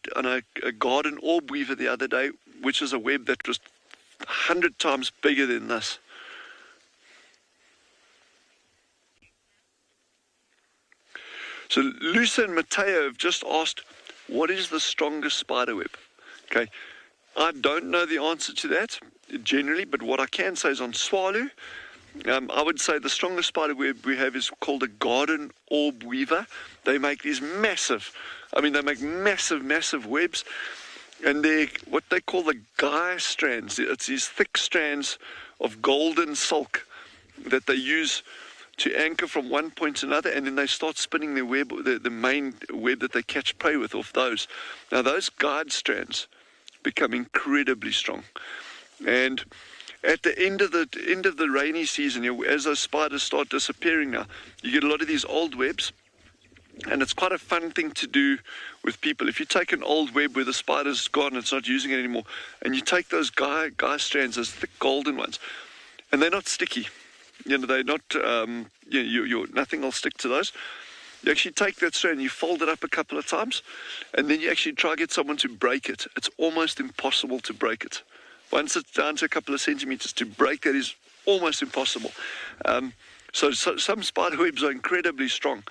garden orb weaver the other day, which is a web that was 100 times bigger than this. So Lusa and Mateo have just asked, what is the strongest spider web? Okay, I don't know the answer to that. generally, but what I can say is on Tswalu, I would say the strongest spider web we have is called a garden orb weaver. They make these massive, they make massive webs, and they're what they call the guy strands. It's these thick strands of golden silk that they use to anchor from one point to another, and then they start spinning their web, the main web that they catch prey with off those. Now those guide strands become incredibly strong, and at the end of the rainy season, as those spiders start disappearing now, you get a lot of these old webs, and it's quite a fun thing to do with people. If you take an old web where the spider's gone, it's not using it anymore, and you take those guy strands, those thick golden ones, and they're not sticky. They're not, nothing will stick to those. You actually take that strand, you fold it up a couple of times, and then you actually try to get someone to break it. It's almost impossible to break it. Once it's down to a couple of centimeters, to break that is almost impossible. So some spider webs are incredibly strong.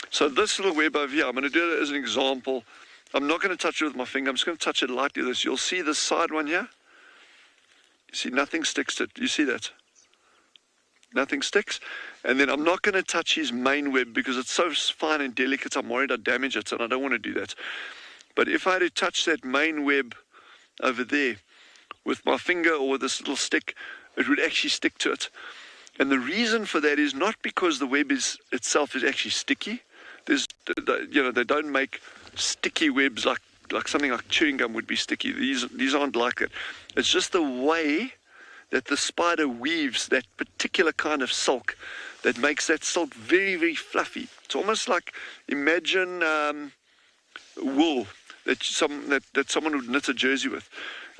So this little web over here, I'm going to do it as an example. I'm not going to touch it with my finger. I'm just going to touch it lightly with this. You'll see this side one here. You see, nothing sticks to it. You see that? Nothing sticks. And then I'm not going to touch his main web because it's so fine and delicate. I'm worried I'd damage it, and I don't want to do that. But if I had to touch that main web over there with my finger or with this little stick, it would actually stick to it. And the reason for that is not because the web itself is actually sticky. They don't make sticky webs like something like chewing gum would be sticky. These aren't like it. It's just the way that the spider weaves that particular kind of silk that makes that silk very, very fluffy. It's almost like, imagine wool that someone would knit a jersey with.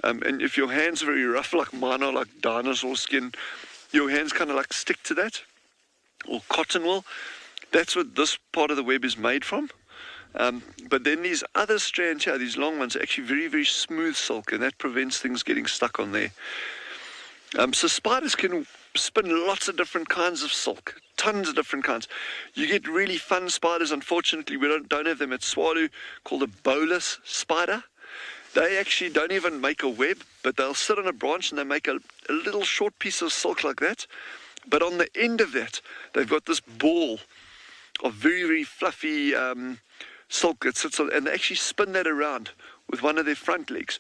And if your hands are very rough like mine are, like dinosaur skin, your hands kind of like stick to that, or cotton wool. That's what this part of the web is made from. But then these other strands here, these long ones, are actually very, very smooth silk, and that prevents things getting stuck on there. So spiders can spin lots of different kinds of silk, tons of different kinds. You get really fun spiders. Unfortunately, we don't have them at Tswalu, called a bolus spider. They actually don't even make a web, but they'll sit on a branch and they make a little short piece of silk like that. But on the end of that, they've got this ball of very, very fluffy silk that sits on, and they actually spin that around with one of their front legs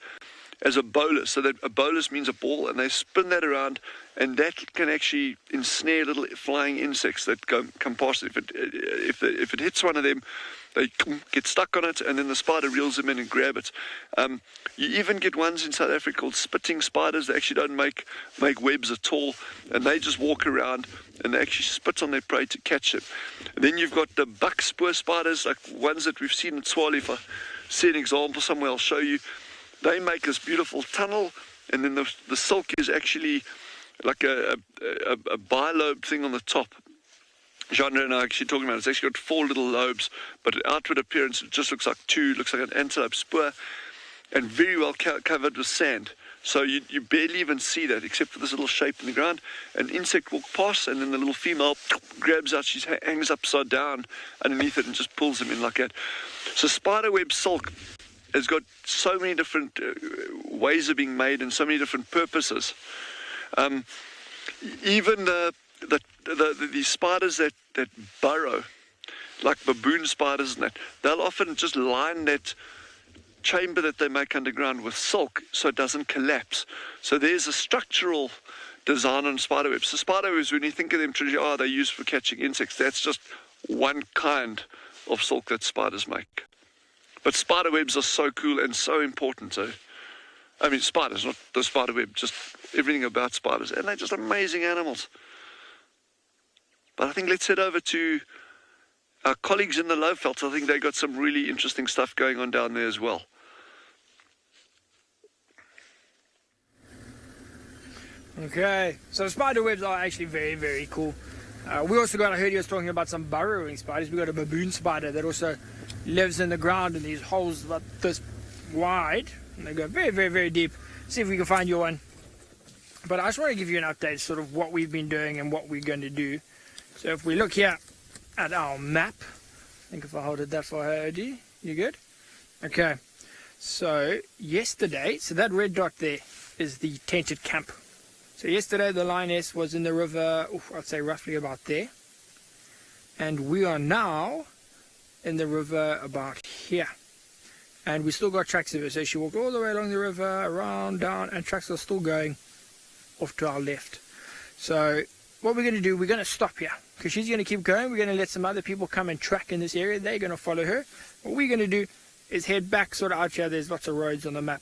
as a bolus. So that a bolus means a ball, and they spin that around, and that can actually ensnare little flying insects that come past it. If it hits one of them, they get stuck on it, and then the spider reels them in and grab it. You even get ones in South Africa called spitting spiders. They actually don't make webs at all, and they just walk around and they actually spit on their prey to catch it. And then you've got the buck spur spiders, like ones that we've seen in Tswalu. If I see an example somewhere, I'll show you. They make this beautiful tunnel, and then the silk is actually like a bilobe thing on the top. Jean and I are actually talking about it. It's actually got 4 little lobes, but outward appearance it just looks like 2. Looks like an antelope spur, and very well covered with sand. So you barely even see that, except for this little shape in the ground. An insect walks past, and then the little female grabs out. She hangs upside down underneath it and just pulls them in like that. So spiderweb silk has got so many different ways of being made and so many different purposes. Even the spiders that burrow, like baboon spiders and that, they'll often just line that chamber that they make underground with silk so it doesn't collapse. So there's a structural design on spiderwebs. So spiderwebs, when you think of them traditionally, they're used for catching insects. That's just one kind of silk that spiders make. But spiderwebs are so cool and so important. So, I mean, spiders, not the spiderweb, just everything about spiders. And they're just amazing animals. But I think let's head over to our colleagues in the Lowveld. I think they got some really interesting stuff going on down there as well. Okay, so spider webs are actually very, very cool. We also got, I heard you was talking about some burrowing spiders. We got a baboon spider that also lives in the ground in these holes about this wide. And they go very, very, very deep. See if we can find you one. But I just want to give you an update, sort of what we've been doing and what we're going to do. So if we look here at our map, I think if I hold it that far, OD, you good? Okay, so yesterday, so that red dot there, is the tented camp. So yesterday the lioness was in the river, I'd say roughly about there. And we are now in the river about here. And we still got tracks of her. So she walked all the way along the river, around, down, and tracks are still going off to our left. So what we're going to do, we're going to stop here. Because she's going to keep going. We're going to let some other people come and track in this area. They're going to follow her. What we're going to do is head back sort of out here. There's lots of roads on the map.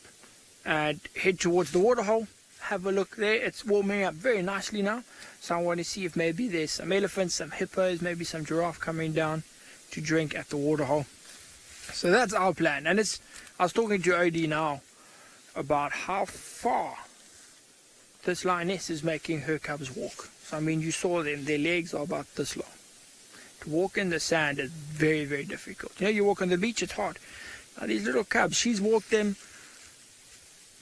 And head towards the Waterhole. Have a look there. It's warming up very nicely now. So I want to see if maybe there's some elephants, some hippos, maybe some giraffe coming down to drink at the Waterhole. So that's our plan. And I was talking to OD now about how far this lioness is making her cubs walk. So I mean, you saw them, their legs are about this long. To walk in the sand is very, very difficult. You know, you walk on the beach, it's hard. Now these little cubs, she's walked them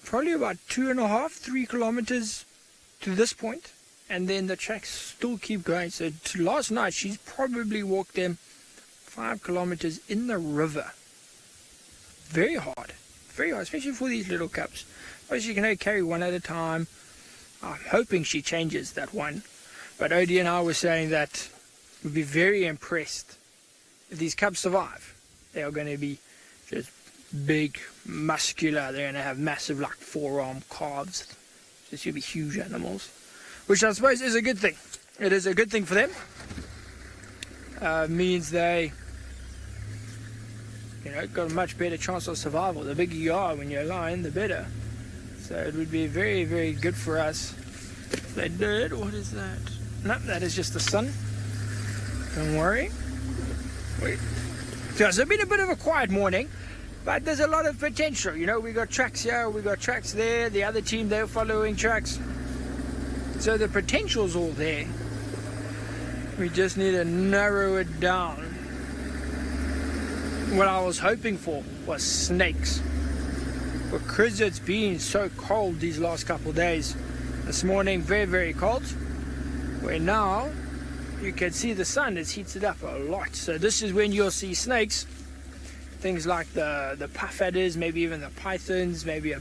probably about 2.5-3 kilometers to this point, and then the tracks still keep going. So last night she's probably walked them 5 kilometers in the river. Very hard, especially for these little cubs. Obviously you can only carry one at a time. I'm hoping she changes that one, but Odie and I were saying that we'd be very impressed if these cubs survive. They are going to be just big, muscular. They're going to have massive, like, forearm calves. This will be huge animals, which I suppose is a good thing. It is a good thing for them. Means they, got a much better chance of survival. The bigger you are when you're a lion, the better. So it would be very, very good for us. They did. What is that? No, that is just the sun. Don't worry. Wait. So it's been a bit of a quiet morning. But there's a lot of potential, we got tracks here, we got tracks there, the other team, they're following tracks. So the potential's all there. We just need to narrow it down. What I was hoping for was snakes. Because it's been so cold these last couple of days. This morning, very, very cold. Where now, you can see the sun has heated up a lot. So this is when you'll see snakes. Things like the puff adders, maybe even the pythons, maybe a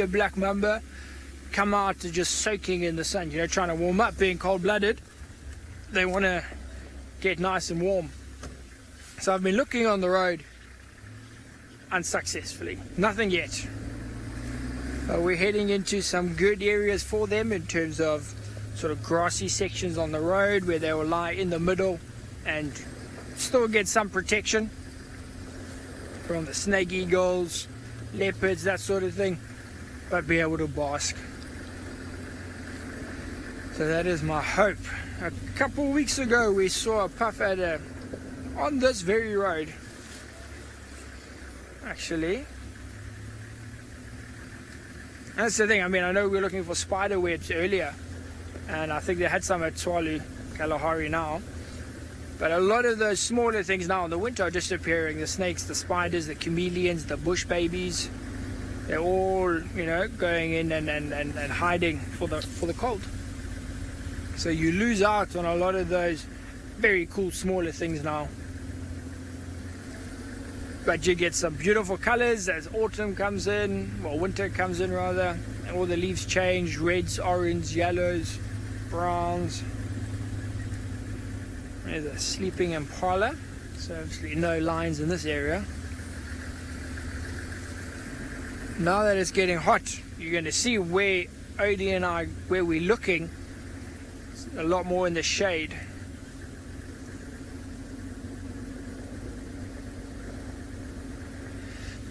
black mamba, come out to just soaking in the sun, trying to warm up, being cold-blooded. They want to get nice and warm. So I've been looking on the road unsuccessfully. Nothing yet. But we're heading into some good areas for them in terms of sort of grassy sections on the road where they will lie in the middle and still get some protection from the snake eagles, leopards, that sort of thing, but be able to bask. So that is my hope. A couple of weeks ago we saw a puff adder on this very road. Actually, that's the thing. I mean, I know we were looking for spider webs earlier, and I think they had some at Tswalu Kalahari now. But a lot of those smaller things now in the winter are disappearing. The snakes, the spiders, the chameleons, the bush babies. They're all, going in and hiding for the cold. So you lose out on a lot of those very cool smaller things now. But you get some beautiful colors as autumn comes in, well, winter comes in rather, and all the leaves change, reds, orange, yellows, browns. There's a sleeping impala, so obviously no lions in this area. Now that it's getting hot, you're going to see where Odie and I, where we're looking, it's a lot more in the shade.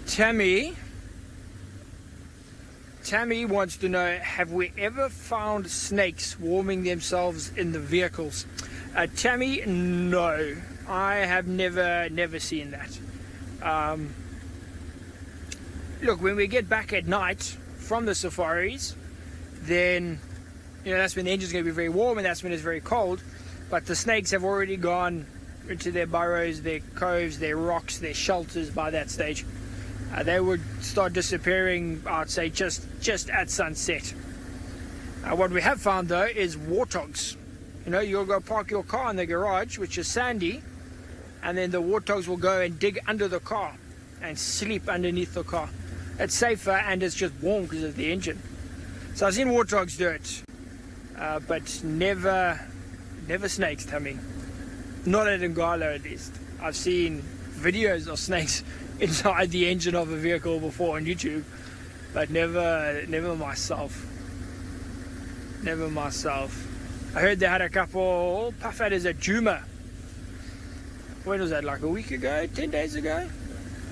Tammy wants to know, have we ever found snakes warming themselves in the vehicles? Tammy, no, I have never seen that. Look, when we get back at night from the safaris, then that's when the engine's going to be very warm and that's when it's very cold. But the snakes have already gone into their burrows, their coves, their rocks, their shelters by that stage. They would start disappearing, I'd say, just at sunset. What we have found, though, is warthogs. You'll go park your car in the garage, which is sandy, and then the warthogs will go and dig under the car and sleep underneath the car. it's safer and it's just warm because of the engine. So I've seen warthogs do it, but never snakes, Tammy. Not at Ngala, at least. I've seen videos of snakes inside the engine of a vehicle before on YouTube, but never myself. Never myself. I heard they had a couple puff adders at Juma. When was that, like a week ago, 10 days ago?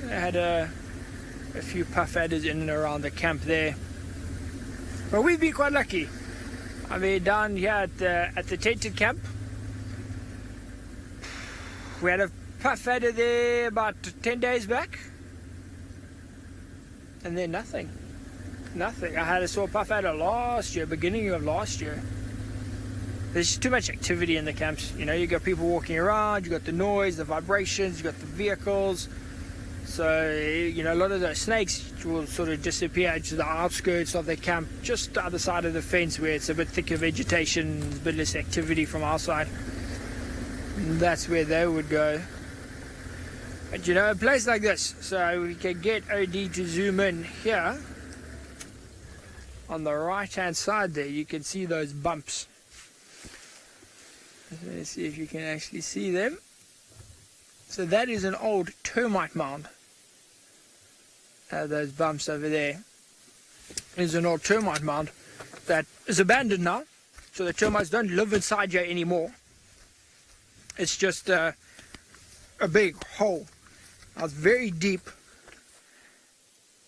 They had a few puff adders in and around the camp there. But we've been quite lucky. I mean, down here at the tented camp, we had a puff adder there about 10 days back. And then nothing. I saw a puff adder last year, beginning of last year. There's just too much activity in the camps. You know, you got people walking around, you got the noise, the vibrations, you got the vehicles. So, you know, a lot of those snakes will sort of disappear to the outskirts of the camp, just the other side of the fence where it's a bit thicker vegetation, a bit less activity from our side. And that's where they would go. But you know, a place like this, so we can get OD to zoom in here. On the right hand side there, you can see those bumps. Let's see if you can actually see them. So that is an old termite mound. Those bumps over there is an old termite mound that is abandoned now. So the termites don't live inside here anymore. It's just a big hole. Now it's very deep.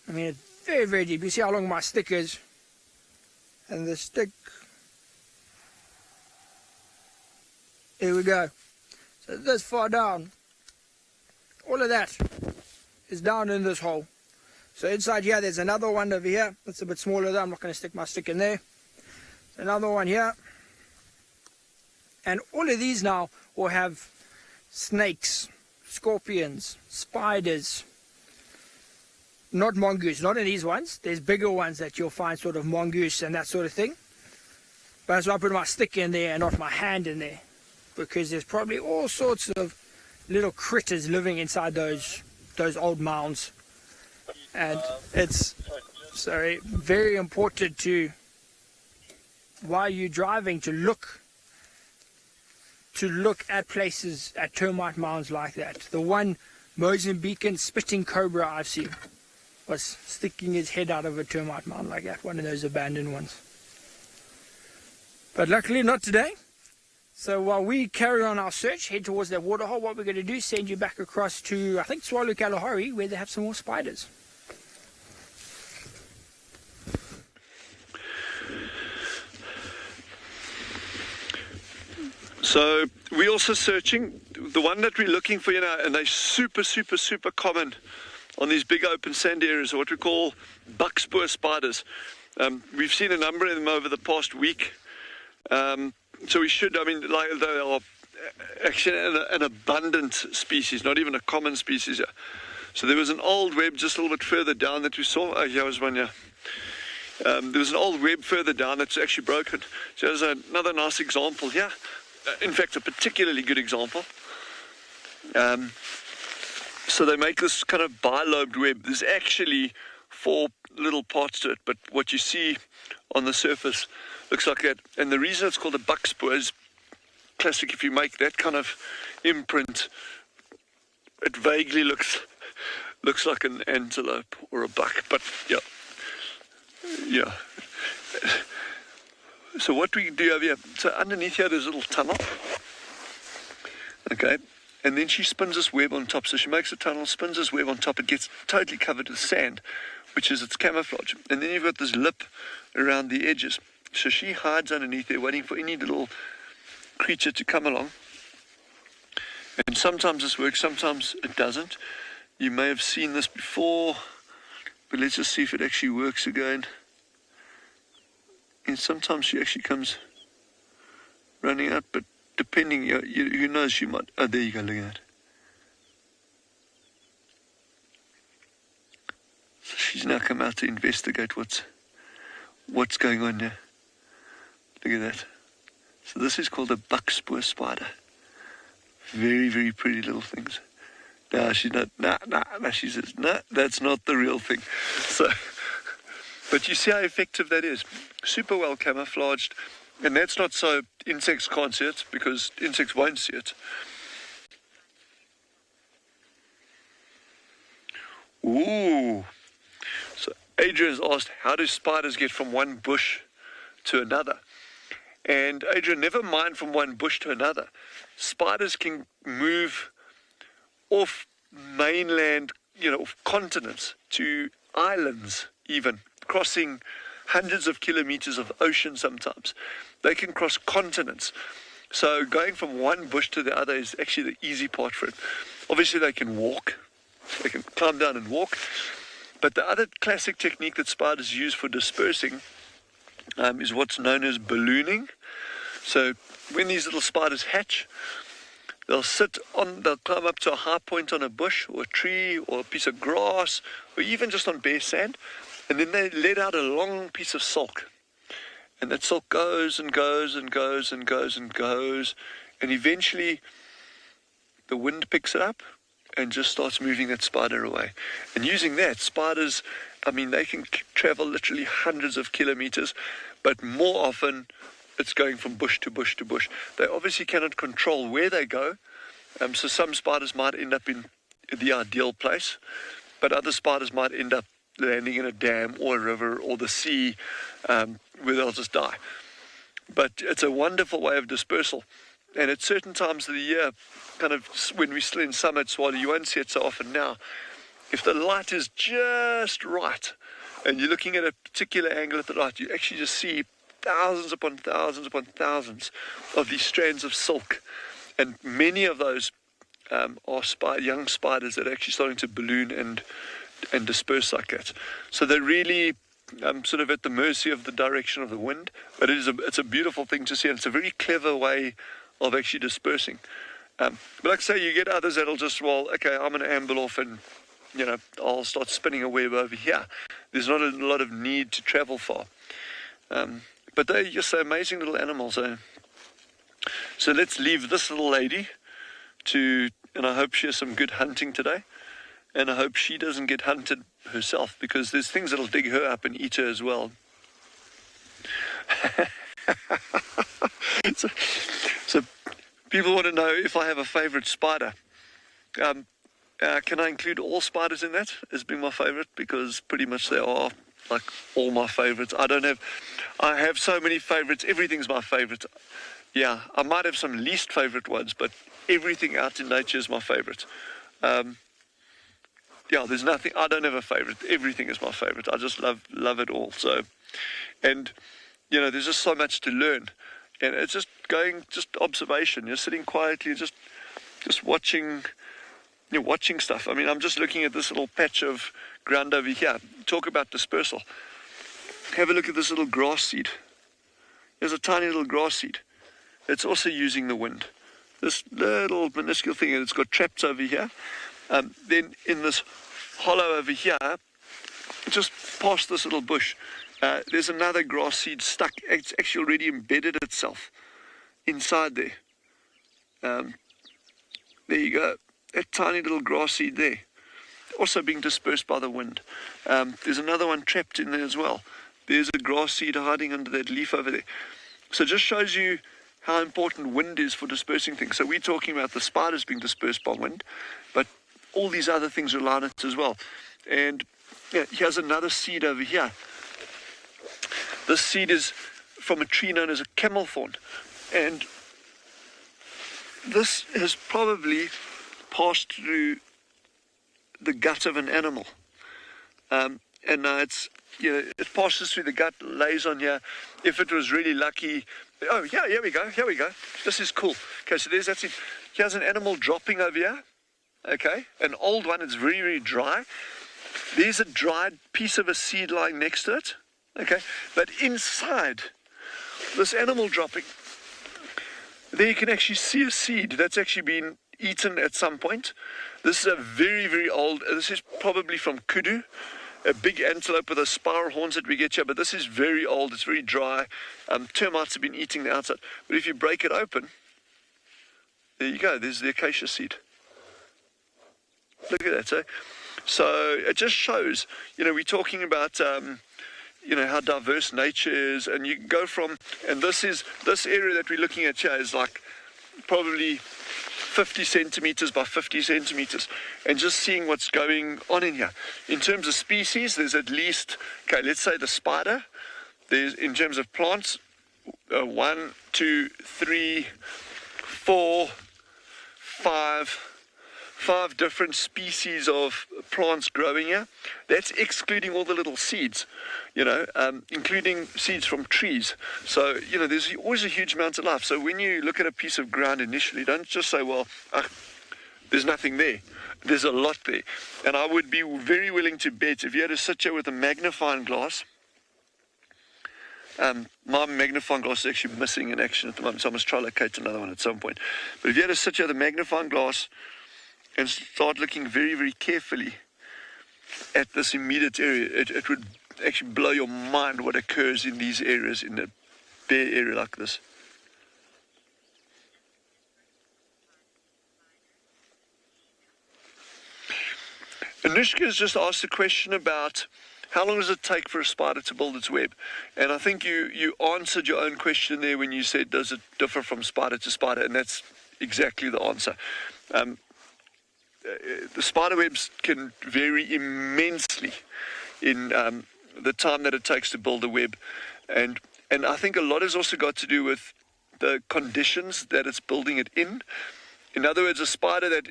I mean, it's very, very deep. You see how long my stick is. And the stick, here we go. So this far down, all of that is down in this hole. So inside here, there's another one over here. That's a bit smaller though. I'm not going to stick my stick in there. Another one here. And all of these now will have snakes, scorpions, spiders. Not mongoose, not in these ones. There's bigger ones that you'll find, sort of mongoose and that sort of thing. But that's why I put my stick in there and not my hand in there. Because there's probably all sorts of little critters living inside those old mounds. And it's very important to, while you're driving, to look at places, at termite mounds like that. The one Mozambican spitting cobra I've seen was sticking his head out of a termite mound like that, one of those abandoned ones. But luckily not today. So while we carry on our search, head towards that waterhole, what we're going to do is send you back across to, I think, Tswalu Kalahari, where they have some more spiders. So we're also searching. The one that we're looking for, you know, and they're super, super, super common on these big open sand areas, are what we call buckspoor spiders. We've seen a number of them over the past week. So we should, I mean, like, they are actually an abundant species, not even a common species here. So there was an old web just a little bit further down that we saw. Oh, here was one, yeah. There was an old web further down that's actually broken. So there's another nice example here. In fact, a particularly good example. So they make this kind of bilobed web. There's actually 4 little parts to it, but what you see on the surface looks like that. And the reason it's called a buckspoor is classic. If you make that kind of imprint, it vaguely looks like an antelope or a buck. But yeah. So what we do over here, so underneath here there's a little tunnel. Okay. And then she spins this web on top. So she makes a tunnel, spins this web on top. It gets totally covered with sand, which is its camouflage. And then you've got this lip around the edges. So she hides underneath there, waiting for any little creature to come along. And sometimes this works, sometimes it doesn't. You may have seen this before, but let's just see if it actually works again. And sometimes she actually comes running out, but depending, who knows, she might. Oh, there you go, look at that. So she's now come out to investigate what's going on there. Look at that. So this is called a buckspoor spider. Very, very pretty little things. No, she's not. No. She says, no, that's not the real thing. So, but you see how effective that is. Super well camouflaged. And that's not so insects can't see it, because insects won't see it. Ooh. So Adrian has asked, how do spiders get from one bush to another? And Adrian, never mind from one bush to another. Spiders can move off mainland, off continents to islands even, crossing hundreds of kilometers of ocean sometimes. They can cross continents. So going from one bush to the other is actually the easy part for it. Obviously they can walk. They can climb down and walk. But the other classic technique that spiders use for dispersing is what's known as ballooning. So when these little spiders hatch, they'll climb up to a high point on a bush or a tree or a piece of grass or even just on bare sand, and then they let out a long piece of silk. And that silk goes and goes and goes and goes and goes, and eventually the wind picks it up and just starts moving that spider away. And using that, spiders, they can travel literally hundreds of kilometers, but more often it's going from bush to bush to bush. They obviously cannot control where they go, so some spiders might end up in the ideal place, but other spiders might end up landing in a dam or a river or the sea, where they'll just die. But it's a wonderful way of dispersal. And at certain times of the year, kind of when we're still in summer at Tswalu, you won't see it so often now. If the light is just right, and you're looking at a particular angle at the light, you actually just see thousands upon thousands upon thousands of these strands of silk. And many of those are young spiders that are actually starting to balloon and disperse like that. So they're really sort of at the mercy of the direction of the wind. But it's a beautiful thing to see, and it's a very clever way of actually dispersing. But like I say, you get others that'll just, okay, I'm going to amble off and, I'll start spinning a web over here. There's not a lot of need to travel far. But they're just amazing little animals. So let's leave this little lady and I hope she has some good hunting today. And I hope she doesn't get hunted herself, because there's things that'll dig her up and eat her as well. So people want to know if I have a favorite spider. Can I include all spiders in that as being my favorite? Because pretty much they are like all my favorites. I have so many favorites. Everything's my favorite. Yeah, I might have some least favorite ones, but everything out in nature is my favorite. Yeah, there's nothing, I don't have a favorite. Everything is my favorite. I just love it all. So, and, there's just so much to learn. And it's just observation. You're sitting quietly, just watching, watching stuff. I'm just looking at this little patch of ground over here. Talk about dispersal. Have a look at this little grass seed. There's a tiny little grass seed. It's also using the wind. This little minuscule thing, and it's got traps over here. Then in this hollow over here, just past this little bush, there's another grass seed stuck. It's actually already embedded itself inside there. There you go. That tiny little grass seed there. Also being dispersed by the wind. There's another one trapped in there as well. There's a grass seed hiding under that leaf over there. So it just shows you how important wind is for dispersing things. So we're talking about the spiders being dispersed by wind, but all these other things rely on it as well. And here's another seed over here. This seed is from a tree known as a camel thorn. And this has probably passed through the gut of an animal. And now it passes through the gut, lays on here. If it was really lucky, here we go. This is cool. Okay, so there's that seed. Here's an animal dropping over here. Okay, an old one. It's very, very dry. There's a dried piece of a seed lying next to it. Okay, but inside this animal dropping, there you can actually see a seed that's actually been eaten at some point. This is a very, very old, this is probably from kudu, a big antelope with the spiral horns that we get here, but this is very old, it's very dry. Termites have been eating the outside. But if you break it open, there you go, there's the acacia seed. Look at that. So it just shows, we're talking about, how diverse nature is, and you can go from, and this area that we're looking at here is like probably 50 centimeters by 50 centimeters, and just seeing what's going on in here. In terms of species, there's at least, let's say the spider, there's, in terms of plants, 1, 2, 3, 4, 5 different species of plants growing here. That's excluding all the little seeds, including seeds from trees. So, there's always a huge amount of life. So when you look at a piece of ground initially, don't just say, well, there's nothing there. There's a lot there. And I would be very willing to bet, if you had to sit here with a magnifying glass, my magnifying glass is actually missing in action at the moment, so I must try to locate another one at some point. But if you had to sit here with a magnifying glass and start looking very, very carefully at this immediate area, it would actually blow your mind what occurs in these areas, in a bare area like this. Anushka has just asked a question about how long does it take for a spider to build its web? And I think you answered your own question there when you said, does it differ from spider to spider? And that's exactly the answer. The spider webs can vary immensely in the time that it takes to build a web. And I think a lot has also got to do with the conditions that it's building it in. In other words, a spider that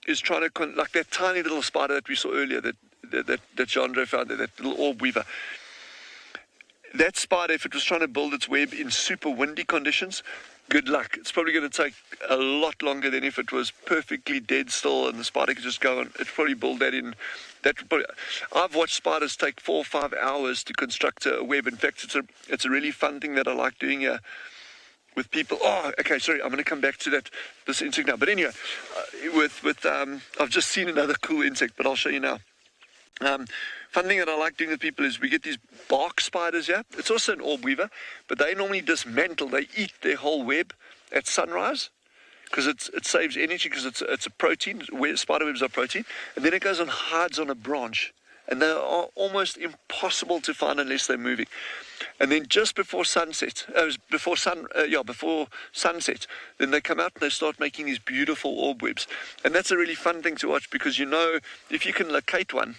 is trying to, like that tiny little spider that we saw earlier, that Jandre found, that little orb weaver. That spider, if it was trying to build its web in super windy conditions, good luck. It's probably going to take a lot longer than if it was perfectly dead still and the spider could just go on. It'd probably build that in. I've watched spiders take 4 or 5 hours to construct a web. In fact, it's a really fun thing that I like doing here with people. Oh, okay, sorry, I'm going to come back to this insect now. But anyway, I've just seen another cool insect, but I'll show you now. Fun thing that I like doing with people is we get these bark spiders here. It's also an orb weaver, but they normally dismantle. They eat their whole web at sunrise because it saves energy, because it's a protein. Spider webs are protein, and then it goes and hides on a branch, and they are almost impossible to find unless they're moving. And then just before sunset, before sunset, then they come out and they start making these beautiful orb webs, and that's a really fun thing to watch, because if you can locate one.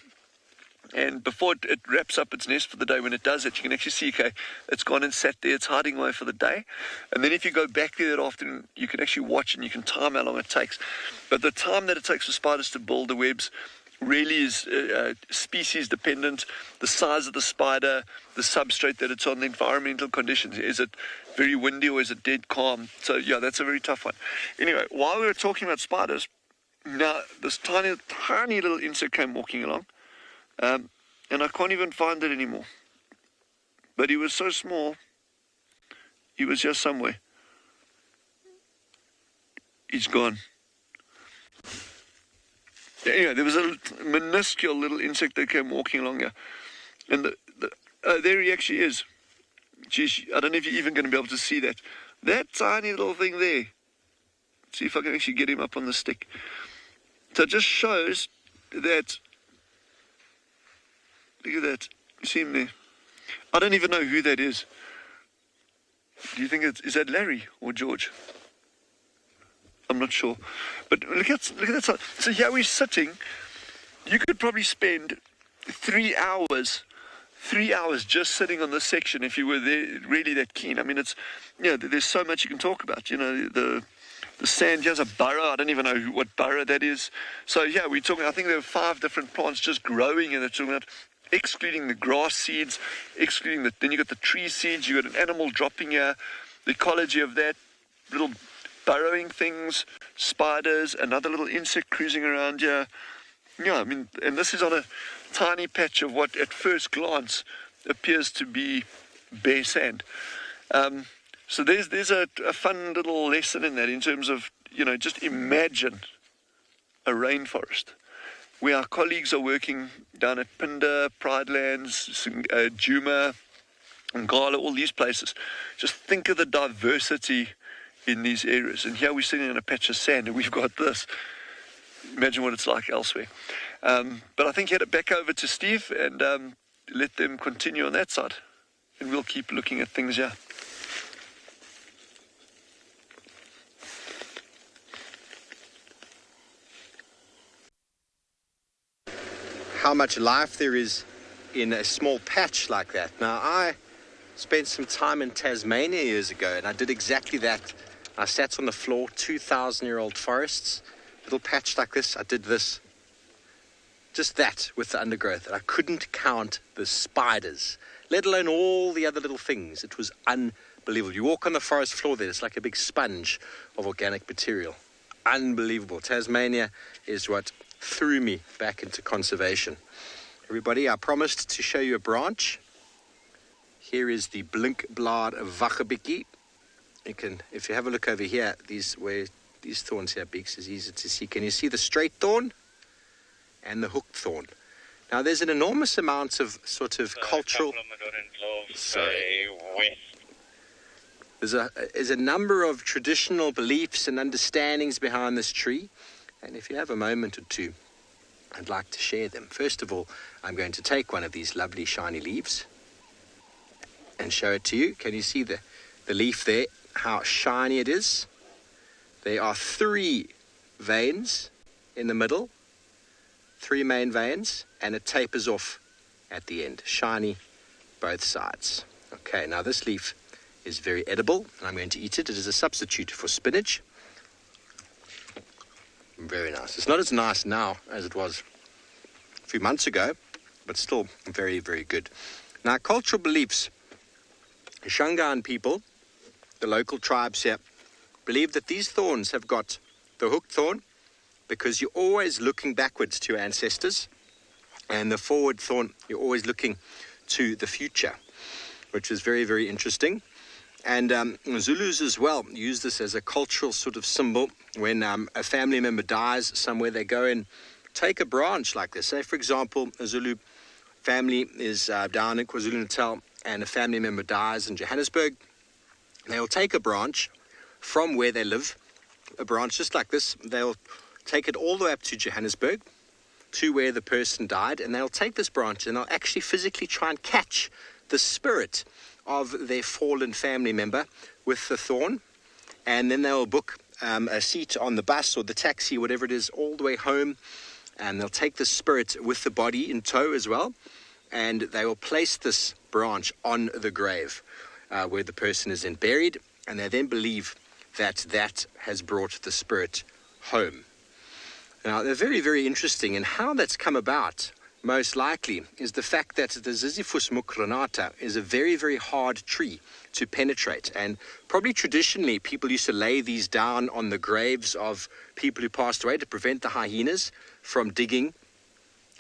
And before it wraps up its nest for the day, when it does it, you can actually see, okay, it's gone and sat there, it's hiding away for the day. And then if you go back there that afternoon, you can actually watch and you can time how long it takes. But the time that it takes for spiders to build the webs really is species dependent. The size of the spider, the substrate that it's on, the environmental conditions. Is it very windy or is it dead calm? So yeah, that's a very tough one. Anyway, while we were talking about spiders, now this tiny little insect came walking along. And I can't even find it anymore. But he was so small, he was just somewhere. He's gone. Anyway, there was a minuscule little insect that came walking along here. And there he actually is. Geez, I don't know if you're even going to be able to see that. That tiny little thing there. See if I can actually get him up on the stick. So it just shows that. Look at that. You see him there? I don't even know who that is. Do you think is that Larry or George? I'm not sure. But look at that side. So here we're sitting. You could probably spend 3 hours just sitting on this section if you were there really that keen. I mean, it's, there's so much you can talk about. The sand, here's a burrow. I don't even know what burrow that is. So yeah, we're talking, I think there are 5 different plants just growing, and they're talking about excluding the grass seeds, then you got the tree seeds, you got an animal dropping here, the ecology of that, little burrowing things, spiders, another little insect cruising around here. Yeah, I mean, and this is on a tiny patch of what at first glance appears to be bare sand. So there's a fun little lesson in that, in terms of, just imagine a rainforest where our colleagues are working down at Pinda, Pride Lands, Djuma, Ngala, all these places. Just think of the diversity in these areas. And here we're sitting in a patch of sand and we've got this. imagine what it's like elsewhere. But I think head it back over to Steve and let them continue on that side. And we'll keep looking at things here. How much life there is in a small patch like that. Now, I spent some time in Tasmania years ago, and I did exactly that. I sat on the floor, 2,000-year-old forests, little patch like this. I did this, just that with the undergrowth. And I couldn't count the spiders, let alone all the other little things. It was unbelievable. You walk on the forest floor there, it's like a big sponge of organic material. Unbelievable. Tasmania is what threw me back into conservation. Everybody, I promised to show you a branch. Here is the blinkblad vakabiki. You can, if you have a look over here, these thorns here, beaks, is easy to see. Can you see the straight thorn and the hooked thorn? Now, there's an enormous amount of sort of cultural. There's a number of traditional beliefs and understandings behind this tree. And if you have a moment or two, I'd like to share them. First of all, I'm going to take one of these lovely shiny leaves and show it to you. Can you see the leaf there, how shiny it is? There are 3 veins in the middle, 3 main veins, and it tapers off at the end. Shiny both sides. Okay, now this leaf is very edible, and I'm going to eat it. It is a substitute for spinach. Very nice. It's not as nice now as it was a few months ago, but still very, very good. Now, cultural beliefs. The Shangaan people, the local tribes here, believe that these thorns have got the hooked thorn because you're always looking backwards to your ancestors, and the forward thorn, you're always looking to the future, which is very, very interesting. And Zulus as well use this as a cultural sort of symbol. When a family member dies somewhere, they go and take a branch like this. Say, for example, a Zulu family is down in KwaZulu-Natal and a family member dies in Johannesburg. They'll take a branch from where they live, a branch just like this. They'll take it all the way up to Johannesburg, to where the person died, and they'll take this branch and they'll actually physically try and catch the spirit of their fallen family member with the thorn, and then they'll book a seat on the bus or the taxi, whatever it is, all the way home, and they'll take the spirit with the body in tow as well, and they will place this branch on the grave where the person is then buried, and they then believe that that has brought the spirit home. Now, they're very, very interesting, and how that's come about most likely is the fact that the Ziziphus mucronata is a very, very hard tree to penetrate, and probably traditionally people used to lay these down on the graves of people who passed away to prevent the hyenas from digging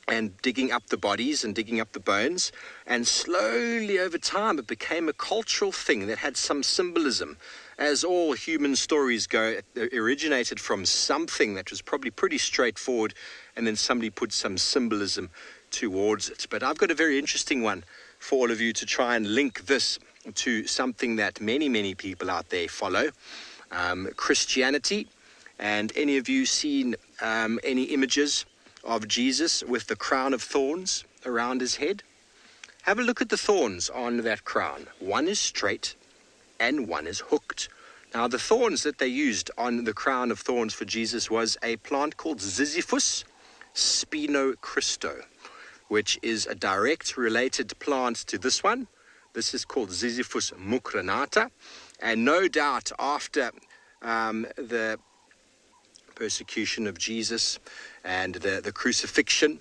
up the bodies and digging up the bones. And slowly over time it became a cultural thing that had some symbolism. As all human stories go, it originated from something that was probably pretty straightforward, and then somebody put some symbolism towards it. But I've got a very interesting one for all of you to try and link this to something that many, many people out there follow, Christianity. And any of you seen any images of Jesus with the crown of thorns around his head? Have a look at the thorns on that crown. One is straight and one is hooked. Now, the thorns that they used on the crown of thorns for Jesus was a plant called Ziziphus spinocristo, which is a direct related plant to this one. This is called Ziziphus mucronata, and no doubt after the persecution of Jesus and the crucifixion,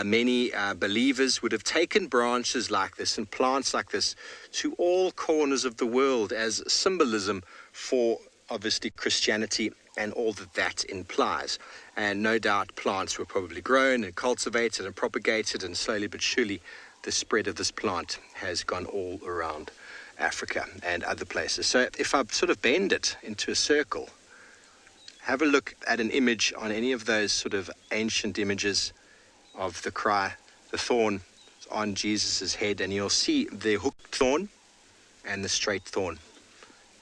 many believers would have taken branches like this and plants like this to all corners of the world as symbolism for, obviously, Christianity and all that that implies. And no doubt plants were probably grown and cultivated and propagated, and slowly but surely the spread of this plant has gone all around Africa and other places. So if I sort of bend it into a circle, have a look at an image on any of those sort of ancient images of the thorn on Jesus's head, and you'll see the hooked thorn and the straight thorn.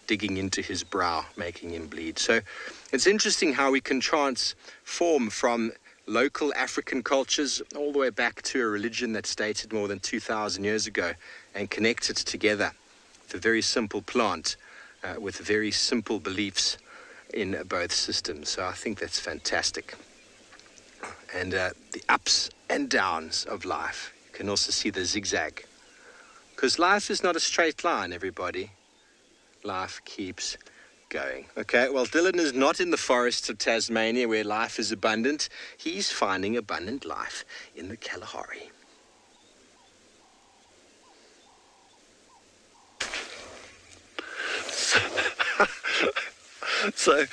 digging into his brow, making him bleed. So it's interesting how we can transform from local African cultures all the way back to a religion that's dated more than 2,000 years ago and connect it together with a very simple plant with very simple beliefs in both systems. So I think that's fantastic. And the ups and downs of life. You can also see the zigzag. Because life is not a straight line, everybody. Life keeps going. Okay, well, Dylan is not in the forests of Tasmania where life is abundant. He's finding abundant life in the Kalahari. So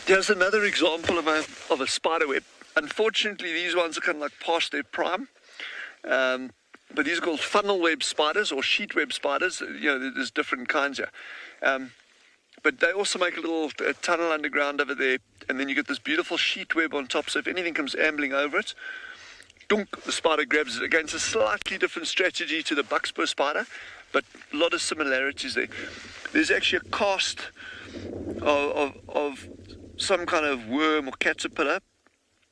here's another example of a spider web. Unfortunately, these ones are kind of like past their prime. But these are called funnel web spiders or sheet web spiders. You know, there's different kinds here. But they also make a little tunnel underground over there, and then you get this beautiful sheet web on top. So if anything comes ambling over it, dunk, the spider grabs it. Again, it's a slightly different strategy to the buckspur spider, but a lot of similarities there. There's actually a cast of some kind of worm or caterpillar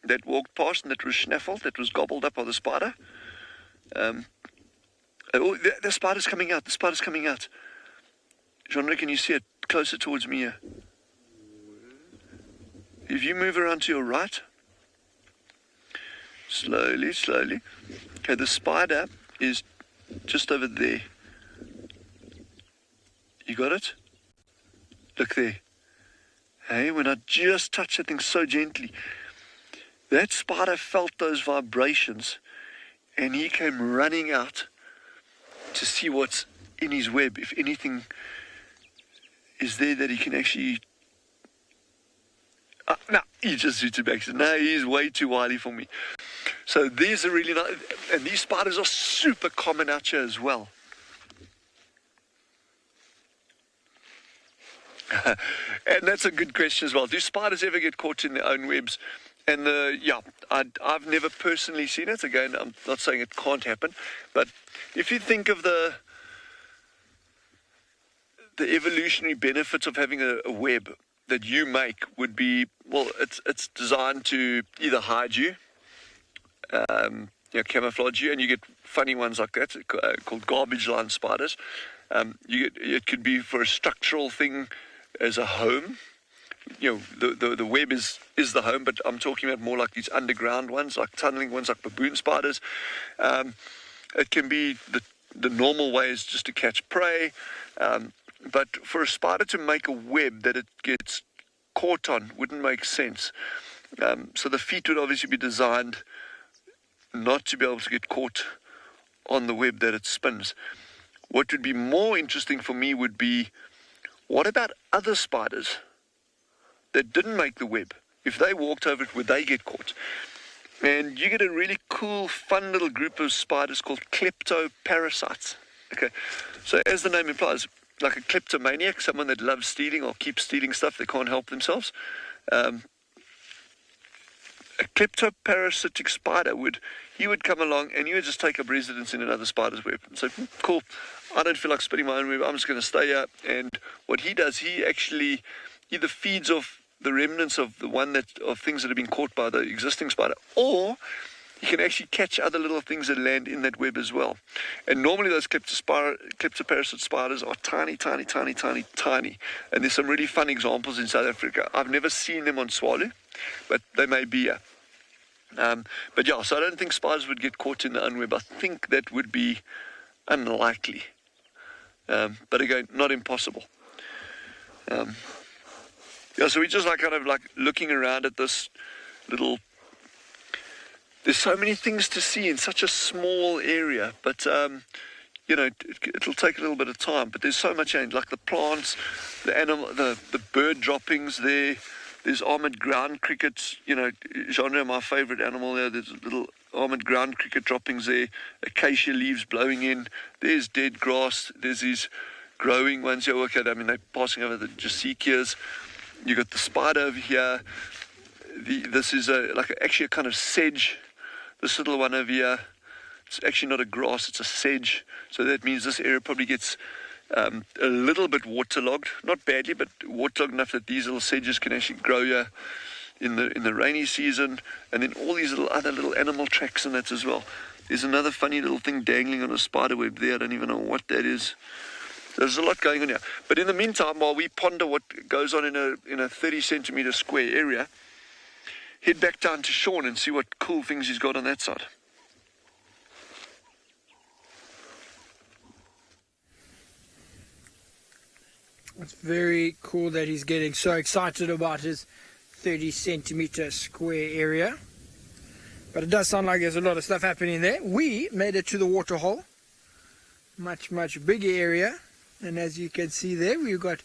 that walked past and that was snaffled, that was gobbled up by the spider. The spider's coming out. The spider's coming out. Genre, can you see it closer towards me here? If you move around to your right, slowly, slowly. Okay, the spider is just over there. You got it? Look there. Hey, when I just touched that thing so gently, that spider felt those vibrations and he came running out to see what's in his web, if anything is there that he can actually... no, he just zooted back. No, he's way too wily for me. So there's a really nice... And these spiders are super common out here as well. And that's a good question as well. Do spiders ever get caught in their own webs? And I've never personally seen it. Again, I'm not saying it can't happen, but if you think of the evolutionary benefits of having a web that you make would be, well, it's designed to either hide you, camouflage you, and you get funny ones like that called garbage line spiders. It could be for a structural thing as a home. You know, the web is the home, but I'm talking about more like these underground ones, like tunneling ones, like baboon spiders. It can be the normal way is just to catch prey, but for a spider to make a web that it gets caught on wouldn't make sense. So the feet would obviously be designed not to be able to get caught on the web that it spins. What would be more interesting for me would be, what about other spiders that didn't make the web? If they walked over it, would they get caught? And you get a really cool, fun little group of spiders called kleptoparasites. Okay, so as the name implies, like a kleptomaniac, someone that loves stealing or keeps stealing stuff, they can't help themselves. A kleptoparasitic spider would come along and you would just take up residence in another spider's web and say, cool, I don't feel like spinning my own web, I'm just going to stay here. And what he does, he actually either feeds off the remnants of of things that have been caught by the existing spider, or he can actually catch other little things that land in that web as well. And normally those kleptoparasite spiders are tiny, tiny, tiny, tiny, tiny. And there's some really fun examples in South Africa. I've never seen them on Tswalu, but they may be here. But yeah, so I don't think spiders would get caught in their own web. I think that would be unlikely. But again, not impossible. So we just kind of looking around at this little... There's so many things to see in such a small area, but it'll take a little bit of time. But there's so much, like the plants, the animal, the bird droppings there. There's armored ground crickets. Genre, my favorite animal there. There's little armored ground cricket droppings there. Acacia leaves blowing in. There's dead grass. There's these growing ones here. Okay, they're passing over the Jasikias. You got the spider over here. This is actually a kind of sedge. This little one over here, it's actually not a grass, it's a sedge. So that means this area probably gets a little bit waterlogged, not badly, but waterlogged enough that these little sedges can actually grow here in the rainy season. And then all these other little animal tracks and that as well. There's another funny little thing dangling on a spider web there. I don't even know what that is. There's a lot going on here. But in the meantime, while we ponder what goes on in a 30 centimeter square area, head back down to Sean and see what cool things he's got on that side. It's very cool that he's getting so excited about his 30 centimeter square area. But it does sound like there's a lot of stuff happening there. We made it to the Waterhole. Much bigger area. And as you can see there, we've got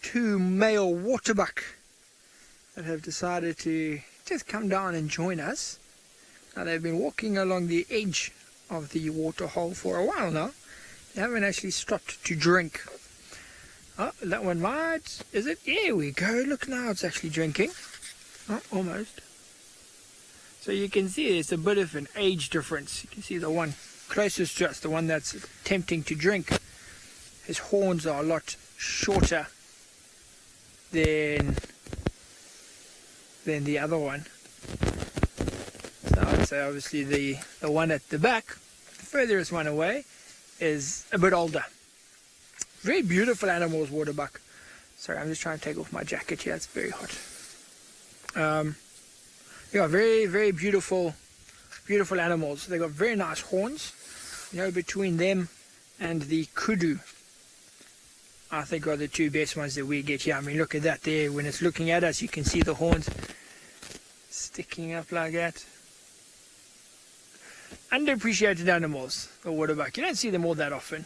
2 male waterbuck that have decided to just come down and join us. Now they've been walking along the edge of the Waterhole for a while now. They haven't actually stopped to drink. Oh, that one might. Is it? Here we go. Look now, it's actually drinking. Oh, almost. So you can see there's a bit of an age difference. You can see the one closest to us, the one that's attempting to drink. His horns are a lot shorter than the other one. So I'd say obviously the one at the back, the furthest one away, is a bit older. Very beautiful animals, waterbuck. Sorry, I'm just trying to take off my jacket here. It's very hot. Yeah, very beautiful animals. They got very nice horns. You know, between them and the kudu, I think are the 2 best ones that we get here. I mean, look at that there. When it's looking at us, you can see the horns sticking up like that. Underappreciated animals, the waterbuck. You don't see them all that often.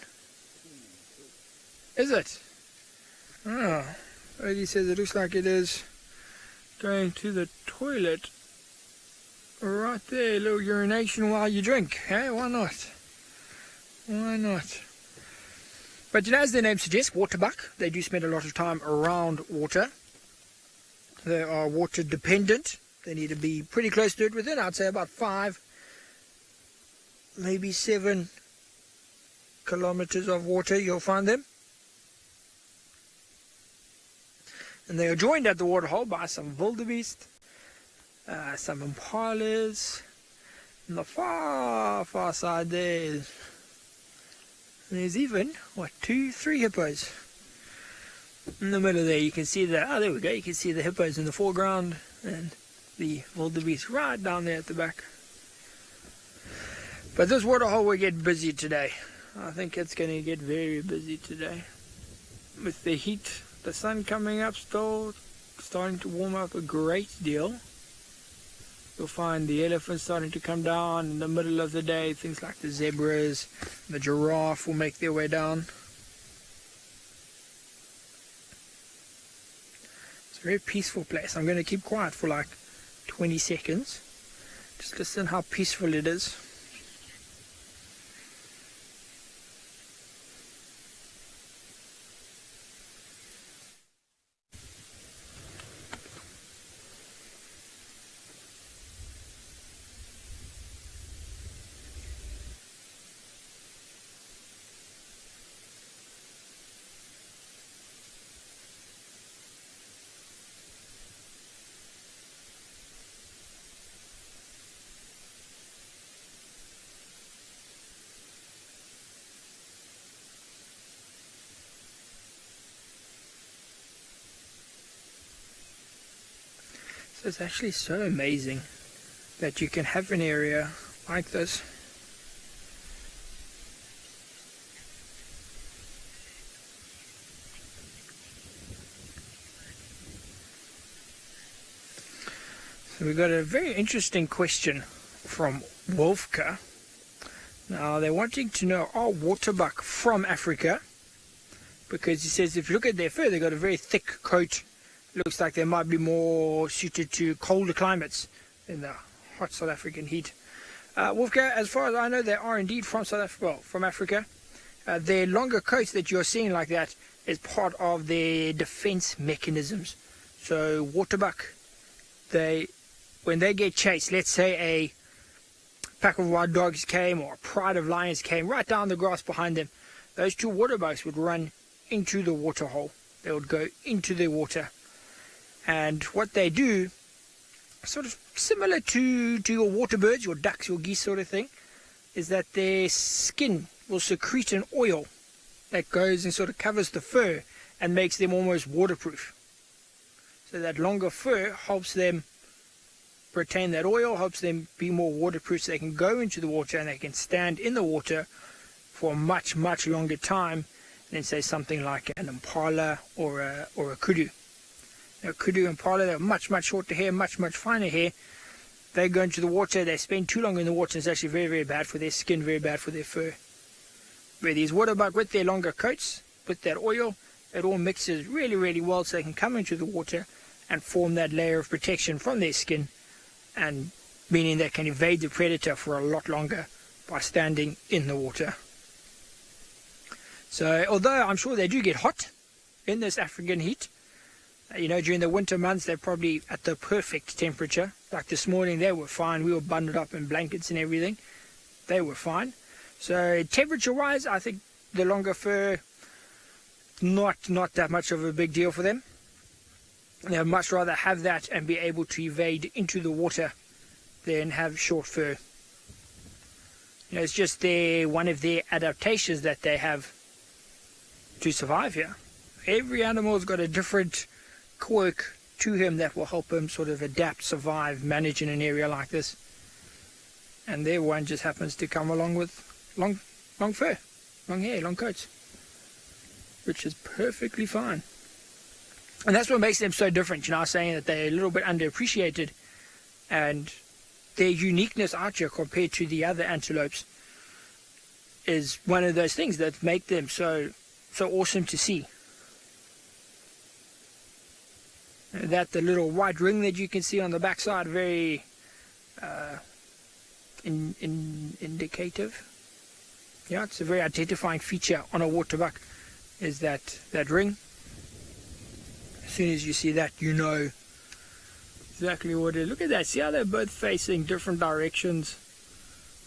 Is it? Oh, Eddie says it looks like it is going to the toilet. Right there, a little urination while you drink. Hey, why not? Why not? But you know, as their name suggests, waterbuck, they do spend a lot of time around water. They are water dependent. They need to be pretty close to it within, I'd say, about 5, maybe 7 kilometers of water, you'll find them. And they are joined at the Waterhole by some wildebeest, some impalas. On the far side there's even, 2, 3 hippos. In the middle there you can see there we go, you can see the hippos in the foreground and the wildebeest right down there at the back. But this Waterhole will get busy today. I think it's going to get very busy today. With the heat, the sun coming up still, starting to warm up a great deal. You'll find the elephants starting to come down in the middle of the day. Things like the zebras, the giraffe will make their way down. It's a very peaceful place. I'm going to keep quiet for like 20 seconds. Just listen how peaceful it is. So it's actually so amazing that you can have an area like this. So we got a very interesting question from Wolfka. Now they're wanting to know, are waterbuck from Africa? Because he says if you look at their fur, they've got a very thick coat. Looks like they might be more suited to colder climates than the hot South African heat. Wolfka, as far as I know, they are indeed from South Africa, well, from Africa. Their longer coats that you're seeing like that is part of their defense mechanisms. So waterbuck, when they get chased, let's say a pack of wild dogs came or a pride of lions came right down the grass behind them, those two water bucks would run into the waterhole. They would go into the water. And what they do, sort of similar to your water birds, your ducks, your geese sort of thing, is that their skin will secrete an oil that goes and sort of covers the fur and makes them almost waterproof. So that longer fur helps them retain that oil, helps them be more waterproof, so they can go into the water and they can stand in the water for a much, much longer time than, say, something like an impala or a kudu. Now, kudu and impala, they're much, much shorter hair, much, much finer hair. They go into the water, they spend too long in the water, and it's actually very, very bad for their skin, very bad for their fur. Where these waterbuck, with their longer coats, with that oil, it all mixes really, really well, so they can come into the water and form that layer of protection from their skin, and meaning they can evade the predator for a lot longer by standing in the water. So although I'm sure they do get hot in this African heat, during the winter months they're probably at the perfect temperature. Like this morning they were fine, we were bundled up in blankets and everything, they were fine. So temperature wise, I think the longer fur, not that much of a big deal for them. They'd much rather have that and be able to evade into the water than have short fur. It's just one of their adaptations that they have to survive here. Every animal's got a different quirk to him that will help him sort of adapt, survive, manage in an area like this. And their one just happens to come along with long fur, long hair, long coats, which is perfectly fine. And that's what makes them so different. I was saying that they're a little bit underappreciated, and their uniqueness out here compared to the other antelopes is one of those things that make them so awesome to see. That the little white ring that you can see on the backside, very indicative. Yeah, it's a very identifying feature on a waterbuck, is that ring. As soon as you see that, you know exactly what it is. Look at that. See how they're both facing different directions.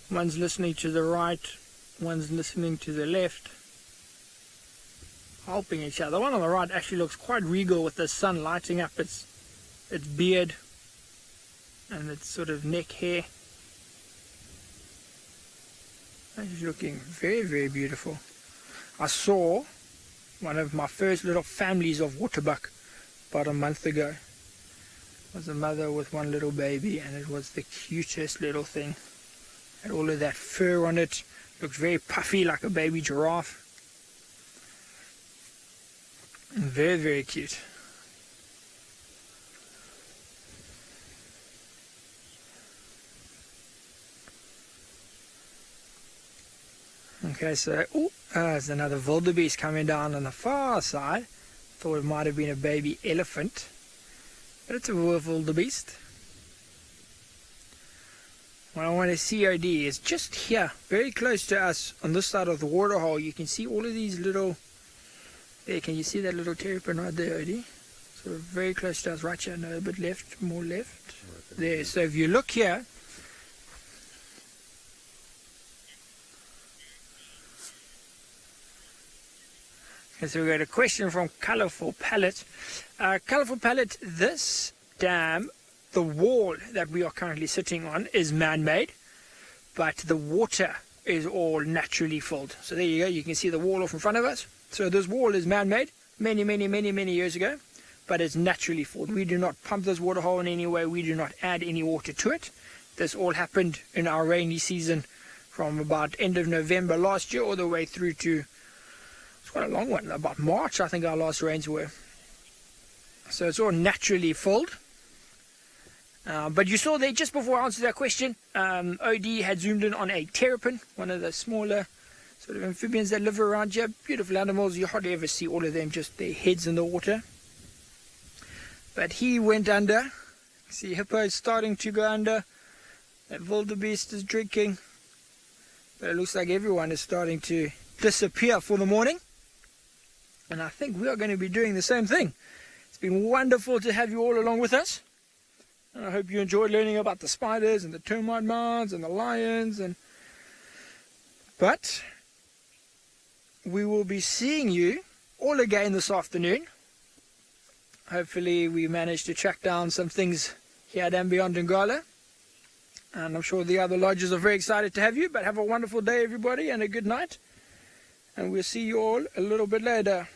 One's listening to the right, one's listening to the left, helping each other. The one on the right actually looks quite regal with the sun lighting up its beard and its sort of neck hair. It's looking very, very beautiful. I saw one of my first little families of waterbuck about a month ago. It was a mother with one little baby, and it was the cutest little thing. Had all of that fur on it. Looked very puffy like a baby giraffe. And very, very cute. Okay, so there's another wildebeest coming down on the far side. Thought it might have been a baby elephant, but it's a wildebeest. What I want to see, OD, is just here, very close to us, on this side of the waterhole. You can see all of these little. There, can you see that little terrapin right there, OD? Sort of very close to us, right here. No, a bit left, more left. There. So if you look here. So we've got a question from Colourful Palette. Colourful Palette, this dam, the wall that we are currently sitting on is man-made, but the water is all naturally filled. So there you go, you can see the wall off in front of us. So this wall is man-made many years ago, but it's naturally filled. We do not pump this waterhole in any way, we do not add any water to it. This all happened in our rainy season from about end of November last year all the way through to, it's quite a long one, about March I think our last rains were. So it's all naturally filled. But you saw there, just before I answered that question, OD had zoomed in on a terrapin, one of the smaller sort of amphibians that live around here. Beautiful animals, you hardly ever see all of them, just their heads in the water. But he went under. See, hippo is starting to go under. That wildebeest is drinking. But it looks like everyone is starting to disappear for the morning. And I think we are going to be doing the same thing. It's been wonderful to have you all along with us. And I hope you enjoyed learning about the spiders and the termite mounds and the lions. But we will be seeing you all again this afternoon. Hopefully we manage to track down some things here and beyond Ngala. And I'm sure the other lodges are very excited to have you. But have a wonderful day, everybody, and a good night. And we'll see you all a little bit later.